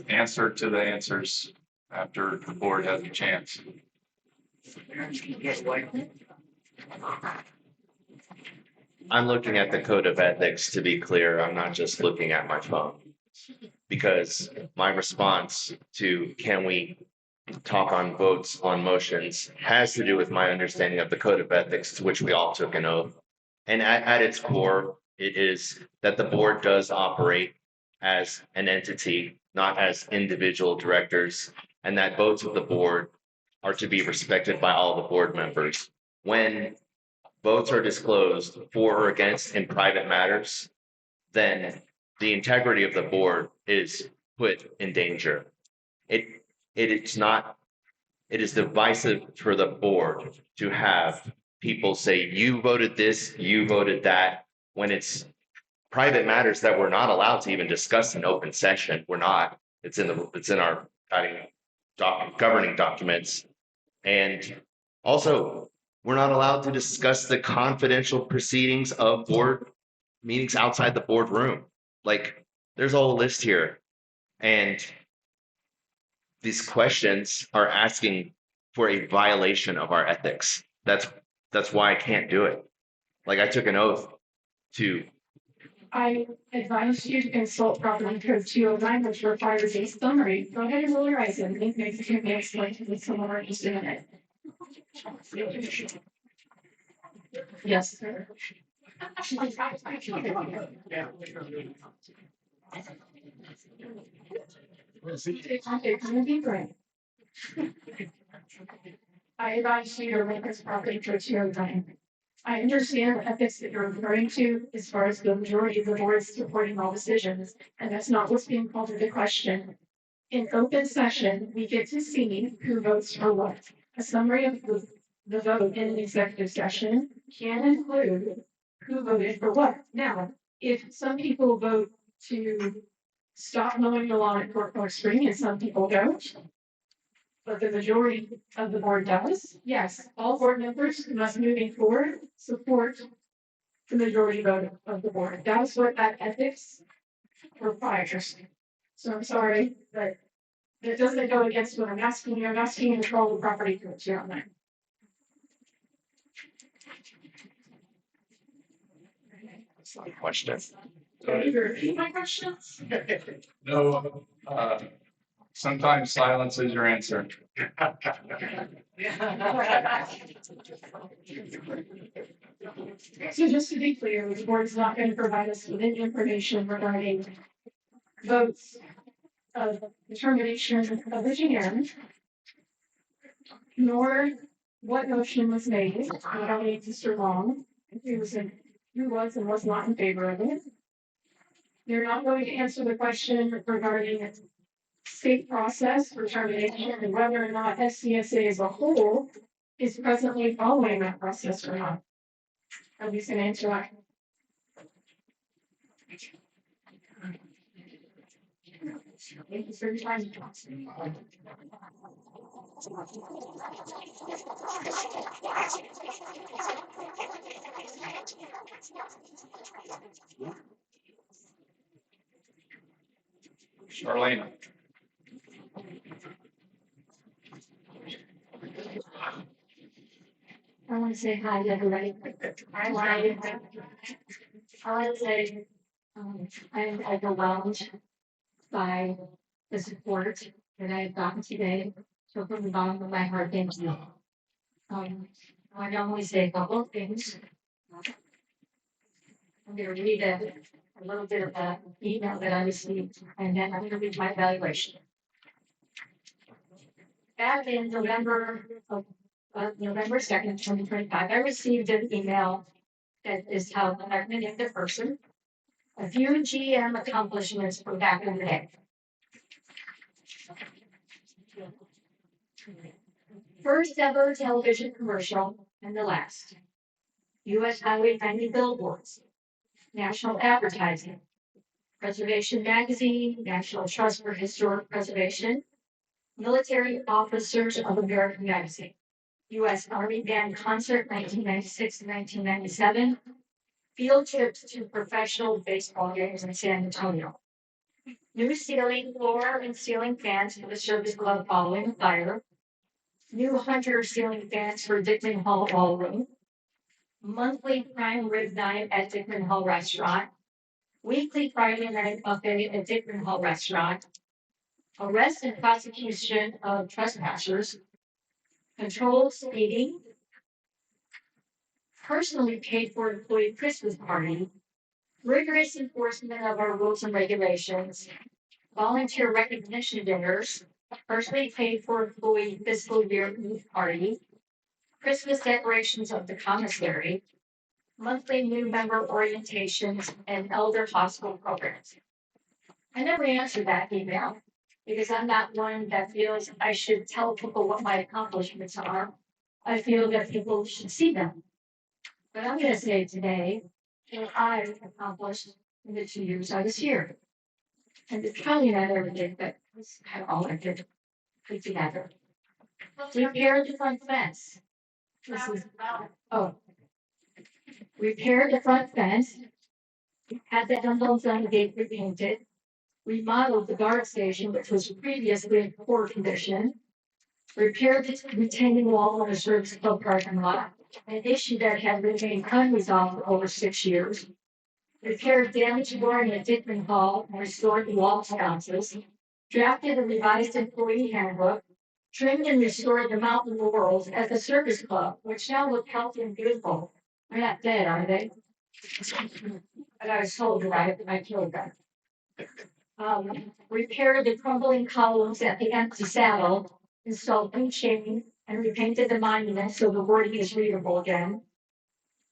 answer to the answers after the board has a chance.
I'm looking at the code of ethics to be clear. I'm not just looking at my phone. Because my response to can we talk on votes on motions has to do with my understanding of the code of ethics to which we all took an oath. And at its core, it is that the board does operate as an entity, not as individual directors, and that votes of the board are to be respected by all the board members. When votes are disclosed for or against in private matters, then the integrity of the board is put in danger. It is divisive for the board to have people say, you voted this, you voted that, when it's private matters that we're not allowed to even discuss in open session. We're not. It's in our governing documents. And also, we're not allowed to discuss the confidential proceedings of board meetings outside the boardroom. Like, there's a whole list here. And these questions are asking for a violation of our ethics. That's why I can't do it. Like, I took an oath to.
I advise you to consult property code 209, which requires a summary. Go ahead and roll your eyes and think maybe you can explain to me some more interested in it. Yes, sir. It's gonna be great. I advise you to read this property code 209. I understand the ethics that you're referring to as far as the majority of the board supporting all decisions, and that's not what's being called into question. In open session, we get to see who votes for what. A summary of the vote in an executive session can include who voted for what. Now, if some people vote to stop mowing the lawn at Fort Park Spring and some people don't, but the majority of the board does, yes, all board members must moving forward support the majority vote of the board. That's what that ethics requires. So I'm sorry, but it doesn't go against what I'm asking you. I'm asking you to control the property code here on that.
That's not a question.
Can you repeat my questions?
No, sometimes silence is your answer.
So just to be clear, the board is not going to provide us with any information regarding votes of determination of engineering, nor what motion was made, by Mr. Long, who was and was not in favor of it. They're not going to answer the question regarding state process for termination and whether or not FCSA as a whole is presently following that process or not. At least an answer that. Thank you for your time.
Charlene.
I want to say hi to everybody. I want to say I'm overwhelmed by the support that I've gotten today. So from the bottom of my heart, thank you. I can only say a couple of things. I'm going to read a little bit of the email that I received, and then I'm going to read my evaluation. Back in November 2nd, 2025, I received an email that is how I'm going to name the person. A few GM accomplishments from back in the day. First ever television commercial and the last. U.S. Highway 90 billboards. National advertising. Preservation Magazine, National Trust for Historic Preservation. Military Officers of America Magazine. U.S. Army Band Concert 1996 and 1997. Field trips to professional baseball games in San Antonio. New ceiling, floor, and ceiling fans for the service club following the fire. New Hunter ceiling fans for Dickman Hall Ballroom. Monthly prime rib night at Dickman Hall Restaurant. Weekly Friday night buffet at Dickman Hall Restaurant. Arrest and prosecution of trespassers. Controlled speeding. Personally paid for employee Christmas party. Rigorous enforcement of our rules and regulations. Volunteer recognition dinners. Personally paid for employee fiscal year eve party. Christmas decorations of the commissary. Monthly new member orientations and elder hospital programs. I never answered that email because I'm not one that feels I should tell people what my accomplishments are. I feel that people should see them. But I'm going to say today what I've accomplished in the 2 years I was here. And it's probably not everything, but it's kind of all I did put together. Repair the front fence. This is, repair the front fence. Had the emblems on the gate repainted. Remodeled the guard station, which was previously in poor condition. Repaired the retaining wall on the service club parking lot, an issue that had remained unresolved for over 6 years. Repaired damaged flooring at Dickman Hall and restored the wall sconces. Drafted a revised employee handbook. Trimmed and restored the mountain laurels at the service club, which now look healthy and beautiful. They're not dead, are they? But I was told that I killed them. Repaired the crumbling columns at the empty saddle. Installed new shading and repainted the monument so the wording is readable again.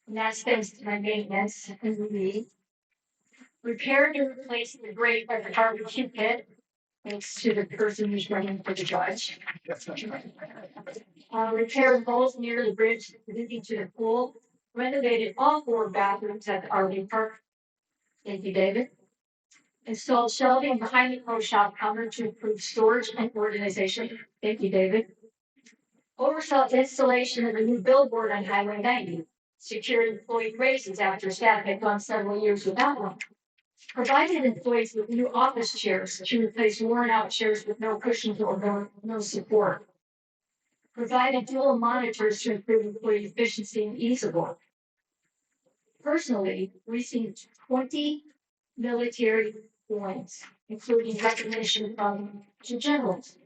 And that's thanks to my maintenance and relief. Repaired and replaced the grate at the barbecue pit, thanks to the person who's running for the judge. Repaired holes near the bridge leading to the pool. Renovated all 4 bathrooms at the RV park. Thank you, David. Installed shelving behind the pro shop counter to improve storage and organization. Thank you, David. Oversaw installation of a new billboard on Highway 90. Secured employee raises after staff had gone several years without one. Provided employees with new office chairs to replace worn out chairs with no cushions or no support. Provided dual monitors to improve employee efficiency and ease of work. Personally, received 20 military points, including recognition from the generals.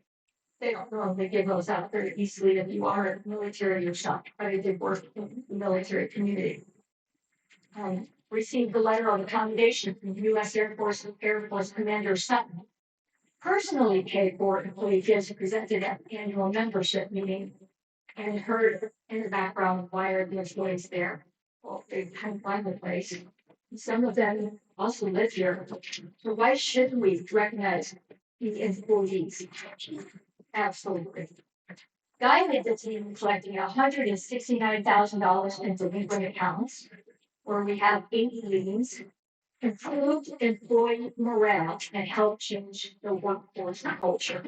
They don't normally give those out very easily if you are military yourself, but I did work in the military community. Received the letter of accommodation from U.S. Air Force Commander Sutton.
personally paid board employee gifts presented at the annual membership meeting and heard in the background why are the employees there? Well, they kind of run the place. Some of them also live here. So why shouldn't we recognize the employees? Absolutely. Guy led the team collecting $169,000 in delinquent accounts, where we have 8 liens, improved employee morale, and helped change the workforce culture.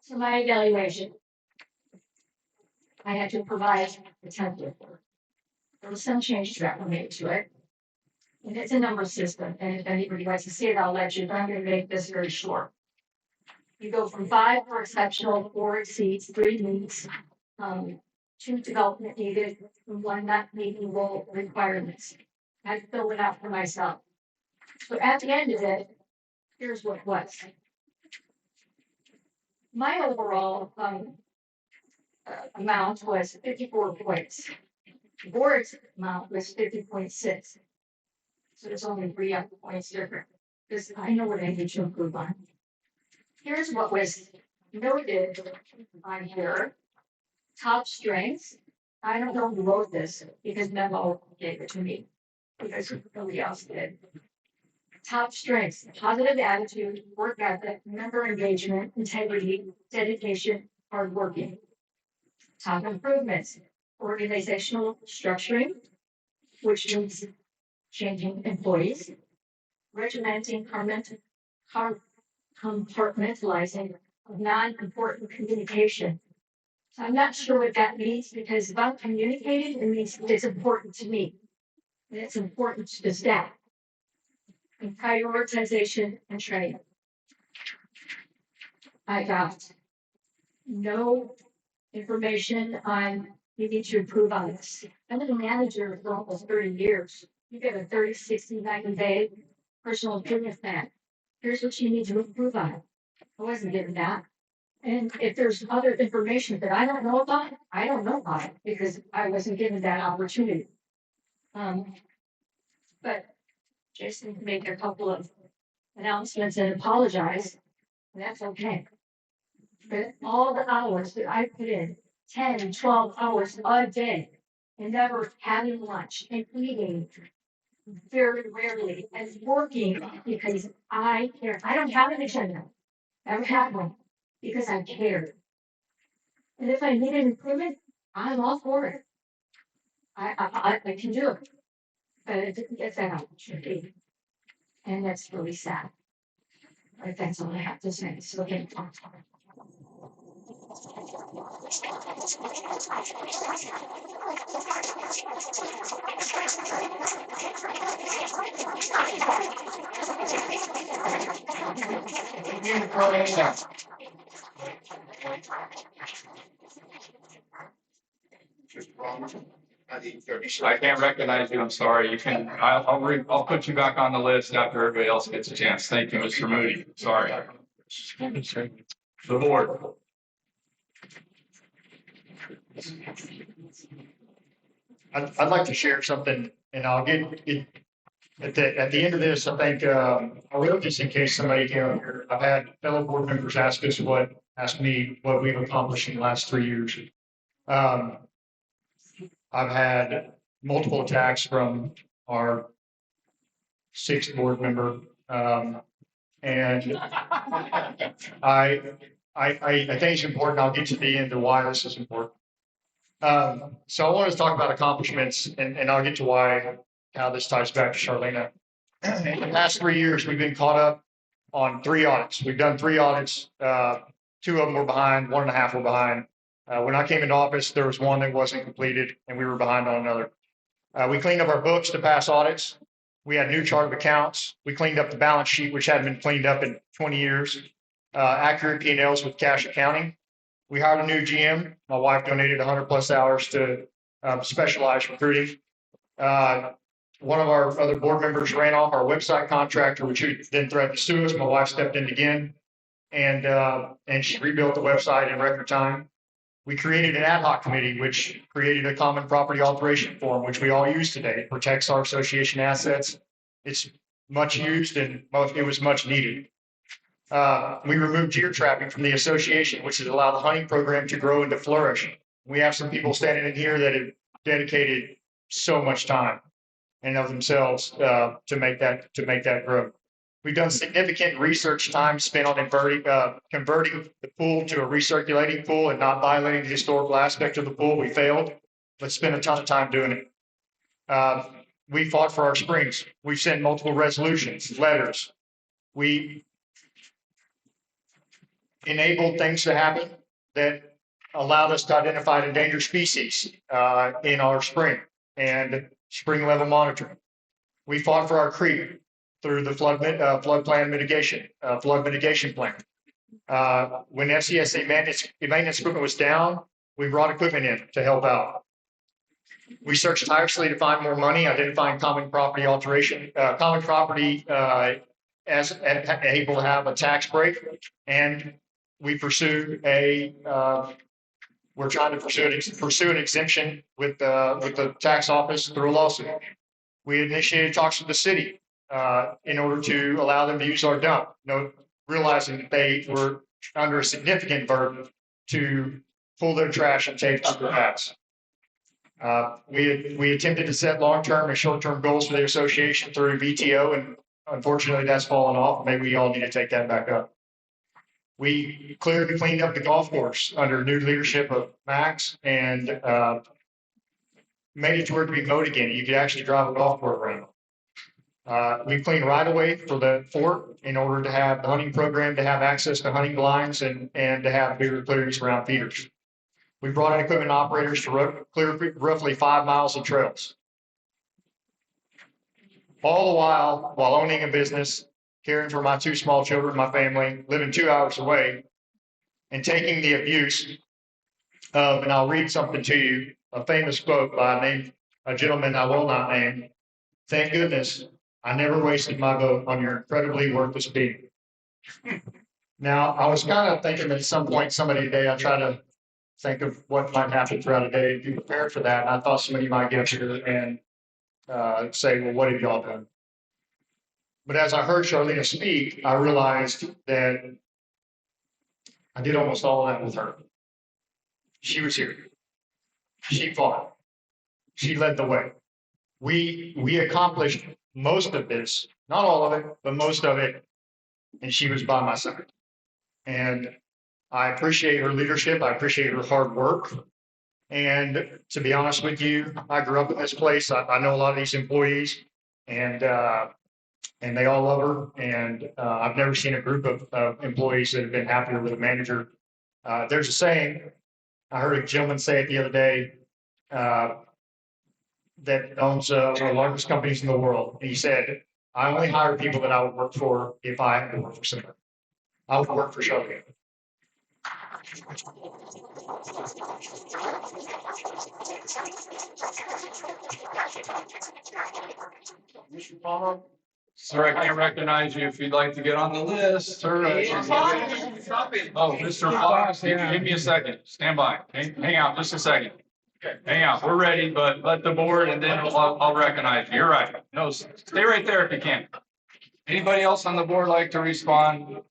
So my evaluation, I had to provide a template. There was some changes that were made to it. And it's a number system, and if anybody wants to see it, I'll let you, but I'm gonna make this very short. You go from 5 for exceptional, 4 exceeds, 3 meets, 2 development needed, and 1 not meeting role requirements. I had to fill it out for myself. So at the end of it, here's what it was. My overall amount was 54 points. The board's amount was 50.6. So there's only 3 points different, because I know what I need to improve on. Here's what was noted on here. Top strengths. I don't know who wrote this because Memo gave it to me, because nobody else did. Top strengths: positive attitude, work ethic, member engagement, integrity, dedication, hard working. Top improvements: organizational structuring, which means changing employees, regimenting compartmentalizing of non-important communication. So I'm not sure what that means, because if I'm communicating, it means it's important to me. And it's important to the staff. And prioritization and training. I got no information on you need to improve on this. I've been a manager for almost 30 years. You get a 30, 60, 90-day personal improvement plan. Here's what you need to improve on. I wasn't given that. And if there's other information that I don't know about, I don't know about it because I wasn't given that opportunity. But Jason can make a couple of announcements and apologize, and that's okay. But all the hours that I put in, 10 and 12 hours a day, and never having lunch and eating very rarely and working because I care. I don't have an agenda. Never had one because I cared. And if I need an improvement, I'm all for it. I can do it. But it didn't get that opportunity. And that's really sad. But that's all I have to say. So thank you.
I can't recognize you. I'm sorry. You can, I'll put you back on the list after everybody else gets a chance. Thank you, Mr. Moody. Sorry. The board.
I'd like to share something, and I'll get it at the end of this. I think I wrote this in case somebody came up here. I've had fellow board members ask me what we've accomplished in the last 3 years. I've had multiple attacks from our 6th board member, and I think it's important. I'll get to the end of why this is important. So I want to talk about accomplishments, and I'll get to how this ties back to Charlena. In the last 3 years, we've been caught up on 3 audits. We've done 3 audits. 2 of them were behind, 1.5 were behind. When I came into office, there was 1 that wasn't completed, and we were behind on another. We cleaned up our books to pass audits. We had a new chart of accounts. We cleaned up the balance sheet, which hadn't been cleaned up in 20 years. Accurate P&Ls with cash accounting. We hired a new GM. My wife donated 100+ hours to specialized recruiting. One of our other board members ran off our website contractor, which then threatened to sue us. My wife stepped in again, and she rebuilt the website in record time. We created an ad hoc committee, which created a common property alteration form, which we all use today. It protects our association assets. It's much used and it was much needed. We removed deer trapping from the association, which has allowed the hunting program to grow and to flourish. We have some people standing in here that have dedicated so much time and of themselves to make that grow. We've done significant research time spent on converting the pool to a recirculating pool and not violating the historical aspect of the pool. We failed, but spent a ton of time doing it. We fought for our springs. We've sent multiple resolutions, letters. We enabled things to happen that allowed us to identify endangered species in our spring and spring level monitoring. We fought for our creek through the flood mitigation plan. When FCSA maintenance equipment was down, we brought equipment in to help out. We searched tirelessly to find more money, identifying common property alteration, common property as able to have a tax break, and we pursued we're trying to pursue an exemption with the tax office through a lawsuit. We initiated talks with the city in order to allow them to use our dump, realizing that they were under a significant burden to pull their trash and take up their hats. We attempted to set long-term and short-term goals for the association through VTO, and unfortunately that's fallen off. Maybe we all need to take that back up. We cleaned up the golf course under new leadership of Max and made it to where it could be mowed again. You could actually drive a golf cart around. We cleaned right away for the fort in order to have the hunting program, to have access to hunting blinds and to have bigger clearings around feeders. We brought in equipment operators to clear roughly 5 miles of trails. All the while owning a business, caring for my 2 small children, my family, living 2 hours away, and taking the abuse of, and I'll read something to you, a famous quote by a gentleman I will not name. Thank goodness I never wasted my vote on your incredibly worthless being. Now, I was kind of thinking that at some point, somebody today, I try to think of what might happen throughout a day, be prepared for that. And I thought somebody might get here and say, well, what have y'all done? But as I heard Charlena speak, I realized that I did almost all of that with her. She was here. She fought. She led the way. We accomplished most of this, not all of it, but most of it, and she was by my side. And I appreciate her leadership. I appreciate her hard work. And to be honest with you, I grew up in this place. I know a lot of these employees, and they all love her. And I've never seen a group of employees that have been happier with a manager. There's a saying, I heard a gentleman say it the other day, that owns one of the largest companies in the world. And he said, I only hire people that I would work for if I had to work for somebody. I would work for Charlene.
Mr. Palmer? Sir, I can't recognize you if you'd like to get on the list. Or, oh, Mr. Fox, give me a second. Stand by. Hang out just a second. Hang out. We're ready, but let the board and then I'll recognize you. You're right. No, stay right there if you can. Anybody else on the board like to respond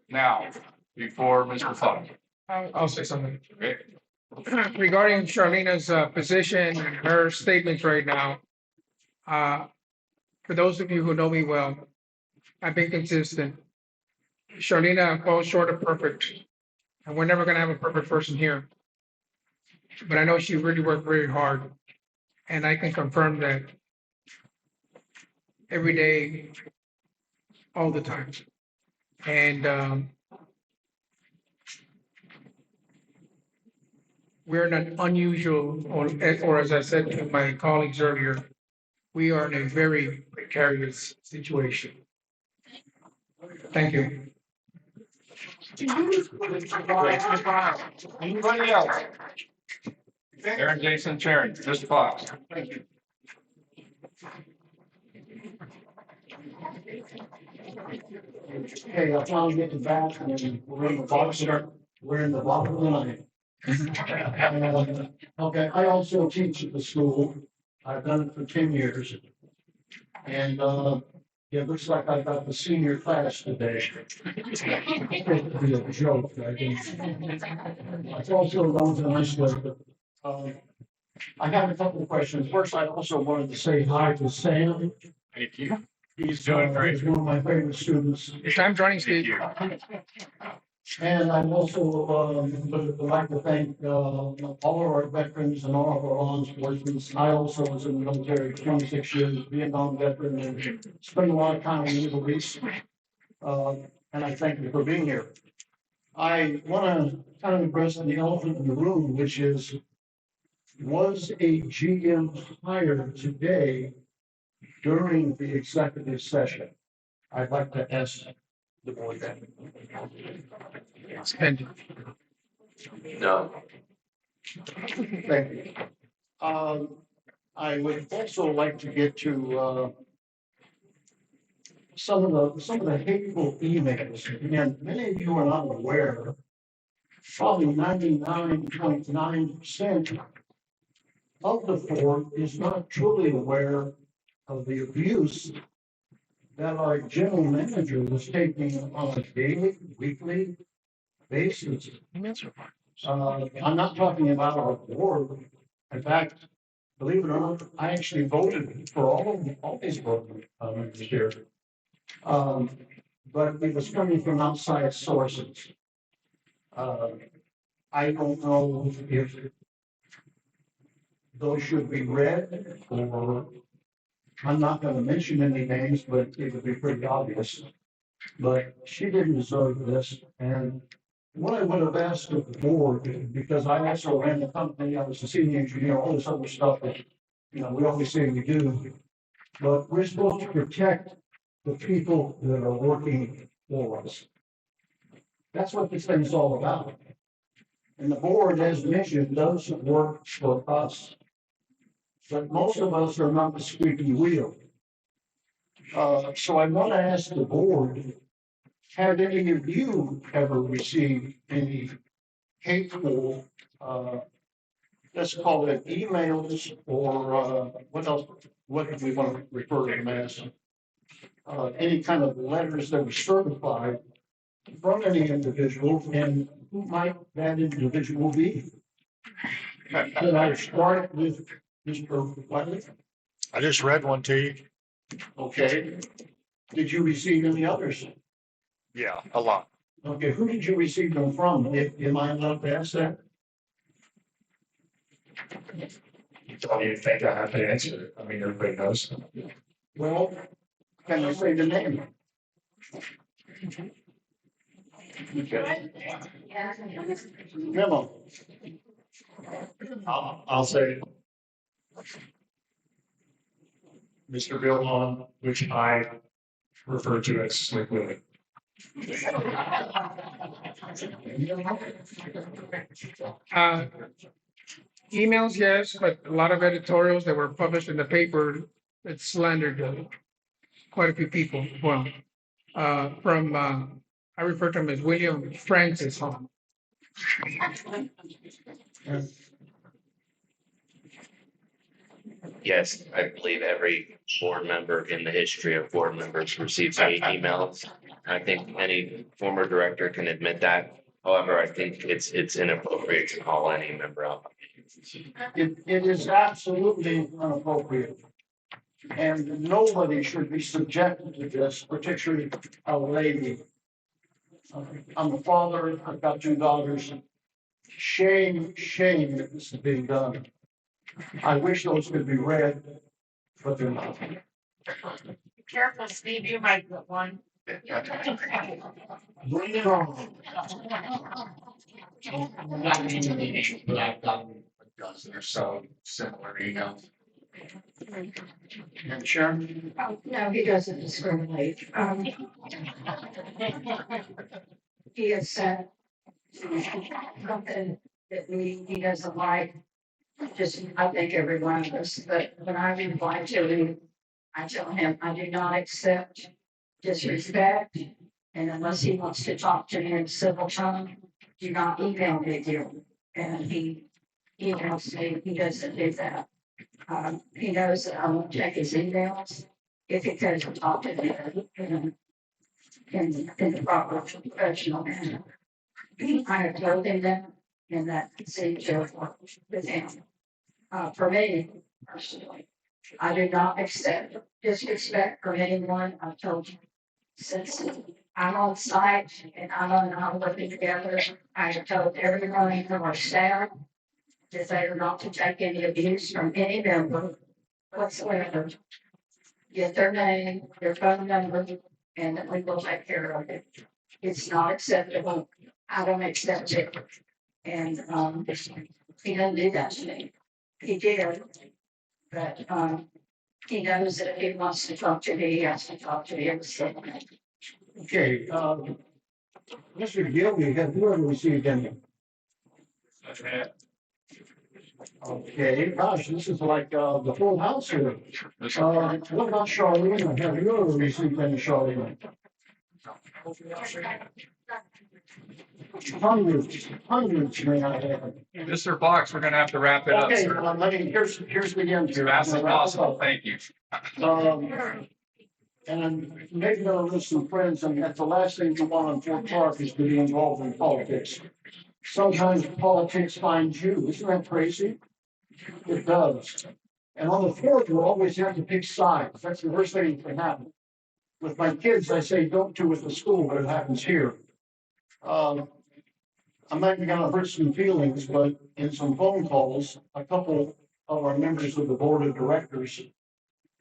now before Mr. Fox?
I'll say something.
Okay.
Regarding Charlena's position, her statements right now. For those of you who know me well, I've been consistent. Charlena falls short of perfect, and we're never going to have a perfect person here. But I know she really worked very hard, and I can confirm that every day, all the time. And we're in an unusual, or as I said to my colleagues earlier, we are in a very precarious situation. Thank you.
Anybody else? Aaron Jason Chairman, Mr. Fox. Thank you.
Okay, I'll finally get to back. We're in the box. We're in the bottom of the line.
Okay, I also teach at the school. I've done it for 10 years. And, it looks like I got the senior class today. It's supposed to be a joke, I think. It's also going to nice way, but, I have a couple of questions. First, I also wanted to say hi to Sam.
Thank you.
He's doing great. He's one of my favorite students.
Your time's running, Steve.
And I also, would like to thank, all of our veterans and all of our law enforcement. I also was in the military 26 years, Vietnam veteran, and spent a lot of time in the Middle East. And I thank you for being here. I want to kind of address the elephant in the room, which is, was a GM hired today during the executive session? I'd like to ask the board that.
And
No.
Thank you. I would also like to get to, some of the hateful emails, and many of you are not aware, probably 99.9% of the board is not truly aware of the abuse that our general manager was taking on a daily, weekly basis. I'm not talking about our board. In fact, believe it or not, I actually voted for all these board members here. But it was coming from outside sources. I don't know if those should be read, or I'm not gonna mention any names, but it would be pretty obvious. But she didn't deserve this, and what I would have asked of the board, because I also ran the company, I was a senior engineer, all this other stuff that, we always say we do. But we're supposed to protect the people that are working for us. That's what this thing is all about. And the board, as mentioned, does work for us. But most of us are not the squeaky wheel. So I want to ask the board, have any of you ever received any hateful, let's call it emails, or, what else, what do we want to refer to them as? Any kind of letters that were certified from any individual, and who might that individual be? Could I start with Mr. Wiley?
I just read one to you.
Okay. Did you receive any others?
Yeah, a lot.
Okay, who did you receive them from? Am I allowed to ask that?
Don't even think I have to answer it. I mean, everybody knows.
Well, can I say the name? Okay. Memo.
I'll say Mr. Bill Hahn, which I refer to as Slick Willie.
emails, yes, but a lot of editorials that were published in the paper that slandered quite a few people. Well, I refer to him as William Francis Hahn.
Yes, I believe every board member in the history of board members receives hate emails. I think any former director can admit that. However, I think it's inappropriate to call any member out.
It is absolutely inappropriate. And nobody should be subjected to this, particularly a lady. I'm a father, I've got 2 daughters. Shame that this is being done. I wish those could be read, but they're not.
Careful, Steve, you might get one.
Bring it on.
But I've gotten a dozen or so similar emails.
And Sharon?
Oh, no, he doesn't discriminate. He has said something that he doesn't like. Just, I think every one of us, but when I reply to him, I tell him I do not accept disrespect. And unless he wants to talk to me in civil tongue, do not email me, dear. And he knows me, he doesn't do that. He knows that I won't check his emails if he goes to talk to me in the proper professional manner. I have told him that in that signature with him. For me personally, I do not accept disrespect from anyone. I've told you since I'm on site and I'm on our working together. I have told everyone from our staff that they are not to take any abuse from any member whatsoever. Get their name, their phone number, and we will take care of it. It's not acceptable. I don't accept it. And he doesn't do that to me. He did, but he knows that if he wants to talk to me, he has to talk to me every single day.
Okay, Mr. Gilby, have you ever received any? Okay, gosh, this is like, the full house here. What about Charlene? Have you ever received any Charlene? Hundreds, may I add.
Mr. Fox, we're gonna have to wrap it up,
Okay,
sir.
here's the end
As
here.
fast as possible, thank you.
And maybe there are some friends, and that's the last thing you want on Fort Clark is to be involved in politics. Sometimes politics finds you. Isn't that crazy? It does. And on the fourth, you always have to pick sides. That's the worst thing that can happen. With my kids, I say don't do it at school, but it happens here. I'm not gonna hurt some feelings, but in some phone calls, a couple of our members of the board of directors,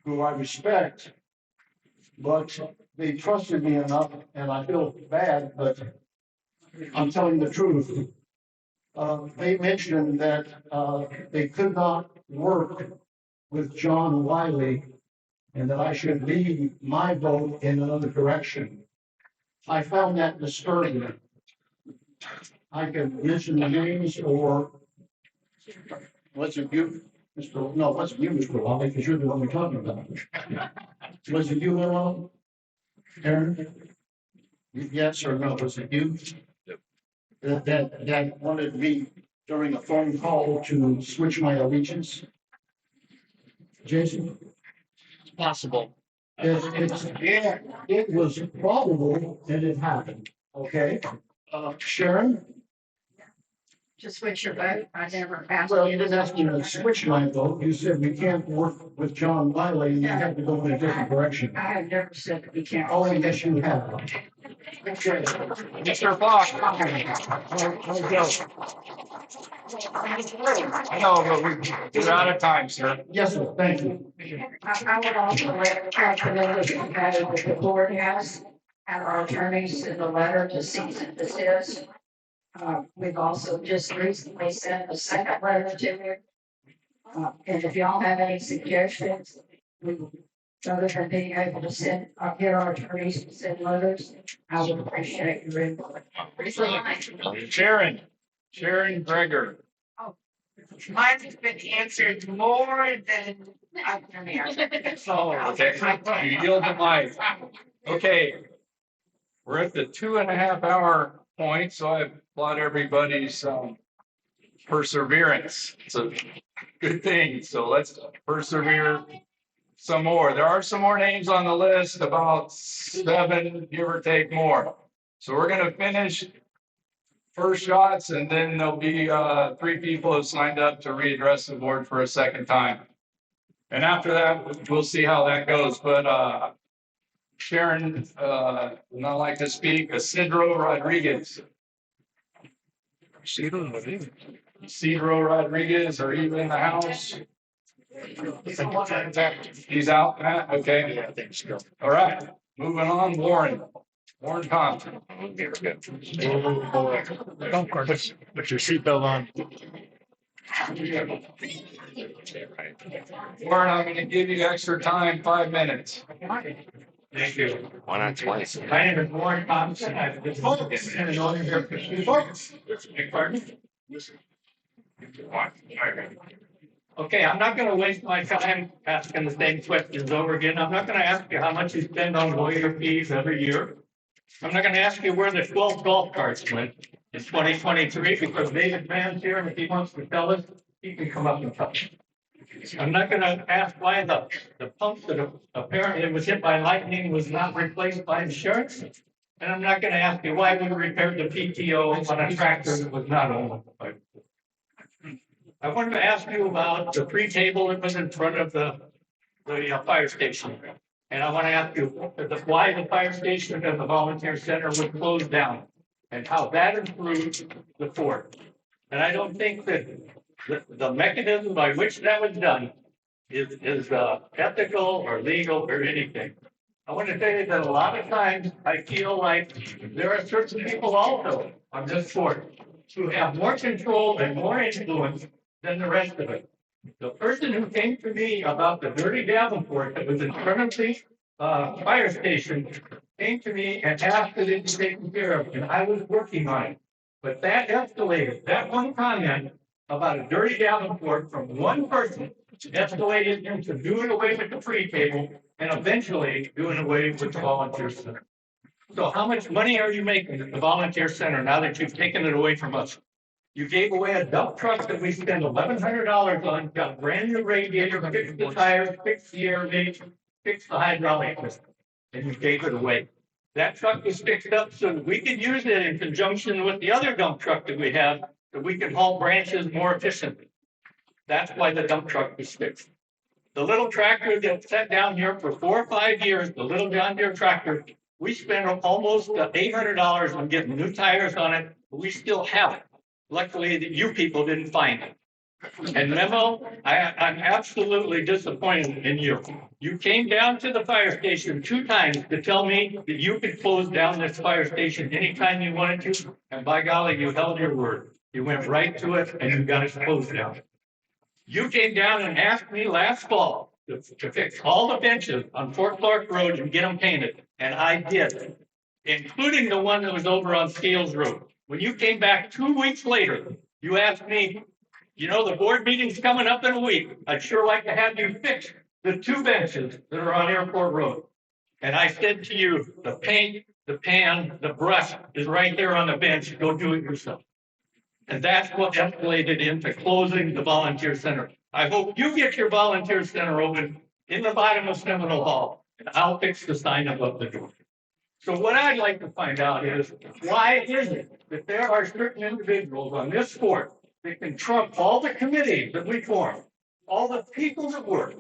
who I respect, but they trusted me enough, and I feel bad, but I'm telling the truth. They mentioned that they could not work with John Wiley and that I should lead my vote in another direction. I found that disturbing. I can mention the names or was it you, Mr. No, it wasn't you, Mr. Wiley, because you're the one we're talking about. Was it you, Aaron? Yes or no? Was it you? That wanted me during a phone call to switch my allegiance? Jason?
It's possible.
It was probable that it happened, okay? Sharon?
To switch your vote, I never asked.
Well, you didn't ask me to switch my vote. You said we can't work with John Wiley and you have to go in a different direction.
I have never said that we can't.
Oh, yes, you have. Okay.
Mr. Fox. I know, but we're out of time, sir.
Yes, sir. Thank you.
I would also let the council members know that the board has and our attorneys send a letter to cease and desist. We've also just recently sent a second letter to you. And if y'all have any suggestions, we, other than being able to send, get our attorneys to send letters, I would appreciate your input.
Sharon Gregor.
Mine has been answered more than I can answer.
Oh, okay. You yield the mic. Okay. We're at the 2.5 hour point, so I applaud everybody's perseverance. It's a good thing. So let's persevere some more. There are some more names on the list, about 7, give or take more. So we're going to finish first shots, and then there'll be 3 people who signed up to readdress the board for a second time. And after that, we'll see how that goes. But Sharon would not like to speak. Isidro Rodriguez. Isidro Rodriguez, are you in the house? He's out, Matt? Okay.
Yeah, I think so.
All right, moving on, Warren Compton.
Put your seatbelt on.
Warren, I'm gonna give you extra time, 5 minutes.
Thank you.
Why not twice?
My name is Warren Thompson. I've been Okay, I'm not gonna waste my time asking the same questions over again. I'm not gonna ask you how much you spend on lawyer fees every year. I'm not gonna ask you where the 12 golf carts went. in 2023 because David Mann's here, and if he wants to tell us, he can come up and tell us. I'm not gonna ask why the pump that apparently was hit by lightning was not replaced by insurance. And I'm not gonna ask you why we repaired the PTO on a tractor that was not owned. I wanted to ask you about the pre-table that was in front of the fire station. And I want to ask you why the fire station and the volunteer center was closed down and how that improved the fort. And I don't think that the mechanism by which that was done is ethical or legal or anything. I want to tell you that a lot of times I feel like there are certain people also on this fort who have more control and more influence than the rest of it. The person who came to me about the dirty Davenport that was in front of the fire station came to me and asked that it be taken care of, and I was working on it. But that escalated, that one comment about a dirty Davenport from one person escalated into doing away with the free table and eventually doing away with the volunteer center. So how much money are you making at the volunteer center now that you've taken it away from us? You gave away a dump truck that we spent $1,100 on, got brand new radiator, fixed the tires, fixed the air leak, fixed the hydraulic system, and you gave it away. That truck was fixed up so that we could use it in conjunction with the other dump truck that we have, that we could haul branches more efficiently. That's why the dump truck was fixed. The little tractor that sat down here for 4 or 5 years, the little John Deere tractor, we spent almost $800 on getting new tires on it, but we still have it. Luckily, that you people didn't find it. And Memo, I'm absolutely disappointed in you. You came down to the fire station 2 times to tell me that you could close down this fire station anytime you wanted to, and by golly, you held your word. You went right to it and you got it closed down. You came down and asked me last fall to fix all the benches on Fort Clark Road and get them painted, and I did, including the one that was over on Scales Road. When you came back 2 weeks later, you asked me, you know, the board meeting's coming up in a week. I'd sure like to have you fix the 2 benches that are on Airport Road. And I said to you, the paint, the pan, the brush is right there on the bench. Go do it yourself. And that's what escalated into closing the volunteer center. I hope you get your volunteer center open in the bottom of Seminole Hall, and I'll fix the sign above the door. So what I'd like to find out is, why is it that there are certain individuals on this fort that can trump all the committees that we form, all the people that work,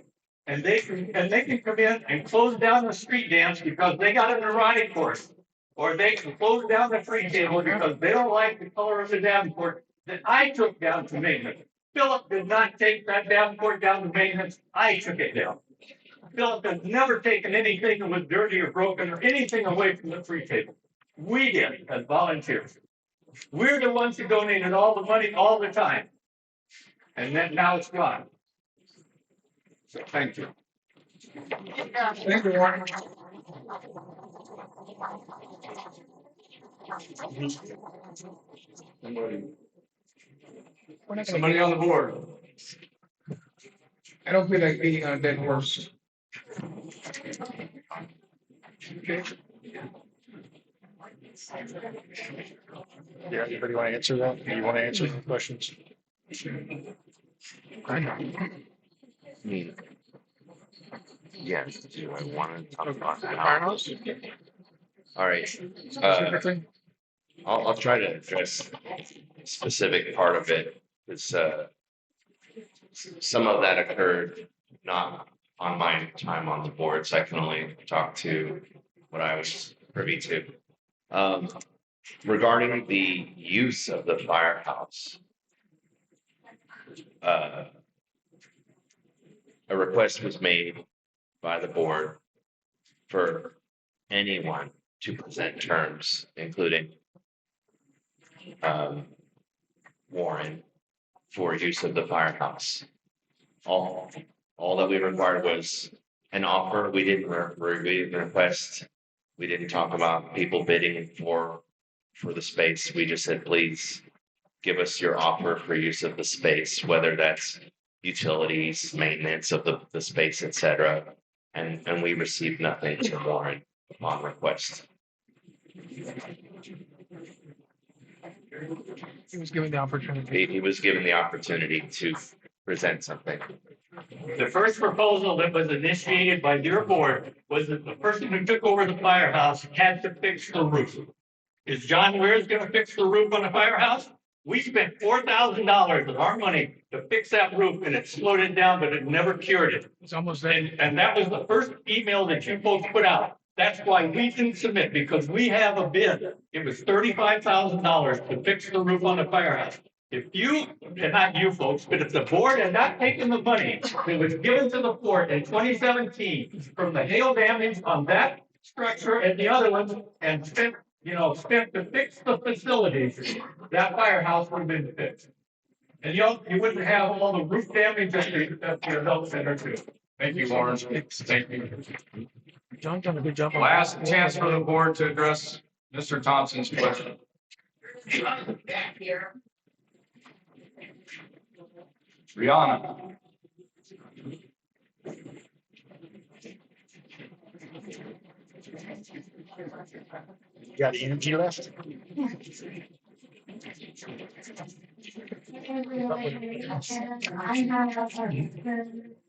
and they can come in and close down the street dance because they got an erotic course, or they can close down the free table because they don't like the color of the Davenport that I took down to maintenance. Philip did not take that Davenport down to maintenance. I took it down. Philip has never taken anything that was dirty or broken or anything away from the free table. We did as volunteers. We're the ones who donated all the money all the time. And then now it's gone. So thank you.
Thank you, Warren.
Somebody on the board.
I don't feel like beating on a dead horse.
Okay. Yeah, anybody want to answer that? Do you want to answer the questions?
I know. Yes, do I want to talk about that? All right. I'll try to address a specific part of it. It's some of that occurred not on my time on the board, so I can only talk to what I was privy to. Regarding the use of the firehouse, a request was made by the board for anyone to present terms, including Warren, for use of the firehouse. All that we required was an offer. We didn't request. We didn't talk about people bidding for the space. We just said, please give us your offer for use of the space, whether that's utilities, maintenance of the space, etc. And we received nothing from Warren upon request.
He was given the opportunity.
He was given the opportunity to present something.
The first proposal that was initiated by your board was that the person who took over the firehouse had to fix the roof. Is John Weir's gonna fix the roof on the firehouse? We spent $4,000 of our money to fix that roof and it slowed it down, but it never cured it.
It's almost there.
And that was the first email that you folks put out. That's why we didn't submit, because we have a bid. It was $35,000 to fix the roof on the firehouse. If you, and not you folks, but if the board had not taken the money that was given to the port in 2017 from the hail damage on that structure and the other ones and spent to fix the facilities, that firehouse would have been fixed. And you wouldn't have all the roof damage at your health center too.
Thank you, Lawrence. Thank you.
John's done a good job.
Last chance for the board to address Mr. Thompson's question.
Back here.
Rihanna.
You got energy left?
I have a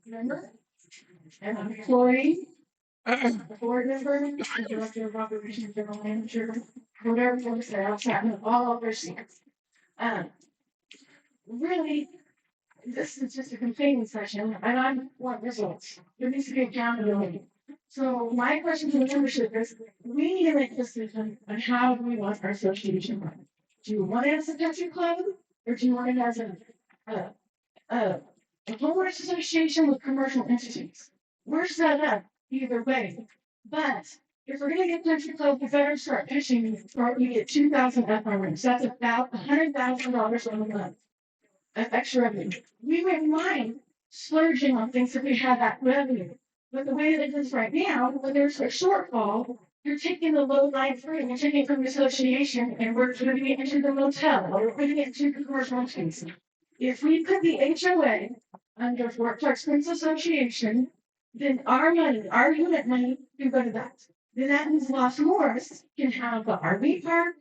member, an employee, a board member, a director of operations, general manager, whatever you want to say, I'll chat with all of their seats. Really, this is just a complaining session, and I want results. There needs to be accountability. So my question to the membership is, we need to make a decision on how we want our association run. Do you want it as a country club, or do you want it as a homeowners association with commercial entities? We're set up either way, but if we're gonna get country club, we better start pitching, or you get 2,000 FRMs. That's about $100,000 a month of extra revenue. We wouldn't mind splurging on things if we had that revenue. But the way that it is right now, when there's a shortfall, you're taking the low line free, you're taking it from the association, and we're putting it into the motel, or we're putting it into the commercial entities. If we put the HOA under Fort Clark Springs Association, then our money, our unit money, can go to that. Then that means Los Morris can have the RV park,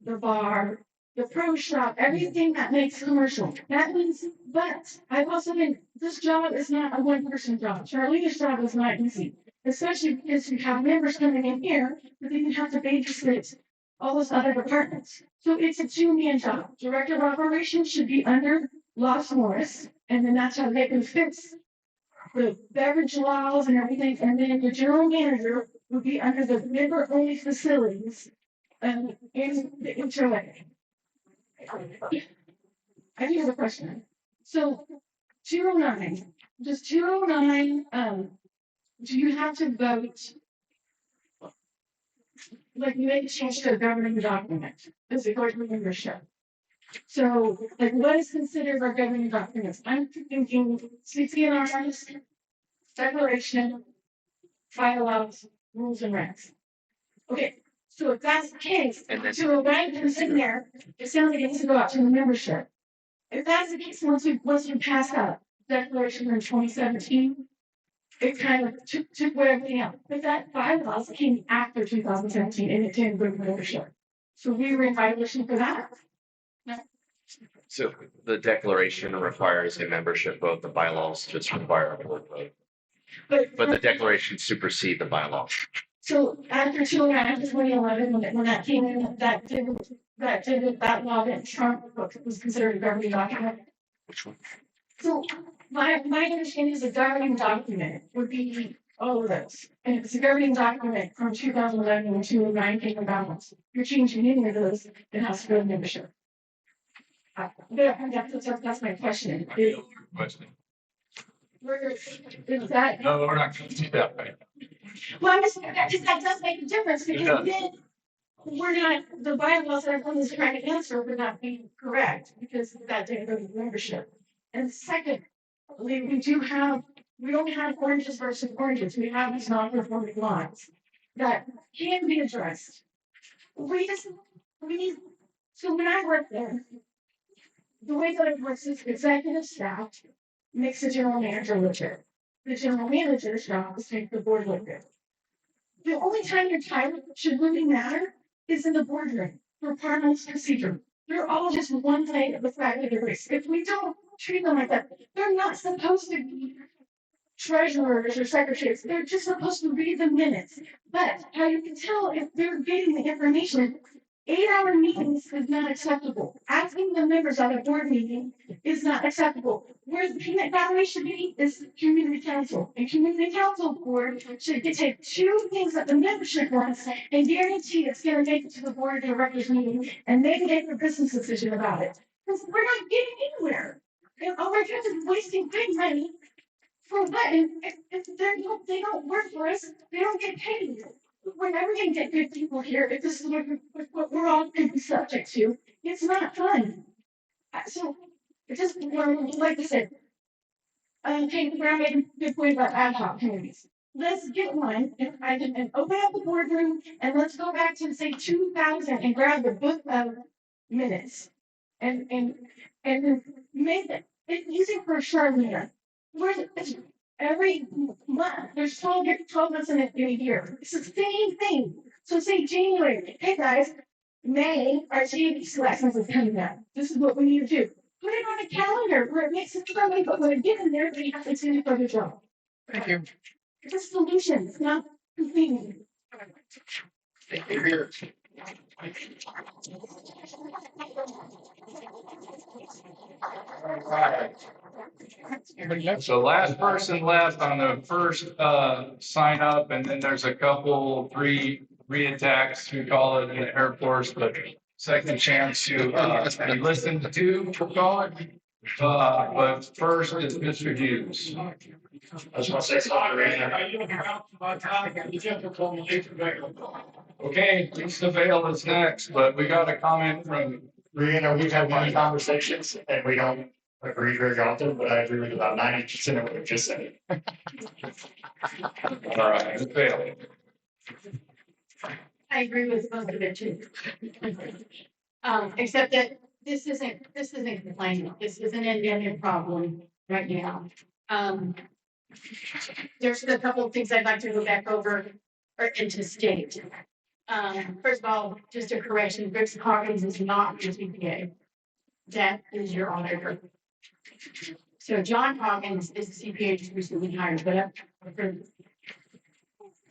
the bar, the pro shop, everything that makes commercial. That means, but I've also been, this job is not a one-person job. Charlene's job is not easy, especially because you have members coming in here, but then you have to babysit all those other departments. So it's a two-man job. Director of operations should be under Los Morris, and then that's how they can fix the beverage laws and everything. And then the general manager would be under the member-only facilities and in the HOA. I do have a question. So 209, does 209, do you have to vote? Like you make a change to a governing document as a board membership. So like what is considered our governing documents? I'm thinking CCNR's declaration, bylaws, rules and regs. Okay. So if that's the case, to a rank who's in there, it sounds like it needs to go out to the membership. If that's the case, once we pass that declaration in 2017, it kind of took away everything else. But that bylaws came after 2017 and it didn't go to membership. So we were in violation for that. No.
So the declaration requires a membership vote, the bylaws just require a board vote. But the declaration supersedes the bylaws.
So after 2011, when that came in, that law that Trump was considered a governing document.
Which one?
So my understanding is a governing document would be all of those. And if it's a governing document from 2011 and 2009 came about, you're changing any of those, it has to go to membership. That's my question. Is that?
No, we're not going to do that, right?
Well, I'm just, that does make a difference because then we're not, the bylaws that everyone is trying to answer would not be correct because that didn't go to membership. And second, we don't have oranges versus oranges. We have these non-conforming lines that can be addressed. So when I work there, the way that it works is executive staff makes the general manager look good. The general manager's job is to make the board look good. The only time your title should really matter is in the boardroom for parliament's procedure. they're all just one side of the flag of the race. If we don't treat them like that, they're not supposed to be treasurers or secretaries. They're just supposed to read the minutes. But how you can tell if they're getting the information, 8-hour meetings is not acceptable. Asking the members on a board meeting is not acceptable. Where the peanut gallery should be is community council. And community council board should take 2 things that the membership wants and guarantee it's gonna make it to the board of directors meeting and maybe make a business decision about it. Because we're not getting anywhere. And all we're doing is wasting big money for what? And if they don't work for us, they don't get paid. We're never gonna get good people here if this is what we're all gonna be subject to. It's not fun. So, it just, like I said, Kate Brown made a good point about ad hoc committees. Let's get one and open up the boardroom and let's go back to say 2000 and grab the book of minutes. And make it easy for Charlene. Every month, there's 12 months in a year. It's the same thing. So say January, hey guys, May, our TABC lessons is coming up. This is what we need to do. Put it on a calendar where it makes it friendly, but when it gets in there, they have to do for the job.
Thank you.
It's a solution, it's not completing.
Thank you here.
So last person left on the first sign up, and then there's a couple, 3 reattacks, we call it in the Air Force, but second chance to be listened to, we'll call it. But first is Mr. Hughes.
I just want to say something.
Okay, Lisa Vale is next, but we got a comment from.
Brianna, we've had many conversations and we don't agree very often, but I agree with about 90% of what you just said.
All right, Ms. Vale.
I agree with most of it too. Except that this isn't complaining. This is an endemic problem right now. There's a couple of things I'd like to go back over or into state. First of all, just a correction, Briggs Hawkins is not your CPA. That is your auditor. So John Hawkins is the CPA just recently hired, but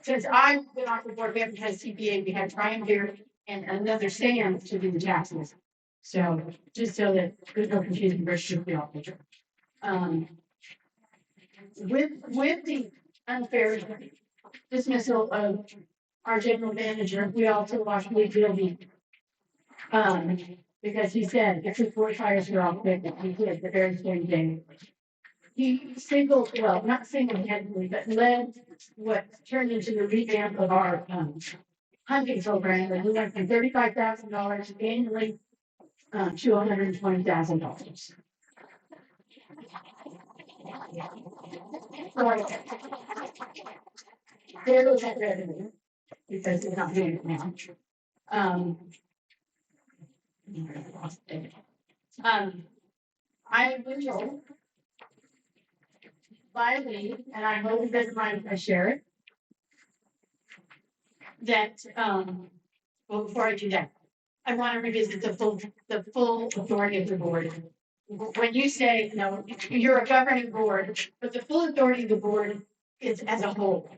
since I've been off the board, we haven't had a CPA, we had Brian here and another Sam to do the taxes. So just so that there's no confusion, Briggs should be off the job. With the unfair dismissal of our general manager, we also lost Lee Gilby. Because he said, if we 4 tires were all quick, he did the very same thing. He not single-handedly, but led what turned into the revamp of our hunting program, and we went from $35,000 annually to $120,000. There goes that revenue, because they're not doing it now. I was told by Lee, and I hope he doesn't mind if I share it, that, well, before I do that, I want to revisit the full authority of the board. When you say, you're a governing board, but the full authority of the board is as a whole.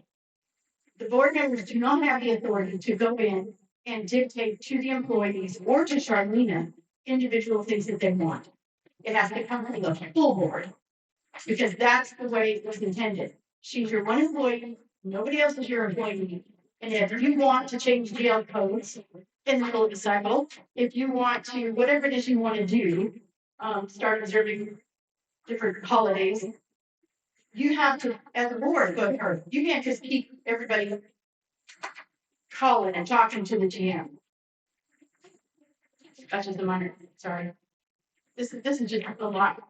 The board members do not have the authority to go in and dictate to the employees or to Charlena individual things that they want. It has to come from the full board, because that's the way it was intended. She's your one employee, nobody else is your employee. And if you want to change jail codes in the middle of the cycle, if you want to, whatever it is you want to do, start observing different holidays, you have to, as a board, go to her. You can't just keep everybody calling and talking to the GM. That's just a minor, sorry. This is just a lot.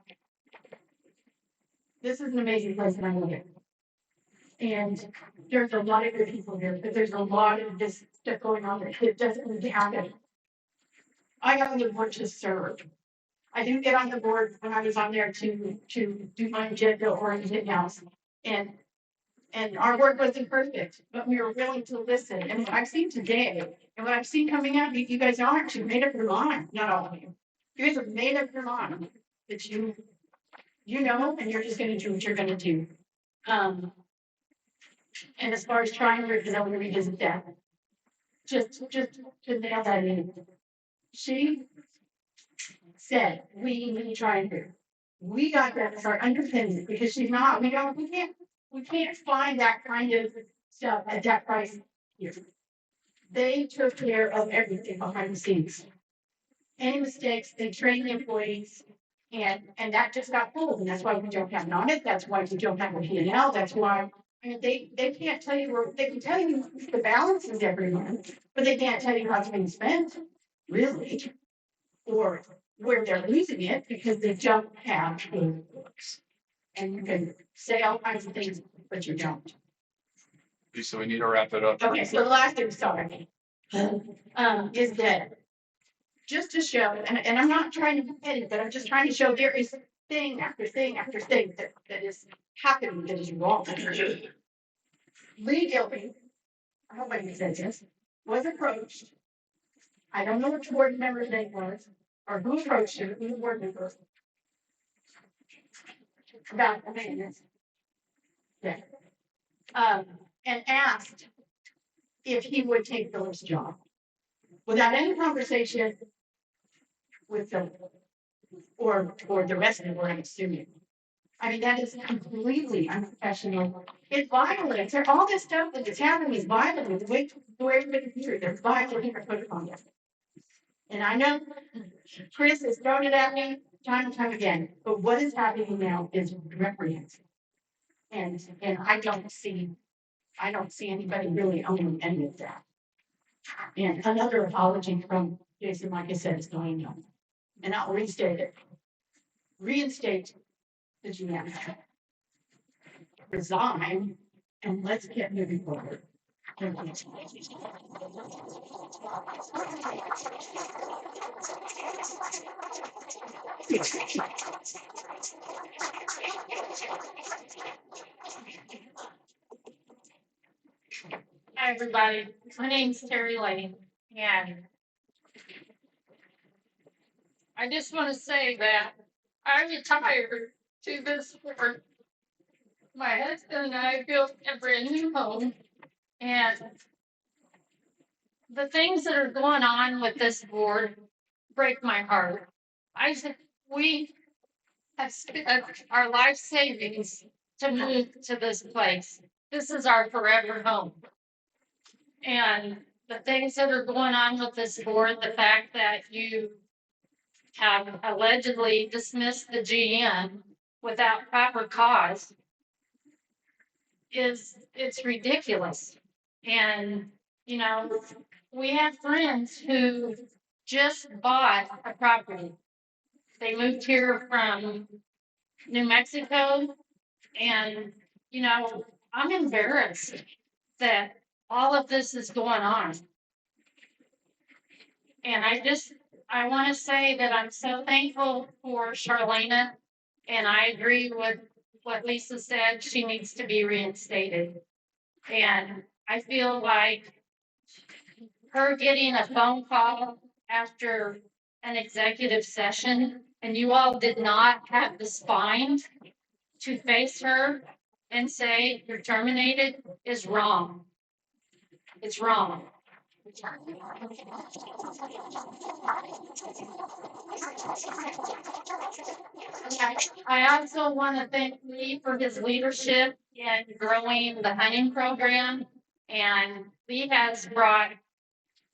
This is an amazing place that I'm living. And there's a lot of good people here, but there's a lot of this stuff going on that doesn't need to happen. I got on the board to serve. I didn't get on the board when I was on there to do my agenda or anything else. And our work wasn't perfect, but we were willing to listen. And what I've seen today, and what I've seen coming out, you guys aren't, you made up your mind, not all of you. You guys have made up your mind that you know, and you're just gonna do what you're gonna do. And as far as trying to, because I want to revisit that, just to nail that in. She said, we need to try and do. We got that as our underpinning because she's not, we can't find that kind of stuff at that price here. They took care of everything behind the scenes. Any mistakes, they trained the employees, and that just got pulled, and that's why we don't have an audit, that's why we don't have a P&L, that's why, I mean, they can't tell you where, they can tell you the balances every month, but they can't tell you how it's being spent, really. Or where they're losing it because they don't have the books. And you can say all kinds of things, but you don't.
So we need to wrap it up.
Okay, so the last thing, sorry, is that just to show, and I'm not trying to be petty, but I'm just trying to show there is thing after thing after thing that is happening that is wrong. Lee Gilby, I hope I can say this, was approached. I don't know which board member's name was, or who approached him, who the board member. About the maintenance. Yeah. And asked if he would take Philip's job. Without any conversation with Philip. Or the rest of the board, I'm assuming. I mean, that is completely unprofessional. It violates, all this stuff that is happening is violating the way everybody here, they're violating our code of conduct. And I know Chris has thrown it at me time and time again, but what is happening now is reprehensible. And I don't see anybody really owning any of that. And another apology from Jason, like I said, is going on. And I'll restate it. Reinstate the GM. Resign, and let's get moving forward. Thank you.
Hi, everybody. My name's Terry Lane, and I just want to say that I retired to this board. My husband and I built a brand new home, and the things that are going on with this board break my heart. We have spent our life savings to move to this place. This is our forever home. And the things that are going on with this board, the fact that you have allegedly dismissed the GM without proper cause it's ridiculous. And, you know, we have friends who just bought a property. They moved here from New Mexico, and, you know, I'm embarrassed that all of this is going on. And I want to say that I'm so thankful for Charlena, and I agree with what Lisa said. She needs to be reinstated. And I feel like her getting a phone call after an executive session, and you all did not have the spine to face her and say you're terminated, is wrong. It's wrong. I also want to thank Lee for his leadership in growing the hunting program. And Lee has brought,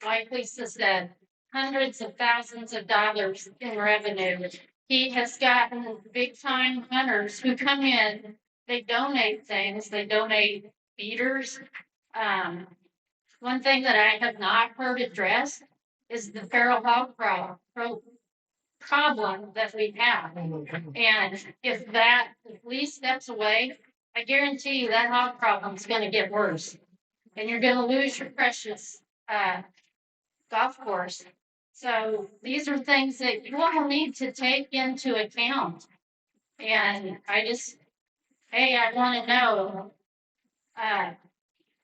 like Lisa said, hundreds of thousands of dollars in revenue. He has gotten big time hunters who come in, they donate things, they donate feeders. One thing that I have not heard addressed is the feral hog problem that we have. And if Lee steps away, I guarantee you that hog problem is going to get worse. And you're going to lose your precious golf course. So these are things that you all need to take into account. And I want to know,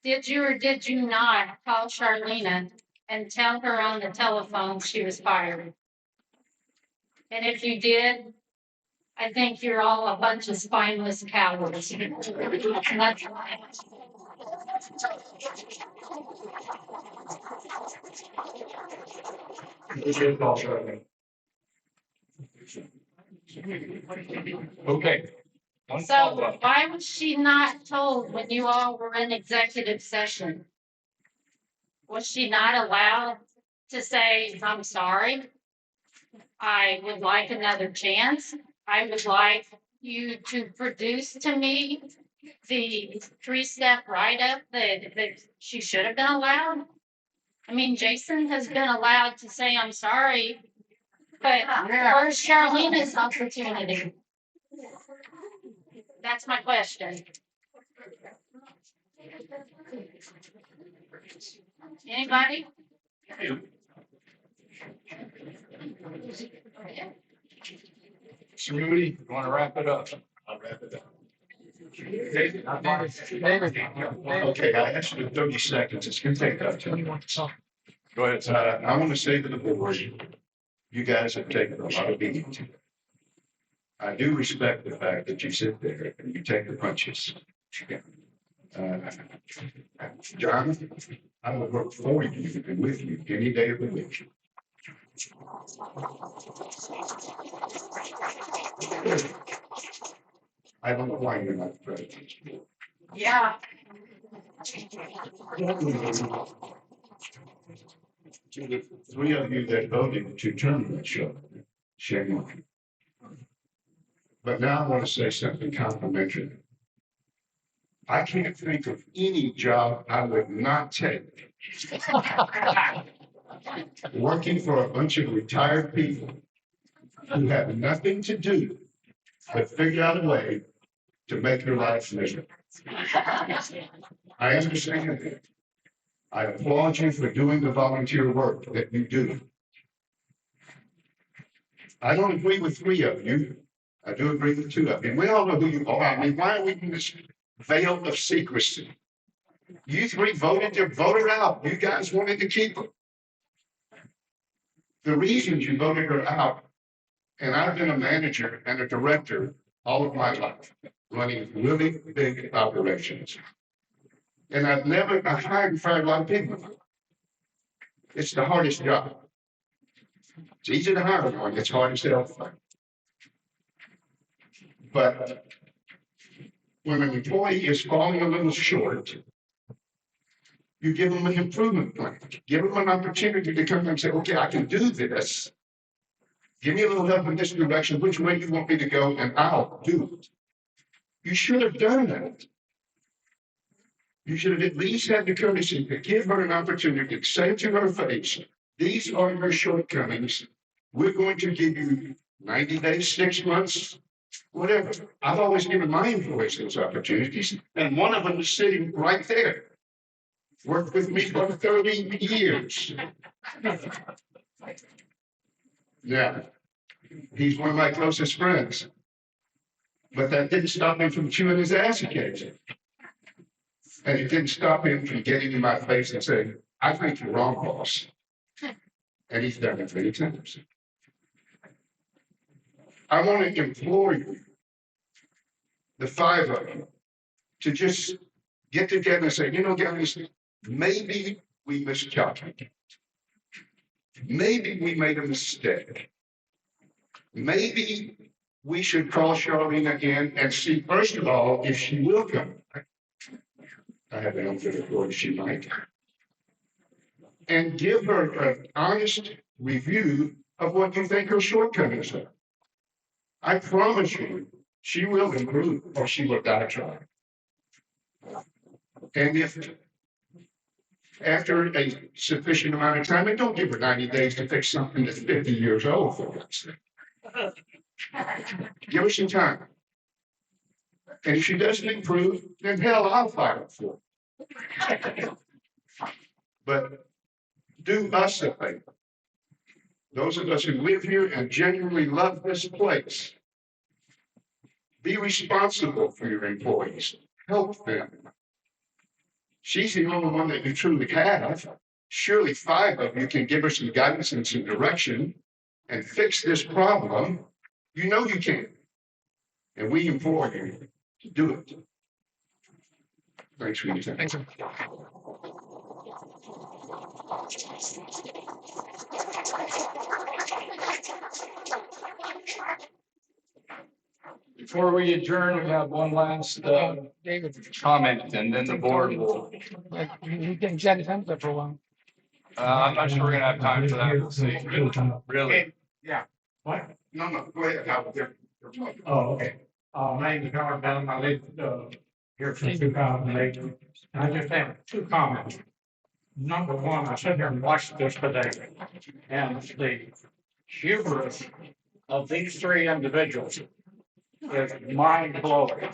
did you or did you not call Charlena and tell her on the telephone she was fired? And if you did, I think you're all a bunch of spineless cowards. And that's-
Okay. One
So
follow-up.
why was she not told when you all were in executive session? Was she not allowed to say, I'm sorry? I would like another chance. I would like you to produce to me the 3-step write-up that she should have been allowed. I mean, Jason has been allowed to say, I'm sorry, but where's Charlene's opportunity? That's my question. Anybody?
Mr. Moody, you want to wrap it up?
I'll wrap it up.
David.
Okay, I asked you 30 seconds. It's gonna take up to.
Go ahead, sir.
I want to say to the board, you guys have taken a lot of beating. I do respect the fact that you sit there and you take the punches. John, I will work for you and with you any day of the week. I don't know why you're not president.
Yeah.
To the three of you that voted to terminate shame on you. But now I want to say something complimentary. I can't think of any job I would not take. Working for a bunch of retired people who have nothing to do but figure out a way to make your life miserable. I understand that. I applaud you for doing the volunteer work that you do. I don't agree with 3 of you. I do agree with 2 of you. We all know who you are. I mean, why are we in this veil of secrecy? You 3 voted her out. You guys wanted to keep her. The reasons you voted her out, and I've been a manager and a director all of my life, running really big operations. And I hired and fired a lot of people. It's the hardest job. It's easy to hire one, it's hard to sell. But when an employee is falling a little short, you give them an improvement plan. Give them an opportunity to come and say, okay, I can do this. Give me a little help in this direction, which way you want me to go, and I'll do it. You should have done that. You should have at least had the courtesy to give her an opportunity to say to her face, these are your shortcomings. We're going to give you 90 days, 6 months, whatever. I've always given my employees those opportunities, and one of them is sitting right there. Worked with me for 30 years. Yeah, he's one of my closest friends. But that didn't stop him from chewing his ass occasionally. And it didn't stop him from getting in my face and saying, I think you're wrong, boss. And he's done it many times. I want to implore you, the 5 of you, to just get together and say, you know, guys, maybe we miscalculated. Maybe we made a mistake. Maybe we should call Charlene again and see, first of all, if she will come back. I have an unfit word she might. And give her an honest review of what you think her shortcomings are. I promise you, she will improve or she will die trying. And if after a sufficient amount of time, and don't give her 90 days to fix something that's 50 years old, for God's sake. Give her some time. And if she doesn't improve, then hell, I'll fire her for it. But do us a favor. Those of us who live here and genuinely love this place, be responsible for your employees. Help them. She's the only one that you truly have. Surely 5 of you can give her some guidance and some direction. and fix this problem, you know you can. And we implore you to do it. Thanks for your time.
Thanks.
Before we adjourn, we have one last
David,
comment, and then the board will.
you can chat his hands up for a while.
I'm not sure we're gonna have time for that. We'll see. Really?
Yeah.
What? No, go ahead. Howard.
Oh, okay. My name is Howard Bell. I live, here since 2008. And I just have two comments. Number one, I sat here and watched this today. And the hubris of these three individuals is mind blowing.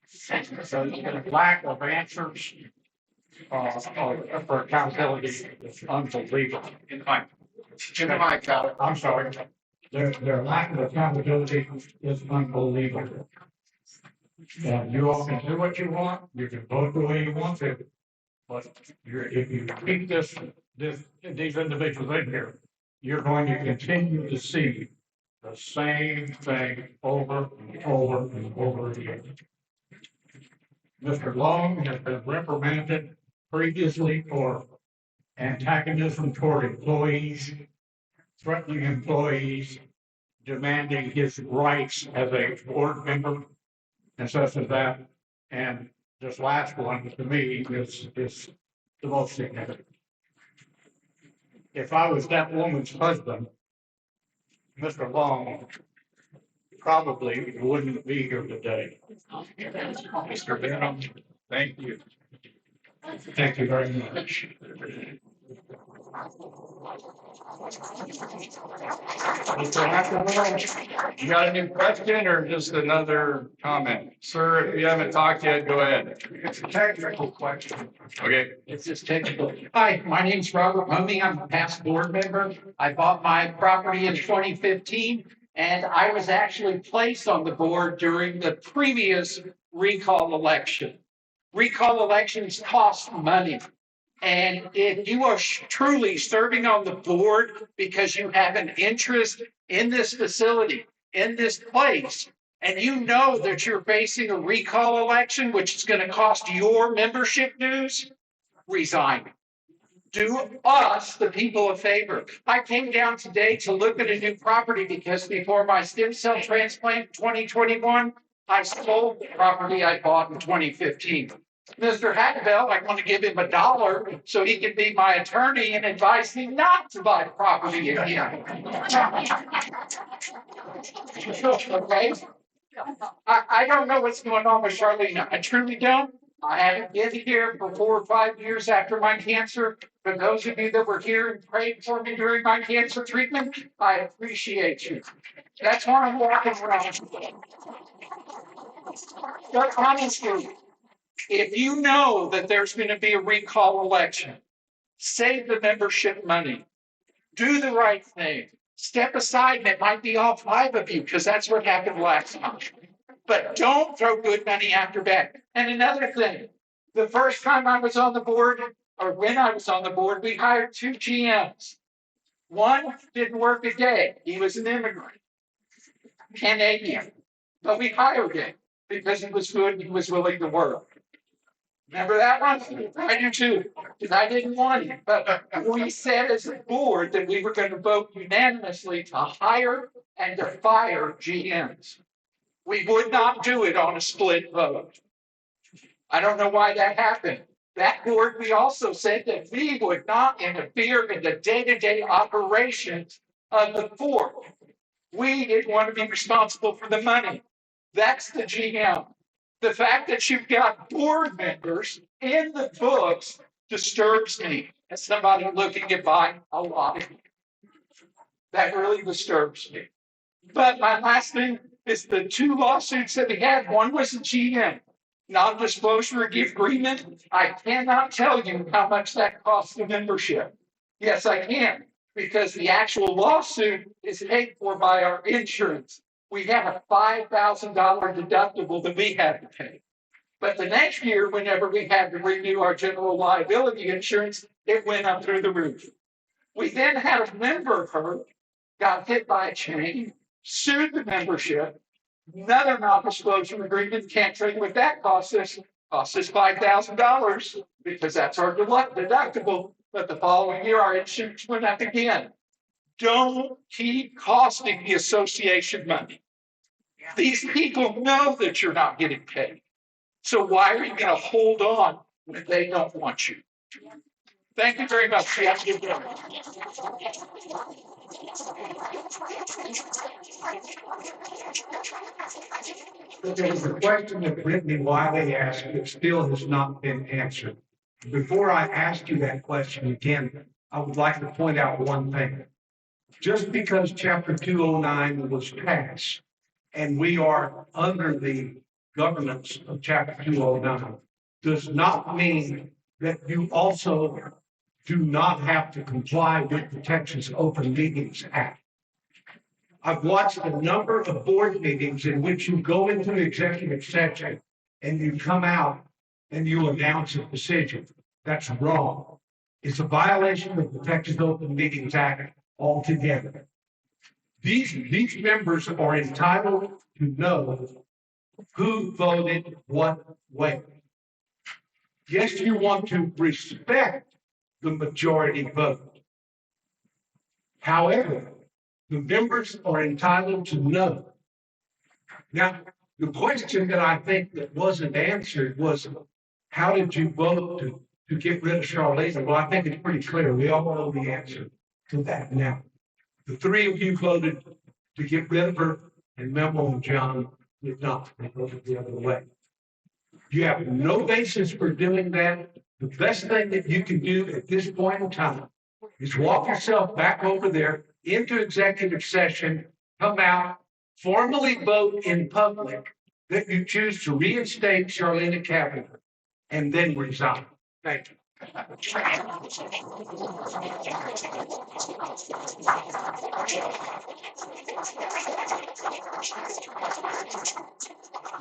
So the lack of answers, for accountability is unbelievable.
In the mic, Howard.
I'm sorry. Their lack of accountability is unbelievable. And you all can do what you want, you can vote the way you want to. But if you keep these individuals in here, you're going to continue to see the same thing over and over and over again. Mr. Long has been reprimanded previously for antagonism toward employees, threatening employees, demanding his rights as a board member, and such as that. And this last one, to me, is the most significant. If I was that woman's husband, Mr. Long probably wouldn't be here today. Mr. Benham, thank you. Thank you very much.
You got a new question or just another comment? Sir, if you haven't talked yet, go ahead.
It's a technical question.
Okay.
It's just technical. Hi, my name's Robert Mummy. I'm a past board member. I bought my property in 2015, and I was actually placed on the board during the previous recall election. Recall elections cost money. And if you are truly serving on the board because you have an interest in this facility, in this place, and you know that you're facing a recall election, which is going to cost your membership dues, resign. Do us, the people, a favor. I came down today to look at a new property because before my stem cell transplant in 2021, I sold the property I bought in 2015. Mr. Hackbell, I want to give him $1 so he can be my attorney and advise me not to buy property again. Okay? I don't know what's going on with Charlene. I truly don't. I haven't been here for 4 or 5 years after my cancer. For those of you that were here and prayed for me during my cancer treatment, I appreciate you. That's why I'm walking around. But honestly, if you know that there's going to be a recall election, save the membership money. Do the right thing. Step aside, and it might be all 5 of you, because that's what happened last time. But don't throw good money after bad. And another thing, the first time I was on the board, or when I was on the board, we hired 2 GMs. One didn't work a day. He was an immigrant, Canadian. But we hired him because he was good and he was willing to work. Remember that one? I do too, because I didn't want it. But we said as a board that we were going to vote unanimously to hire and to fire GMs. We would not do it on a split vote. I don't know why that happened. That board, we also said that we would not interfere in the day-to-day operations of the board. We didn't want to be responsible for the money. That's the GM. The fact that you've got board members in the books disturbs me as somebody looking at buying a lot of it. That really disturbs me. But my last thing is the 2 lawsuits that we had. One was a GM, non-disclosure agreement. I cannot tell you how much that costs the membership. Yes, I can, because the actual lawsuit is paid for by our insurance. We had a $5,000 deductible that we had to pay. But the next year, whenever we had to renew our general liability insurance, it went up through the roof. We then had a member hurt got hit by a chain, sued the membership. Another non-disclosure agreement, can't tell you what that cost us. Cost us $5,000 because that's our deductible. But the following year, our insurance went up again. Don't keep costing the association money. These people know that you're not getting paid. So why are you going to hold on when they don't want you? Thank you very much. You have a good day.
There was a question that Brittany Wiley asked that still has not been answered. Before I ask you that question again, I would like to point out one thing. Just because Chapter 209 was passed and we are under the governance of Chapter 209 does not mean that you also do not have to comply with the Texas Open Meetings Act. I've watched a number of board meetings in which you go into executive session and you come out and you announce a decision. That's wrong. It's a violation of the Texas Open Meetings Act altogether. These members are entitled to know who voted what way. Yes, you want to respect the majority vote. However, the members are entitled to know. Now, the question that I think that wasn't answered was, how did you vote to get rid of Charlene? Well, I think it's pretty clear. We all know the answer to that now. The three of you voted to get rid of her, and Memo and John did not. They voted the other way. You have no basis for doing that. The best thing that you can do at this point in time is walk yourself back over there into executive session, come out, formally vote in public that you choose to reinstate Charlene Kavanagh, and then resign. Thank you.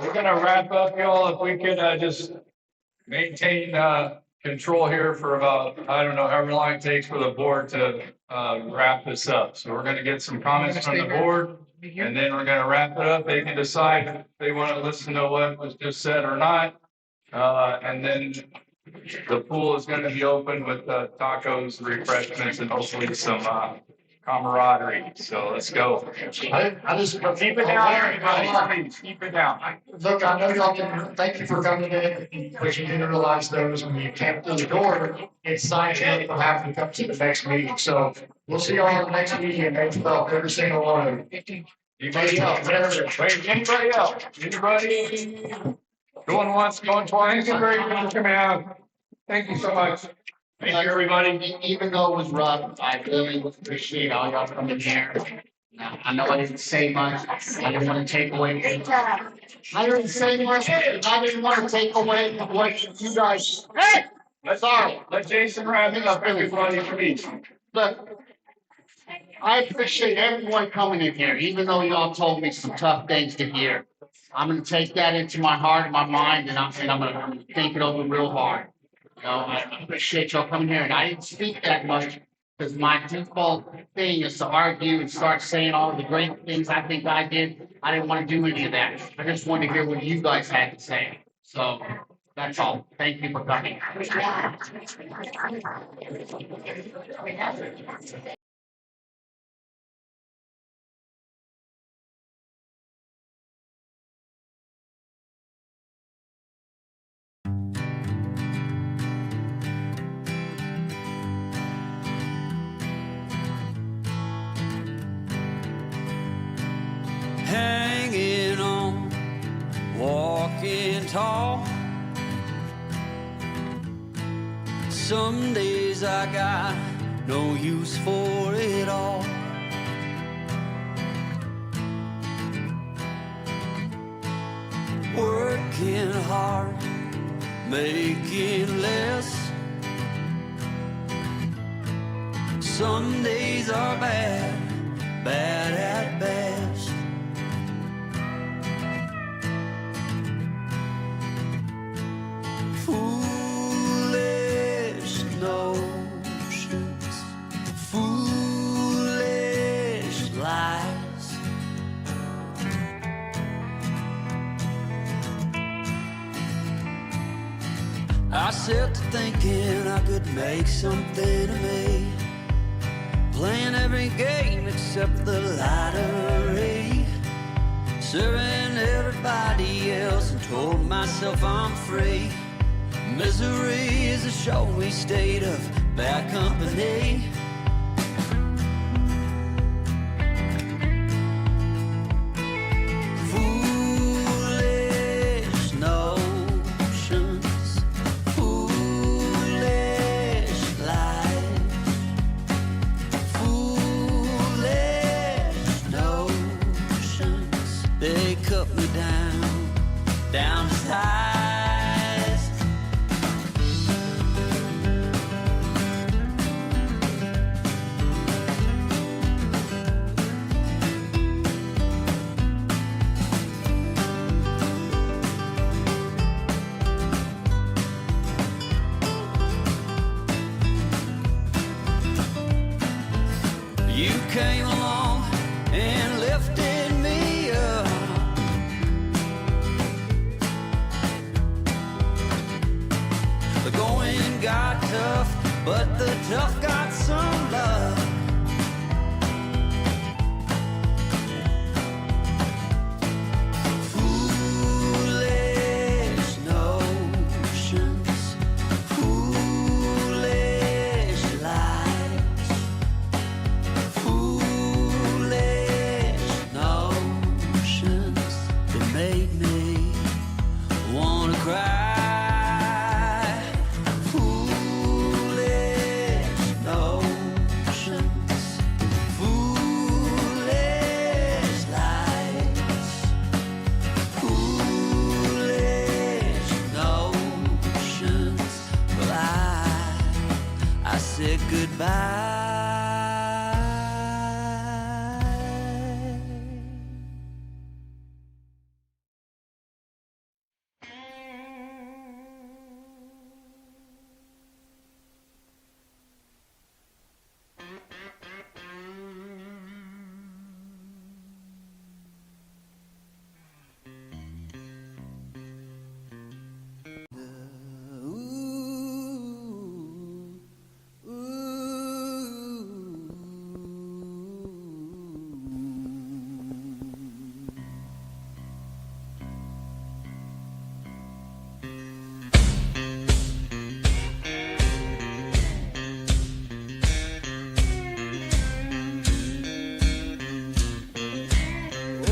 We're gonna wrap up, y'all. If we could just maintain control here for about, I don't know, however long it takes for the board to wrap this up. So we're gonna get some comments from the board, and then we're gonna wrap it up. They can decide if they want to listen to what was just said or not. And then the pool is gonna be open with tacos, refreshments, and hopefully some camaraderie. So let's go.
I just
Keep it down, everybody. Please, keep it down.
Look, I know y'all can, thank you for coming in, but you didn't realize those when you came through the door, it's signing up for having to come to the next meeting. So we'll see y'all at the next meeting and make sure every single one of you.
Anybody else? Wait, anybody else? Anybody? Going once, going twice?
Very much for coming out. Thank you so much.
Thank you, everybody.
Even though it was rough, I really appreciate all y'all coming here. I know I didn't say much. I didn't want to take away. I didn't say much. I didn't want to take away what you guys. Hey!
Let Jason wrap it up, everybody, please.
Look, I appreciate everyone coming in here, even though y'all told me some tough things to hear. I'm gonna take that into my heart and my mind, and I'm gonna think it over real hard. You know, I appreciate y'all coming here, and I didn't speak that much because my default thing is to argue and start saying all the great things I think I did. I didn't want to do any of that. I just wanted to hear what you guys had to say. So that's all. Thank you for coming.
Hanging on, walking tall. Some days I got no use for it all. Working hard, making less. Some days are bad, bad at best. Foolish notions, foolish myself to thinking I could make something of me, playing every game except the lottery, serving everybody else and told myself I'm free. Misery is a showy state of bad company. Foolish notions, foolish lies, foolish notions, they cut me down to size. You came along and lifted me up. The going got tough, but the tough got some love. Foolish notions, foolish lies, foolish notions that made me wanna cry. Foolish notions, foolish lies, foolish notions. Well, I said goodbye.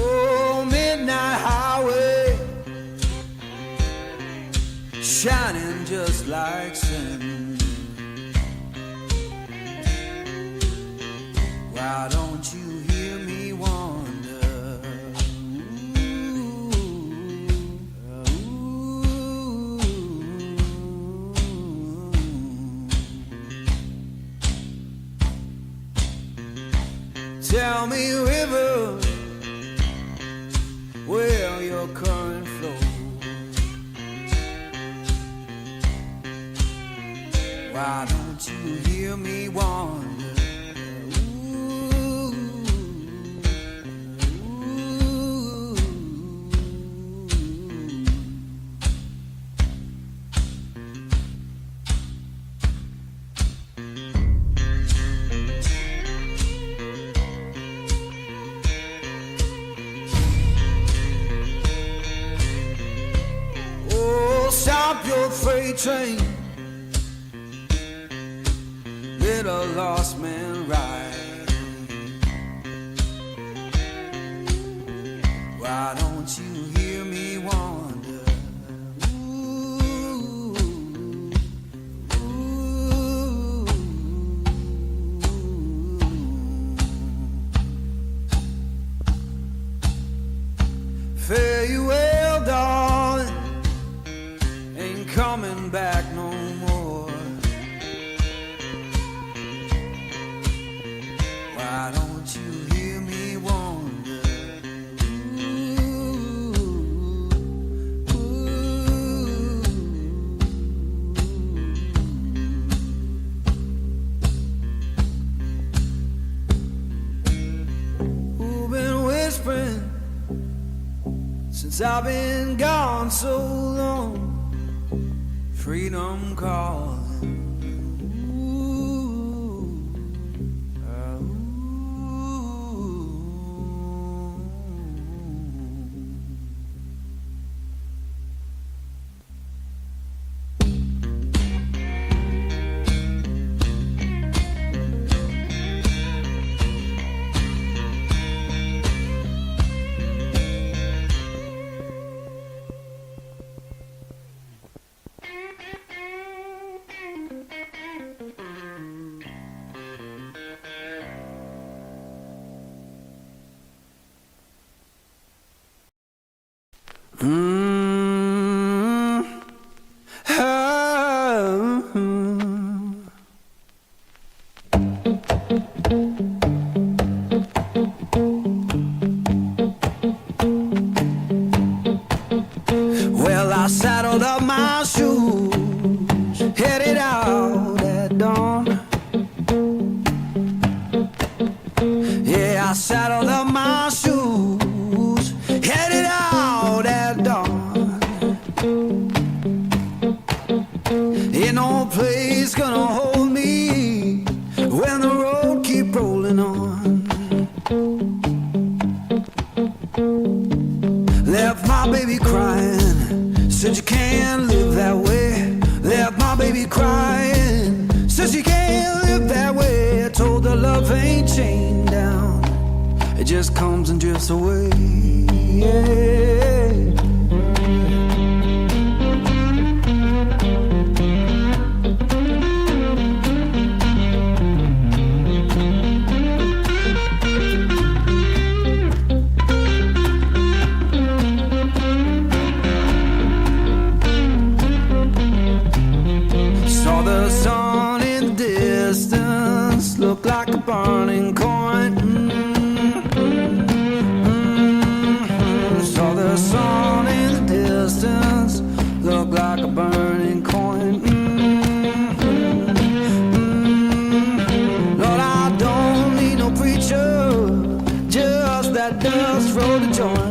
Oh, midnight highway, shining just like sin. Why don't you hear me wonder? Tell me, river, where your current flows. Why don't you hear me wonder? Oh, stop your freight train, let a lost man ride. Why don't you hear me wonder? Ooh, ooh. Fare you well, darling, ain't coming back no more. Why don't you hear me wonder? Ooh, ooh. Who been whispering since I've been gone so long? freedom calling. Well, I saddled up my shoes, headed out at dawn. Yeah, I saddled up my shoes, headed out at dawn. Ain't no place gonna hold me when the road keep rolling on. Left my baby crying, said you can't live that way. Left my baby crying, said you can't live that way. I told her love ain't chained down, it just comes and drifts away. Yeah. Saw the sun in the distance, looked like a burning coin. Saw the sun in the distance, looked like a burning coin. Lord, I don't need no preacher, just that dust roll to join.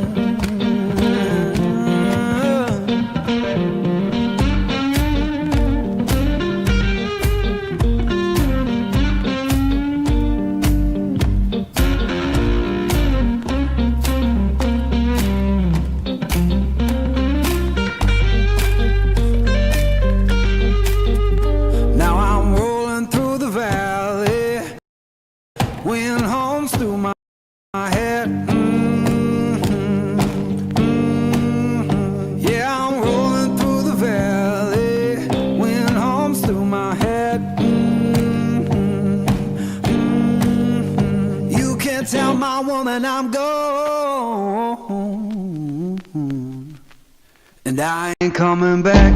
Now I'm rolling through the valley, wind hums through my head. Yeah, I'm rolling through the valley, wind hums through my head. You can't tell my woman I'm gone, and I ain't coming back.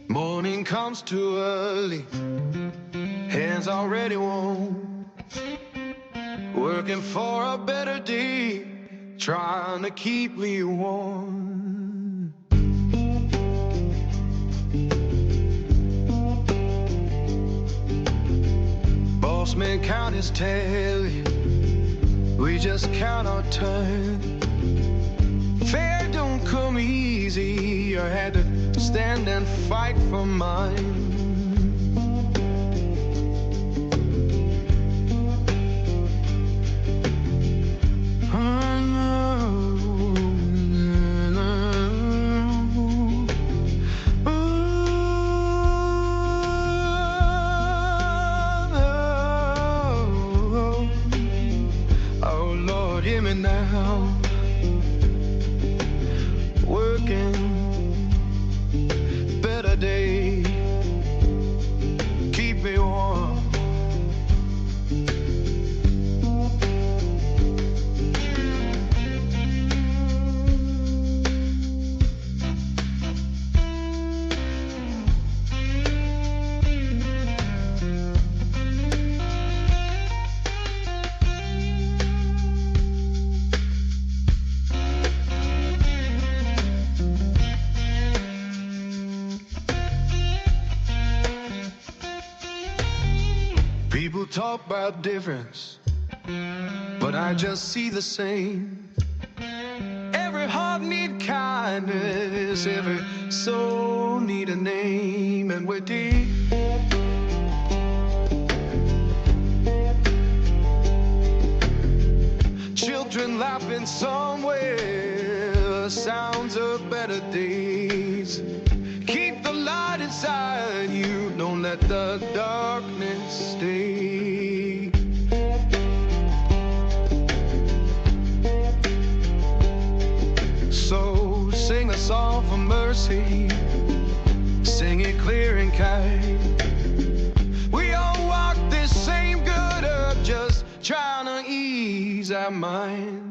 Morning comes too early, hands already warm, working for a better day, trying to keep me warm. Boss man count his tally, we just count our turn. Fair don't come easy, I had to stand and fight for mine. Oh Lord, hear me now. day. Keep me warm. People talk about difference, but I just see the same. Every heart need kindness, every soul need a name, and we're deep. Children laughing somewhere, sounds of better days. Keep the light inside you, don't let the darkness stay. So sing a song for mercy, sing it clear and kind. We all walk this same good earth, just trying to ease our mind.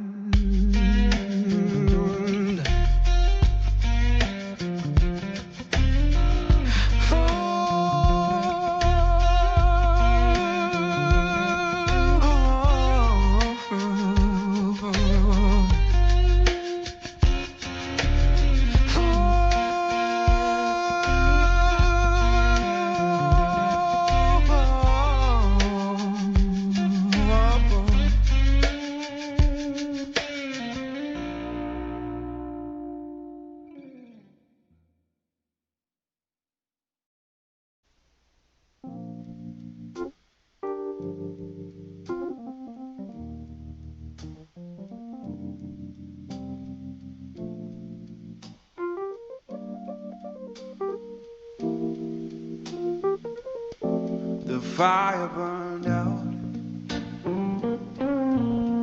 The fire burned out,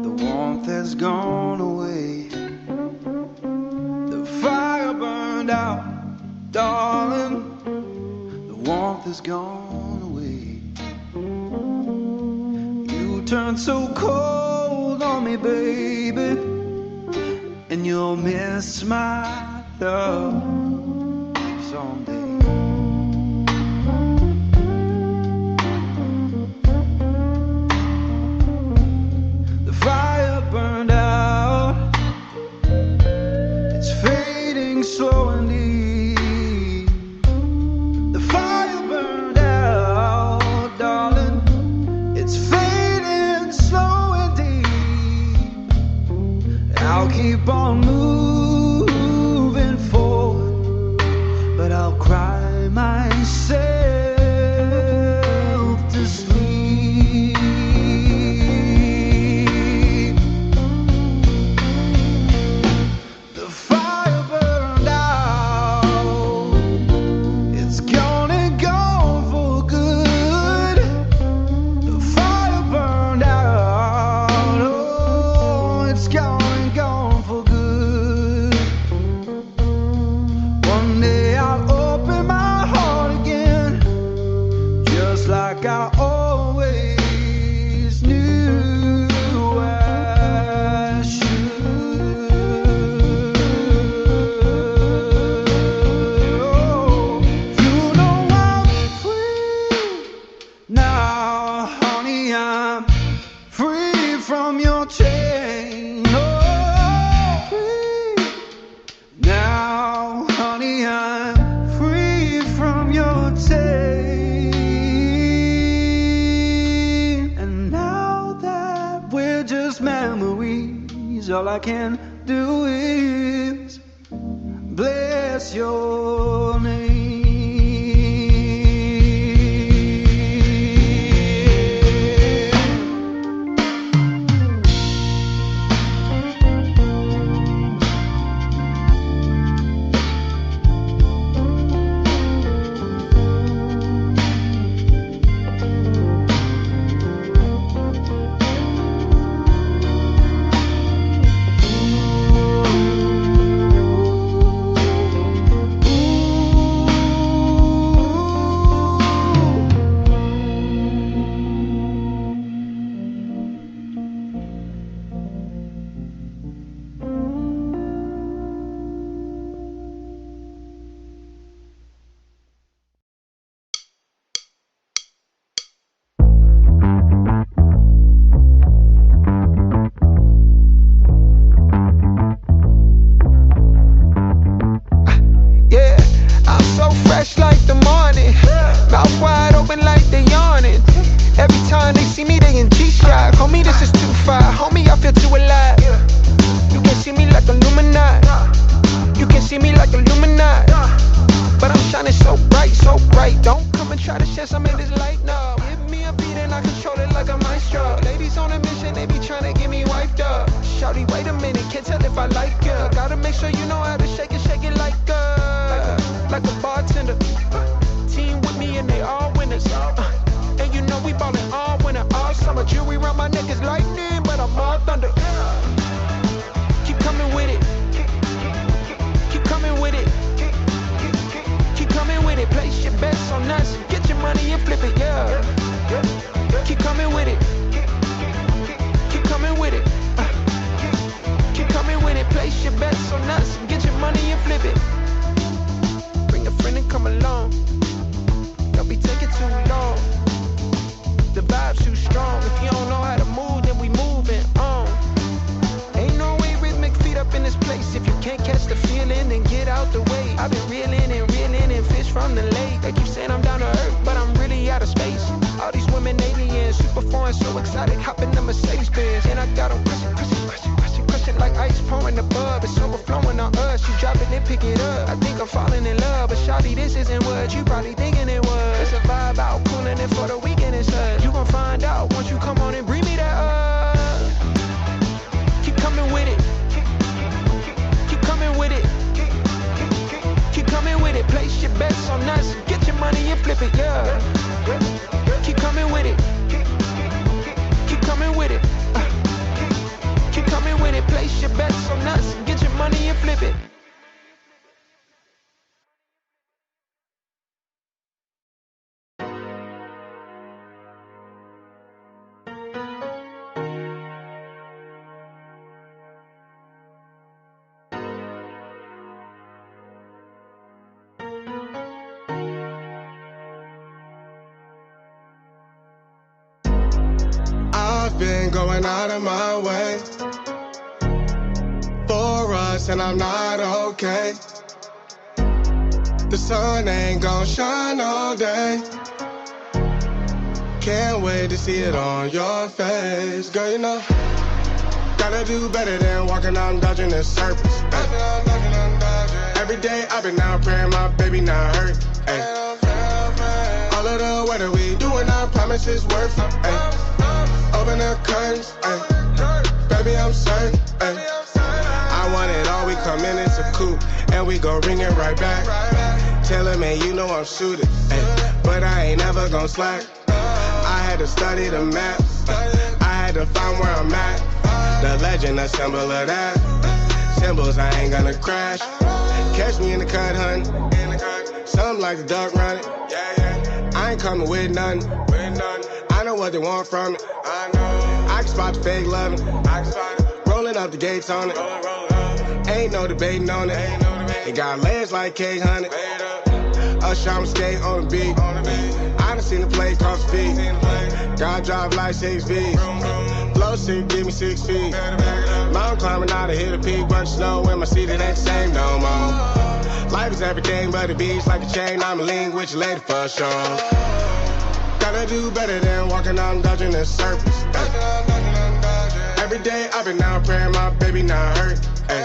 the warmth has gone away. The fire burned out, darling, the warmth has gone away. You turned so cold on me, baby, and you'll miss my love someday. Burned out, it's fading slow and deep. The fire burned out, darling, it's fading slow and deep. I'll keep on moving forward, but I'll cry myself to sleep. All I can do is bless your name. Ooh. Homie, this is too far. Homie, I feel too alive. You can see me like Illuminati. You can see me like Illuminati. But I'm shining so bright, so bright. Don't come and try to share some of this light, no. Give me a beat and I control it like a maestro. Ladies on a mission, they be trying to get me wiped up. Shawty, wait a minute, can't tell if I like ya. Gotta make sure you know how to shake it like a bartender. Team with me and they all winners. And you know we ballin' all winter, all summer. Jewelry around my neck is lightning, but I'm all thunder. Keep coming with it. Keep coming with it. Keep coming with it. Place your bets on us. Get your money and flip it, yeah. Keep coming with it. Keep coming with it. Keep coming with it. Place your bets on us. Get your money and flip it. Bring a friend and come along. Don't be taking too long. The vibe's too strong. If you don't know how to move, then we moving on. Ain't no way rhythmic feet up in this place. If you can't catch the feeling, then get out the way. I've been reeling and fish from the lake. They keep saying I'm down to earth, but I'm really out of space. All these women aliens, super foreign, so excited, hopping the Mercedes Benz. And I got them crushing like ice pouring above. It's overflowing on us. You drop it, then pick it up. I think I'm falling in love, but shawty, this isn't what you probably thinking it was. It's a vibe out, cooling it for the weekend and such. You gon' find out once you come on and bring me that up. Keep coming with it. Keep coming with it. Keep coming with it. Place your bets on us. Get your money and flip it, yeah. Keep coming with it. Keep coming with it. Keep coming with it. Place your bets on us. Get your money and flip it.
I've been going out of my way for us, and I'm not okay. The sun ain't gon' shine all day. Can't wait to see it on your face. Girl, you know, gotta do better than walking out and dodging the surface. Every day I've been out praying my baby not hurt. Ay. All of the weather we doing, I promise it's worth it. Ay. Open the curtains, ay. Baby, I'm certain, ay. I want it all, we come in, it's a coupe, and we gon' ring it right back. Tell him, man, you know I'm shooting, ay. But I ain't never gon' slack. I had to study the map, I had to find where I'm at. The legend, a symbol of that. Symbols, I ain't gonna crash. Catch me in the cut, hun. Something like the duck running. I ain't coming with nothing. I know what they want from it. I can spot the fake loving. Rolling up the gates on it. Ain't no debating on it. It got legs like cake, honey. Usher, I'm skate on the beat. I done seen the play cross the feet. God drive like 6 feet. Flow sick, give me 6 feet. Mountain climbing out to hit a peak. Bunch of snow in my seat, it ain't the same no more. Life is everything but a beach like a chain. I'm a lean with your lady for sure. Gotta do better than walking out and dodging the surface. Every day I've been out praying my baby not hurt. Ay.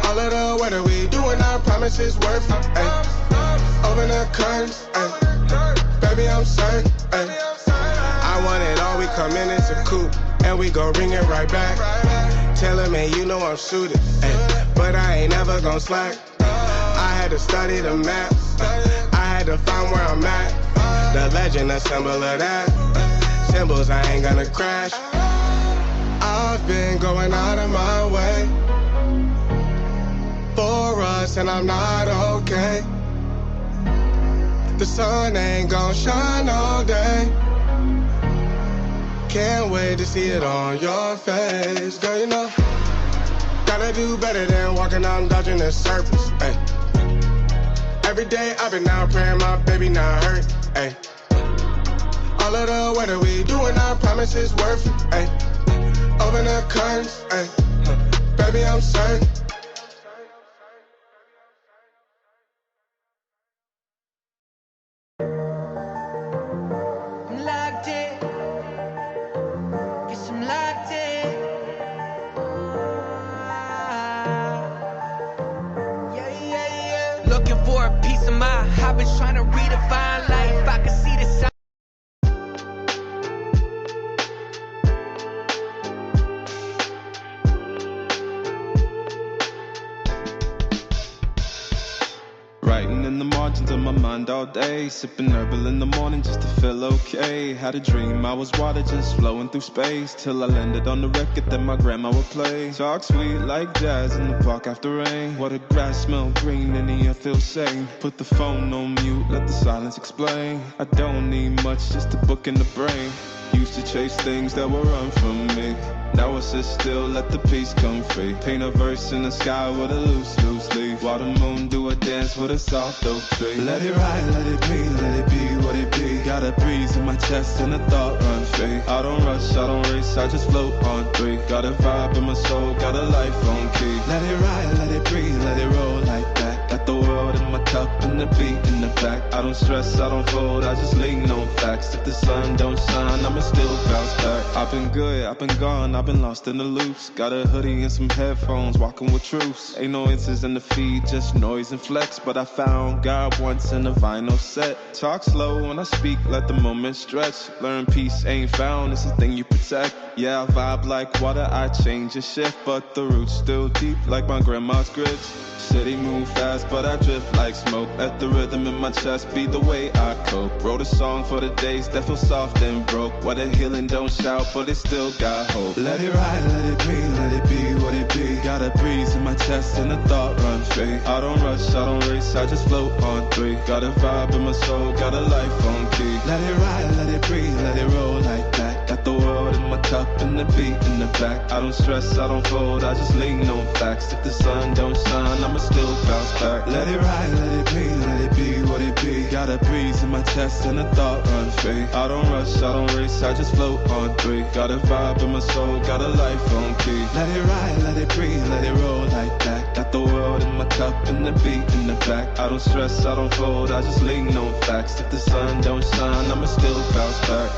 All of the weather we doing, I promise it's worth it. Ay. Open the curtains, ay. Baby, I'm certain. Ay. I want it all, we come in, it's a coupe, and we gon' ring it right back. Tell him, man, you know I'm shooting, ay. But I ain't never gon' slack. I had to study the map, I had to find where I'm at. The legend, a symbol of that. Symbols, I ain't gonna crash. I've been going out of my way for us, and I'm not okay. The sun ain't gon' shine all day. Can't wait to see it on your face. Girl, you know, gotta do better than walking out and dodging the surface. Ay. Every day I've been out praying my baby not hurt. Ay. All of the weather we doing, I promise it's worth it. Ay. Open the curtains, ay. Baby, I'm certain.
Locked in.
on my mind all day. Sipping herbal in the morning just to feel okay. Had a dream I was water just flowing through space, till I landed on the record that my grandma would play. Talk sweet like jazz in the park after rain. What the grass smell green and the air feels sane. Put the phone on mute, let the silence explain. I don't need much, just a book in the brain. Used to chase things that were run from me. Now I sit still, let the peace come free. Paint a verse in the sky with a loose leaf. While the moon do a dance with a soft oak tree. Let it ride, let it be what it be. Got a breeze in my chest and a thought run free. I don't rush, I don't race, I just float on three. Got a vibe in my soul, got a life on key. Let it ride, let it breathe, let it roll like that. Got the world in my cup and the beat in the back. I don't stress, I don't fold, I just lean on facts. If the sun don't shine, I'ma still bounce back. I've been good, I've been gone, I've been lost in the loops. Got a hoodie and some headphones, walking with truths. Ain't no inches in the feed, just noise and flex. But I found God once in a vinyl set. Talk slow when I speak, let the moment stretch. Learn peace ain't found, it's a thing you protect. Yeah, I vibe like water, I change and shift. But the roots still deep like my grandma's grits. City move fast, but I drift like smoke. Let the rhythm in my chest be the way I cope. Wrote a song for the days that feel soft and broke. Where the healing don't shout, but it still got hope. Let it ride, let it breathe, let it be what it be. Got a breeze in my chest and a thought run free. I don't rush, I don't race, I just float on three. Got a vibe in my soul, got a life on key. Let it ride, let it breathe, let it roll like that. Got the world in my cup and the beat in the back. I don't stress, I don't fold, I just lean on facts. If the sun don't shine, I'ma still bounce back. Let it ride, let it be, let it be what it be. Got a breeze in my chest and a thought run free. I don't rush, I don't race, I just float on three. Got a vibe in my soul, got a life on key. Let it ride, let it breathe, let it roll like that. Got the world in my cup and the beat in the back. I don't stress, I don't fold, I just lean on facts. If the sun don't shine, I'ma still bounce back.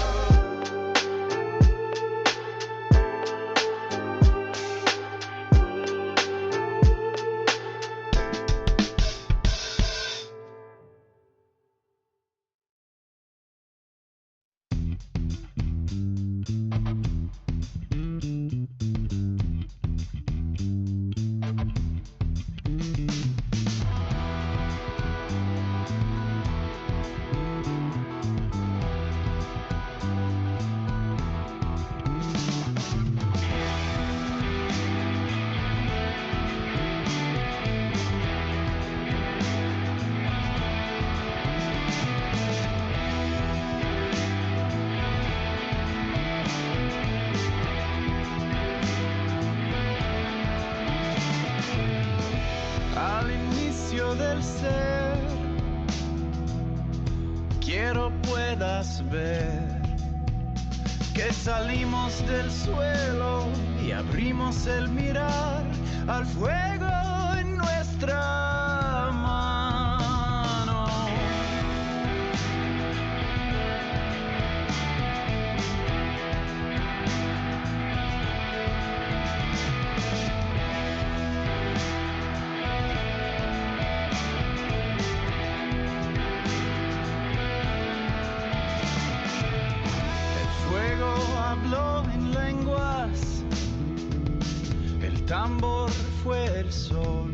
Al inicio del ser, quiero puedas ver que salimos del suelo y abrimos el mirar al fuego en nuestra mano. Habló en lenguas, el tambor fue el sol.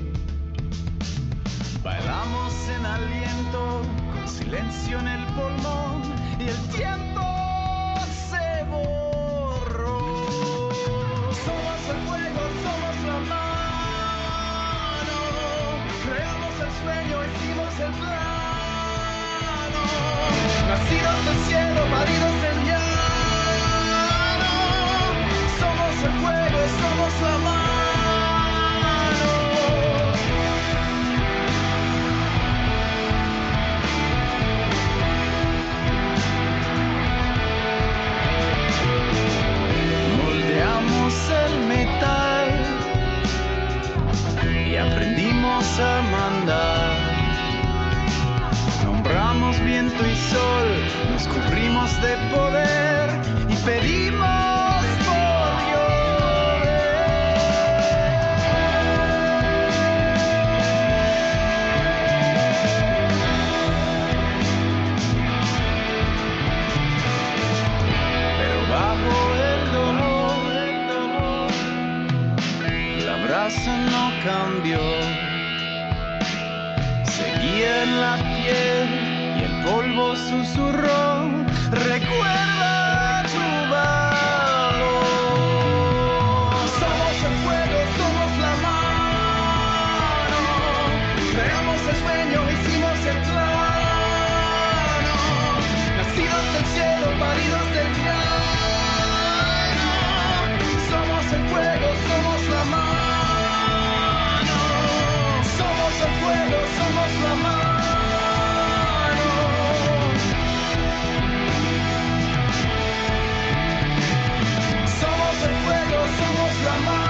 Bailamos en aliento, con silencio en el pulmón, y el tiempo se borró. Somos el fuego, somos la mano, creamos el sueño, hicimos el plano. Nacidos del cielo, paridos del llano. Somos el fuego, somos la mano. Moldeamos el metal y aprendimos a mandar. Nombramos viento y sol, nos cubrimos de poder y pedimos por pero bajo el dolor, la brasa no cambió, seguía en la piel. nos susurró, recuerda tu valor. Somos el fuego, somos la mano, creamos el sueño, hicimos el plano, nacidos del cielo, paridos del llano. Somos el fuego, somos la mano, somos el fuego, somos la mano. Somos el fuego, somos la mano.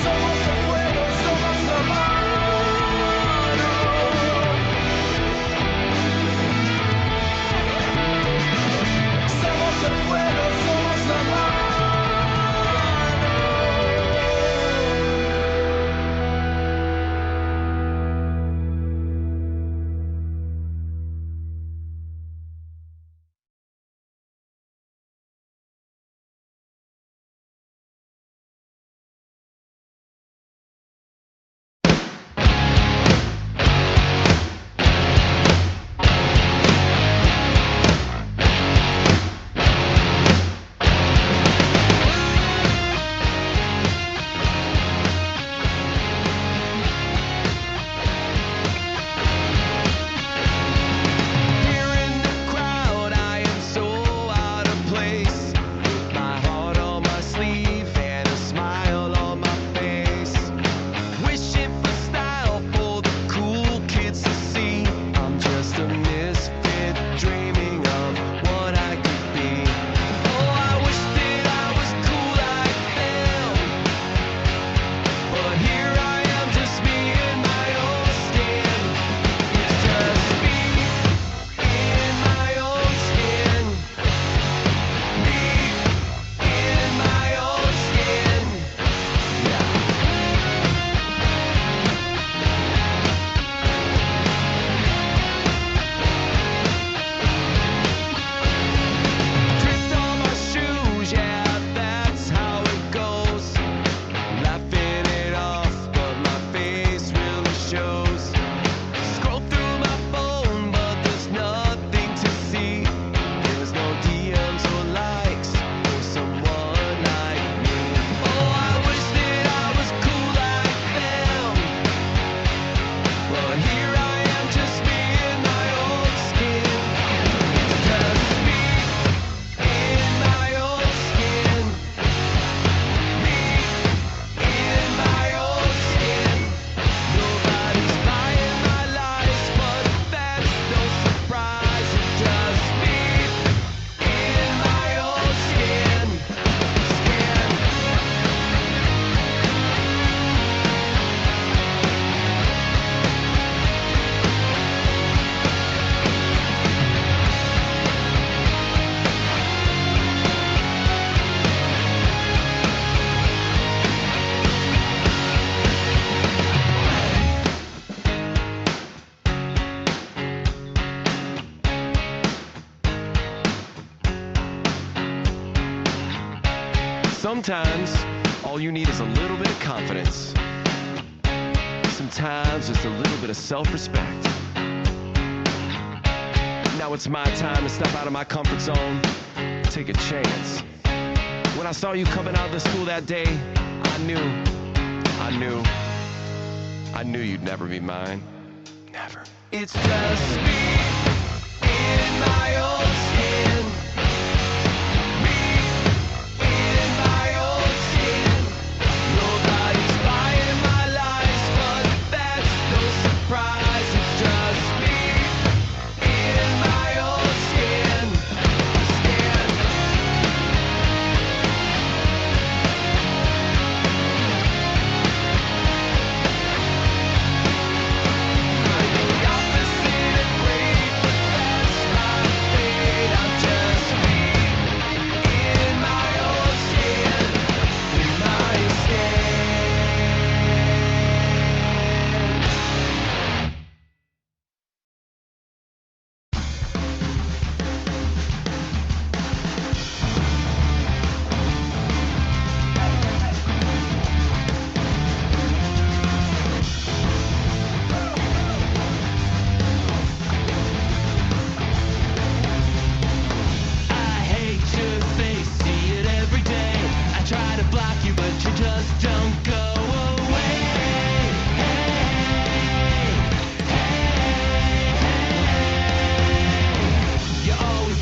Somos el fuego, somos la mano. Somos el fuego, somos la mano. Here in the crowd, I am so out of place. My heart on my sleeve and a smile on my face. Wishing for style for the cool kids to see. I'm just a misfit dreaming of what I could be. Oh, I wish that I was cool like them. But here I am, just me in my own skin. It's just me in my own skin. Me in my own skin. Yeah. Drift on my shoes, yeah, that's how it goes. Laughing it off, but my face really shows. Scroll through my phone, but there's nothing to see. There's no DMs or likes for someone like me. Oh, I wish that I was cool like them. But here I am, just me in my own skin. It's just me in my own skin. Me in my own skin. Nobody's buying my lies, but that's no surprise. It's just me in my own skin. Sometimes all you need is a little bit of confidence. Sometimes just a little bit of self-respect. Now it's my time to step out of my comfort zone, take a chance. When I saw you coming out of the school that day, I knew you'd never be mine. Never. It's just me in my own skin. Me in my own skin. Nobody's buying my lies, but that's no surprise. It's just me in my own skin. I'm the opposite of great, but that's my fate. I'm just just don't go away. You always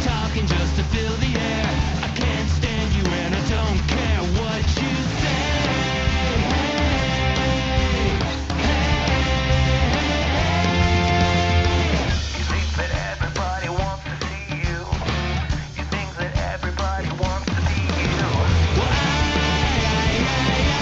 talking just to fill the air. I can't stand you and I don't care what you say. You think that everybody wants to see you. You think that everybody wants to be you. Well, I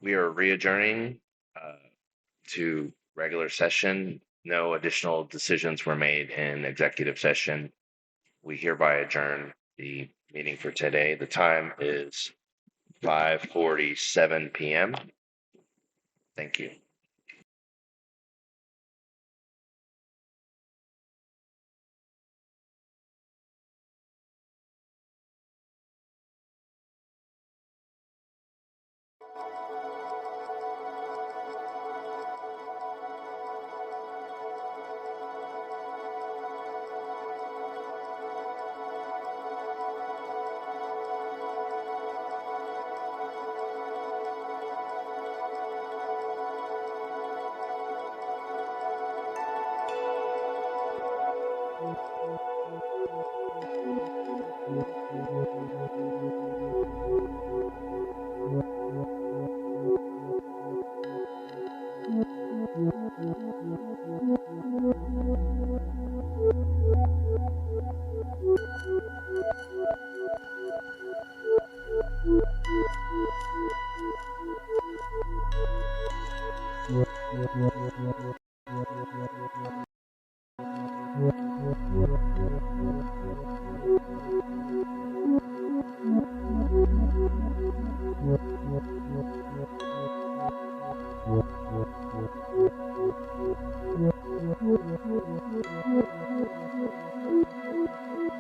We are re-adjourning to regular session. No additional decisions were made in executive session. We hereby adjourn the meeting for today. The time is 5:47 p.m. Thank you.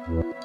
Yeah.